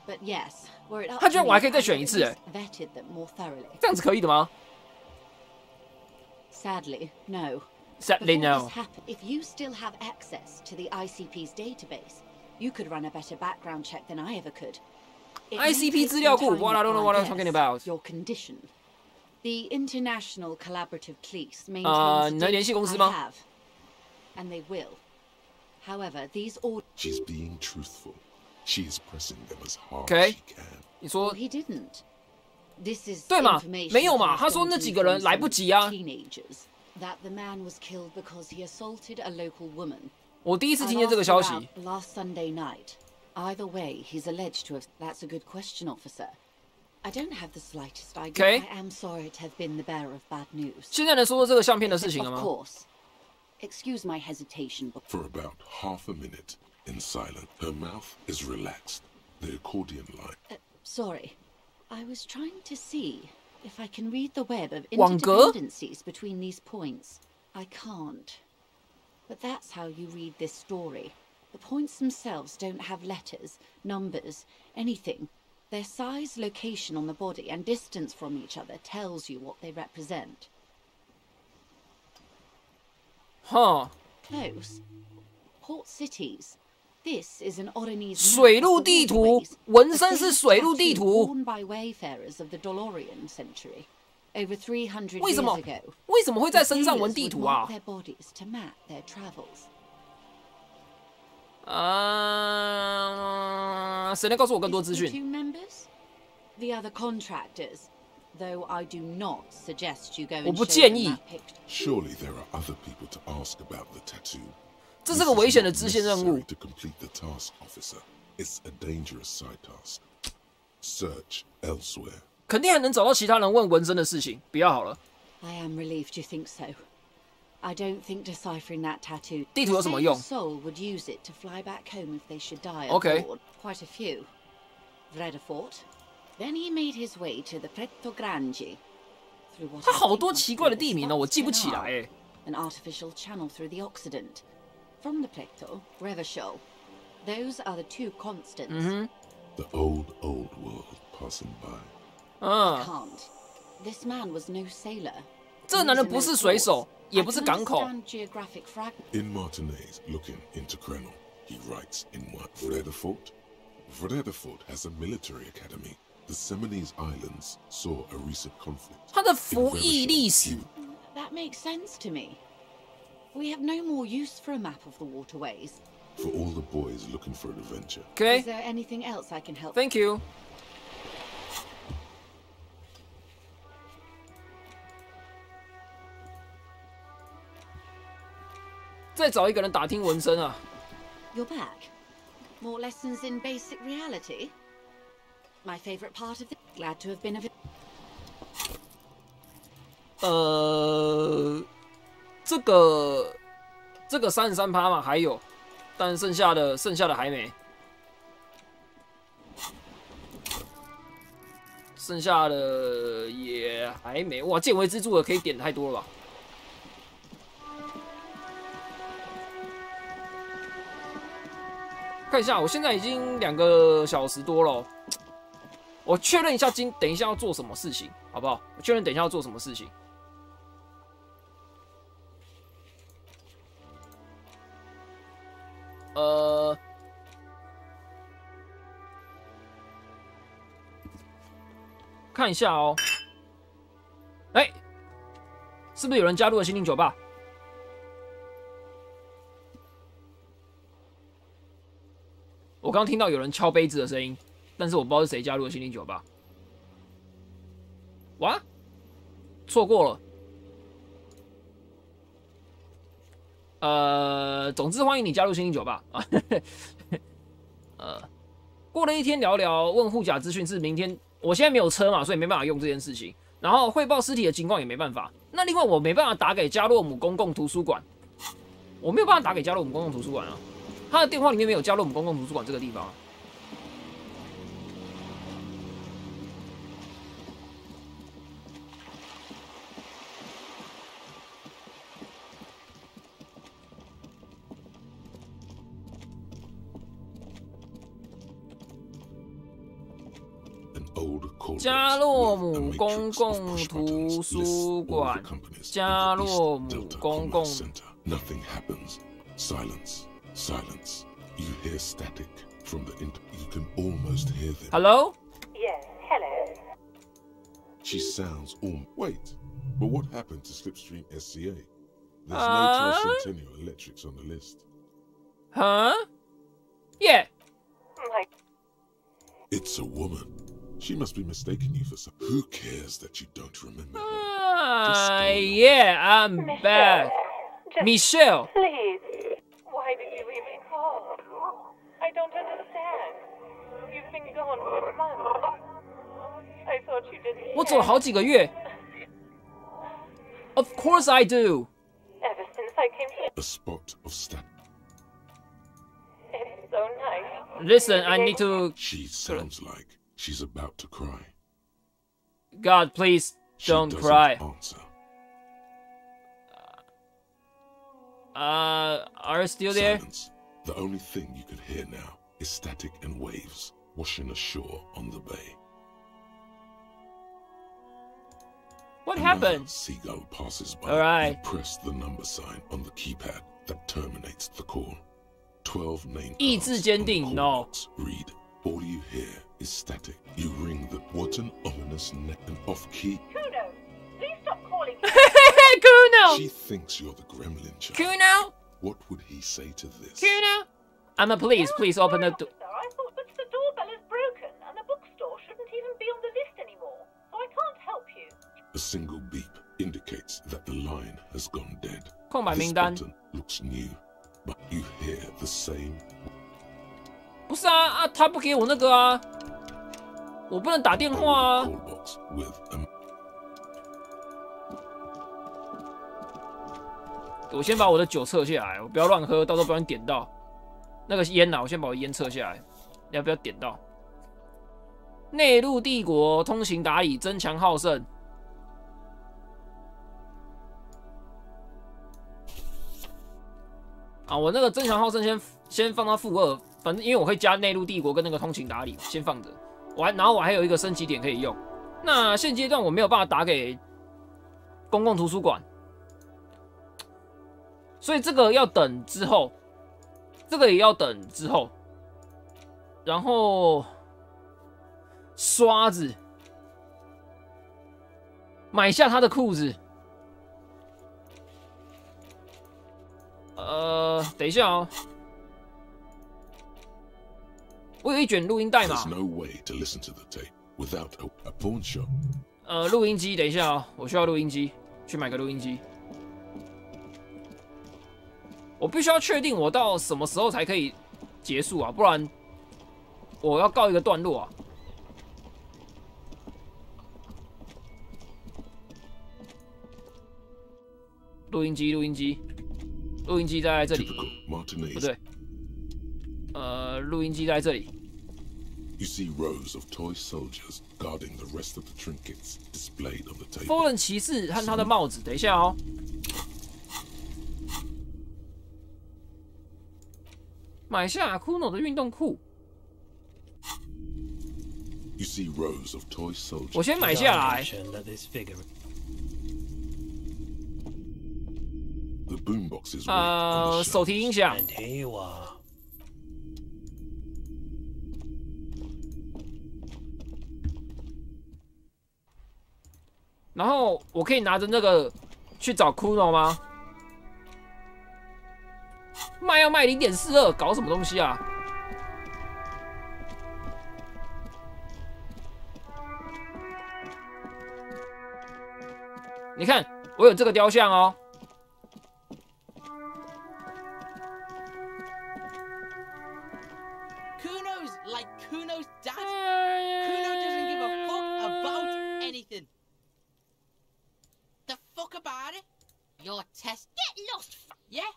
but yes, were it up 他居然 to 我 me, 还可以再 I 选 would 一 at 次哎 least vetted them more thoroughly. 这样子可以的吗 Sadly, no. Sadly, Before no. this happened, if you still have access to the ICP's database, you could run a better background check than I ever could. It may ICP take 资料 some 库 time, What I don't know what I'm I talking guess, about. Your condition. The International Collaborative Police maintains 你能联系公司 I 吗 have, and they will. However, these orders. She's being truthful. She is pressing them as hard Okay. as she can. 你说 He didn't. This is 对嘛 information 没有嘛 I've 他说那 gotten 几个人 from 来不及啊 some teenagers, that the man was killed because he assaulted a local woman. 我第一次 I 听见这个消息 asked about last Sunday night. Either way, he's alleged to have. That's a good question, officer. I don't have the slightest idea. Okay. I am sorry to have been the bearer of bad news. 现在能说说这个相片的事情了 Of 吗 course. Excuse my hesitation, but For about half a minute, in silence, her mouth is relaxed. The accordion line. Sorry. I was trying to see if I can read the web of 网格 interdependencies between these points. I can't. But that's how you read this story. The points themselves don't have letters, numbers, anything. Their size, location on the body, and distance from each other tells you what they represent. Huh. Close. Port cities. This is an Oronese 水路地图，纹身是水路地图。 worn by wayfarers of the Dolorian century. Over 300为 years 什么 ago. 为什么会在身上纹地 the 图 sailors 啊 would mark their bodies to map their travels. 谁能告诉我更多资 The 讯 two members? The other contractors. Though I do not suggest you go 我 and 不 show 建 them 议 that picture. Surely there are other people to ask about the tattoo. 这是个危险的支线任务。 To complete the task, officer. It's a dangerous side task. Search elsewhere. 肯定还能找到其他人问纹身的事情，不要好了。 I am relieved you think so. I don't think deciphering that tattoo. 地图有什么用？ The soul would use it to fly back home if they should die Okay. aboard. Quite a few. Vredefort. Then he made his way to the Pretto Grande. Through what 它好多奇怪的地名哦，我记不起来哎。 An artificial channel through the Occident. From the Plecto, Revachol. Those are the two constants. The old world passing by. I can't. This man was no sailor. 这男人不是水手，也不是港口。 Geographic fragments. In Martinez, looking into Krenel, he writes in what? Vredefort? Vredefort has a military academy. The Seminese Islands saw a recent conflict. 它的服役历史。 That makes sense to me. We have no more use for a map of the waterways. For all the boys looking for an adventure. Okay. Is there anything else I can help? Thank you. 再找一个人打听纹身啊。 You're back. More lessons in basic reality? My favorite part of it. Glad to have been of it. 这个33%嘛，还有，但剩下的还没，剩下的也还没。哇，见微知著的可以点太多了吧？看一下，我现在已经2个小时多了，我确认一下等一下要做什么事情，好不好？我确认等一下要做什么事情。 看一下哦，哎，是不是有人加入了心灵酒吧？我刚听到有人敲杯子的声音，但是我不知道是谁加入了心灵酒吧。哇，错过了。总之欢迎你加入心灵酒吧啊。过了一天聊聊，问护甲资讯是明天。 我现在没有车嘛，所以没办法用这件事情。然后汇报尸体的情况也没办法。那另外我没办法打给加洛姆公共图书馆，我没有办法打给加洛姆公共图书馆啊。他的电话里面没有加洛姆公共图书馆这个地方啊。加洛姆公共图书馆，加洛姆公共。Nothing happens. Silence. Silence. You hear static from the You can almost hear them. Hello? Yes, hello. She sounds Wait, but what happened to Slipstream SCA? There's no Tricentennial Electrics on the list. Huh? Yeah. It's a woman. She must be mistaking you for some. Who cares that you don't remember her? Yeah, I'm back. Michelle. Please. Why did you leave me call? I don't understand. You've been gone for months. I thought you didn't. 我走了好几个月。Of course I do. Ever since I came here. A spot of static. It's so nice. Listen, I need to. She sounds like She's about to cry. God, please don't cry. Answer. Are you still there? Silence. The only thing you can hear now is static and waves washing ashore on the bay. What Another happened? seagull passes by. All right. You press the number sign on the keypad that terminates the call. 12 name 意志坚定 no. Read. All you hear is static. You ring the what an ominous net and off key. Kuno, please stop calling me. Kuno! She thinks you're the gremlin child. Kuno! What would he say to this? Kuno! I'm a police. Please open the door. I thought that the doorbell is broken and the bookstore shouldn't even be on the list anymore, so I can't help you. A single beep indicates that the line has gone dead. 空白 This 名单 button looks new, but you hear the same. 不是啊，他不给我那个啊，我不能打电话啊。 Box with a 我先把我的酒撤下来，我不要乱喝，到时候不然点到那个烟呐。我先把我烟撤下来，你要不要点到？内陆帝国通情达理，争强好胜。啊，我那个争强好胜先放到负2，反正因为我会加内陆帝国跟那个通情达理，先放着。然后我还有一个升级点可以用。那现阶段我没有办法打给公共图书馆。 所以这个要等之后，这个也要等之后，然后刷子买下他的裤子。等一下哦，我有一卷录音带嘛。录音机，等一下哦，我需要录音机，去买个录音机。 我必须要确定我到什么时候才可以结束啊，不然我要告一个段落啊。录音机，录音机，录音机在这里，不对，录音机在这里。You see rows of toy soldiers guarding the rest of the trinkets displayed on the table. 风人骑士和他的帽子，等一下哦。 买下 Kuno 的运动裤。我先买下来。手提音响。然后我可以拿着那个去找 Kuno 吗？ 要卖0.42，搞什么东西啊？你看，我有这个雕像哦。Kuno's like Kuno's dad. Kuno doesn't give a fuck about anything. The fuck about it? Your test. Get lost. Yeah.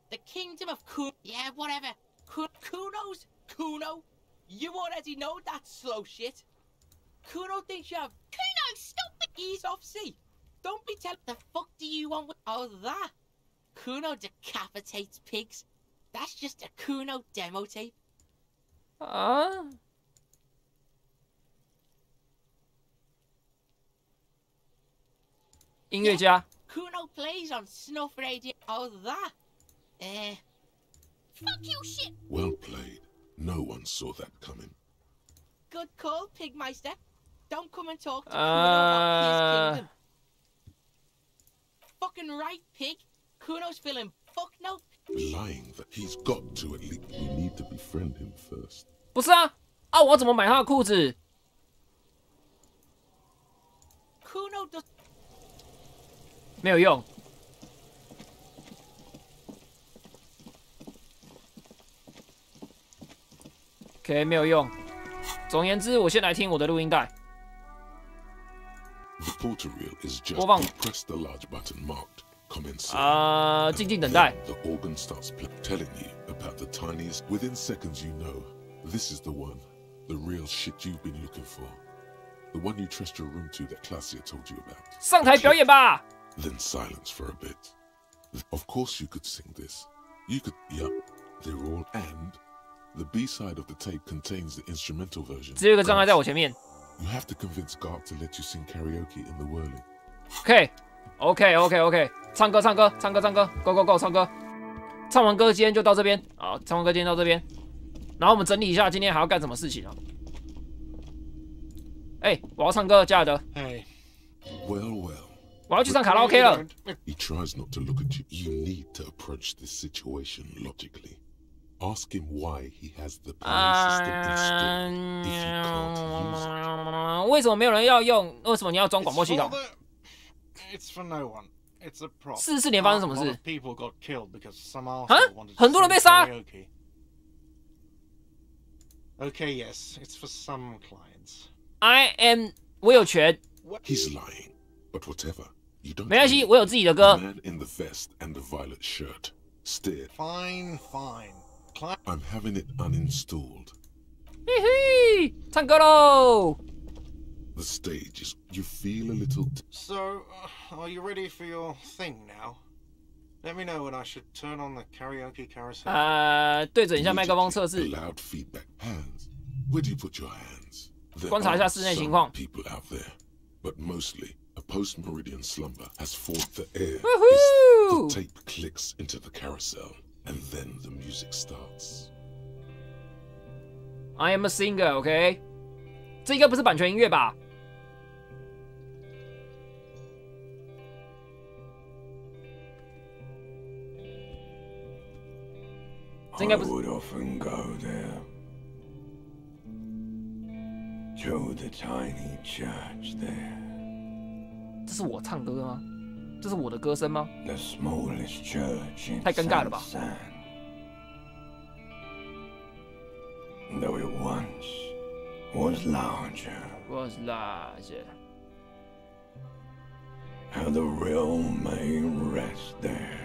The kingdom of Kuno. Yeah, whatever. Kuno's Kuno. You already know that slow shit. Kuno thinks you have. Kuno, stop it! Ease off, see. Don't be telling. The fuck do you want with all that? Kuno decapitates pigs. That's just a Kuno demo tape. 音乐家。 Kuno plays on snuff radio. All that. Fuck you, shit. Well played. No one saw that coming. Good call, Pigmeister. Don't come and talk to Kuno about his kingdom. Fucking right, pig. Kuno's feeling fuck no. Lying that he's got to at least. You need to befriend him first. 不是啊，我要怎么买他的裤子？ Kuno does. 没有用。 OK， 没有用。总而言之，我先来听我的录音带。播放。静静等待。The organ starts telling you about the tiniest. Within seconds, you know this is the one. The real shit you've been looking for. The one you trust your room to that Classier told you about. 上台表演吧。 Then silence for a bit. Of course you could sing this. You could, yup, they're all and the B-side of the tape contains the instrumental version. 只有一个障碍在我前面。 You have to convince God to let you sing karaoke in the whirling. OK， 唱歌 ，Go， 唱歌。唱完歌今天就到这边，好，唱完歌今天到这边，然后我们整理一下今天还要干什么事情啊？哎，我要唱歌，加尔德。Well. 我要去唱卡拉 OK 了。 He tries not to look at you. You need to approach this situation logically. Ask him why he has the plan system installed if you can't use it. 为什么没有人要用？为什么你要装广播系统？ It's for no one. It's a prop. 44年发生什么事？ People got killed because some 啊 asshole wanted to 很多人被杀。 Okay, yes, it's for some clients. 我有权。 He's lying, but whatever. You don't. 没关系，我有自己的歌。 Man in the vest and the violet shirt. Stare. Fine. I'm having it uninstalled. 嘿嘿，唱歌喽。 The stage is. You feel a little. So, are you ready for your thing now? Let me know when I should turn on the karaoke carousel. 对准一下麦克风测试。 Loud feedback. Hands. Where do you put your hands? 观察一下室内情况。 People out there, but mostly a post-meridian slumber has forced the air. Woohoo! The tape clicks into the carousel, and then the music starts. I am a singer, OK？ 这应该不是版权音乐吧？ I would often go there to the tiny church there. 这是我唱歌吗？这是我的歌声吗？ The smallest church in 太尴尬了吧 San. Though it once was larger. And the real man rests there.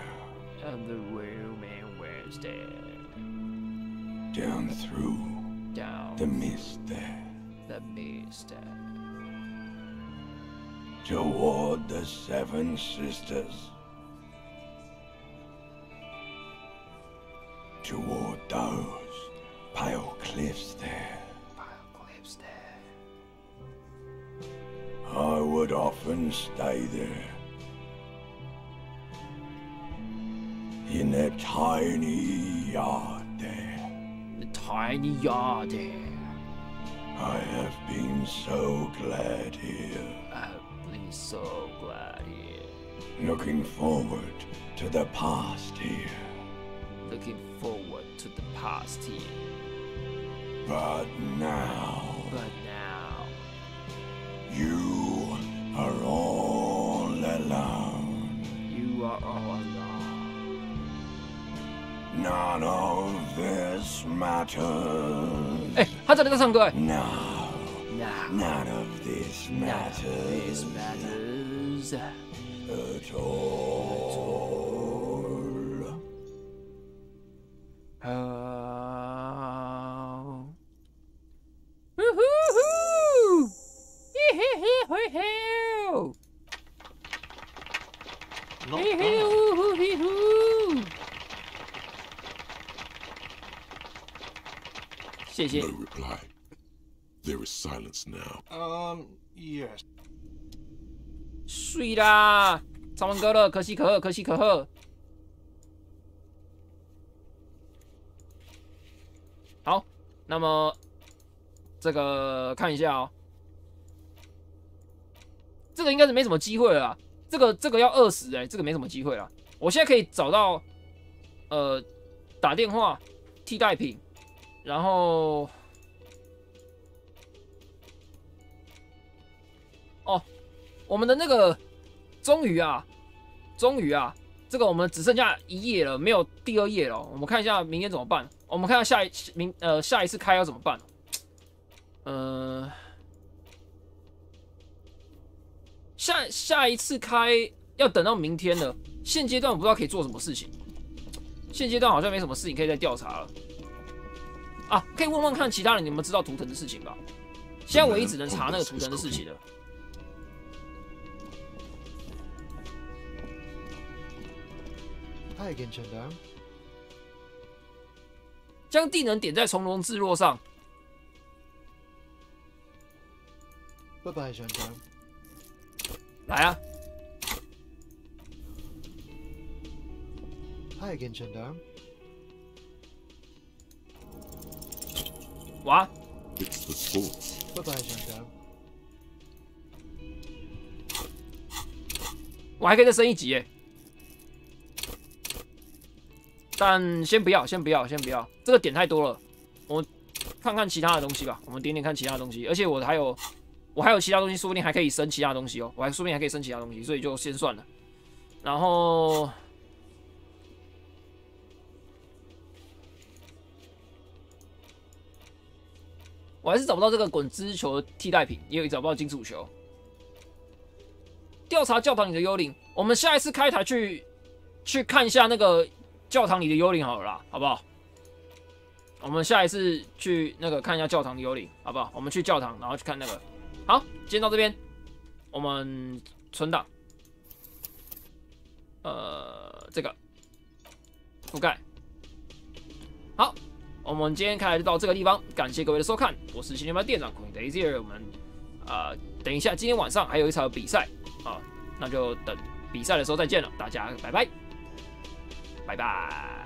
Down through the mist there. Toward the Seven Sisters. Toward those pale cliffs there. I would often stay there. In that tiny yard there. The tiny yard there. I have been so glad here. I've been so glad here. Looking forward to the past here. Looking forward to the past here. But now. You are all alone. You are all alone. None of this matters. 哎，他这里在唱歌哎。 None of this matters. At all. Woohoo! Hee-hee-hee-hee-hee! 谢谢。 No reply. There is silence now. Yes. 睡啦，唱完歌了，可喜可贺，可喜可贺。好，那么这个看一下哦，这个应该是没什么机会了啦。这个要20哎，这个没什么机会啦。我现在可以找到打电话替代品，然后哦，我们的那个终于啊，这个我们只剩下1页了，没有第2页了。我们看一下明天怎么办。我们看下下一次开要怎么办？下一次开要等到明天了。现阶段我不知道可以做什么事情。现阶段好像没什么事情可以再调查了。啊，可以问问看其他人有没有知道图腾的事情吧。现在唯一只能查那个图腾的事情了。Hi again, Chandam. 将地能点在从容字落上。Bye bye, Chandam. 来啊 ！Hi again, Chandam. 哇 It's the sports. Bye bye, Chandam. 我还可以再升1级耶。但先不要，先不要，先不要，这个点太多了。我们看看其他的东西吧，我们点点看其他的东西。而且我还有其他东西，说不定还可以升其他东西哦。说不定还可以升其他东西，所以就先算了。然后我还是找不到这个滚枝球的替代品，也找不到金属球。调查教堂里的幽灵，我们下一次开台去看一下那个教堂里的幽灵好了啦，好不好？我们下一次去那个看一下教堂的幽灵，好不好？我们去教堂，然后去看那个。好，今天到这边，我们存档。这个覆盖。好，我们今天开台就到这个地方，感谢各位的收看，我是心灵酒吧店长 QuinDaizier。我们等一下今天晚上还有一场比赛啊，那就等比赛的时候再见了，大家拜拜，拜拜。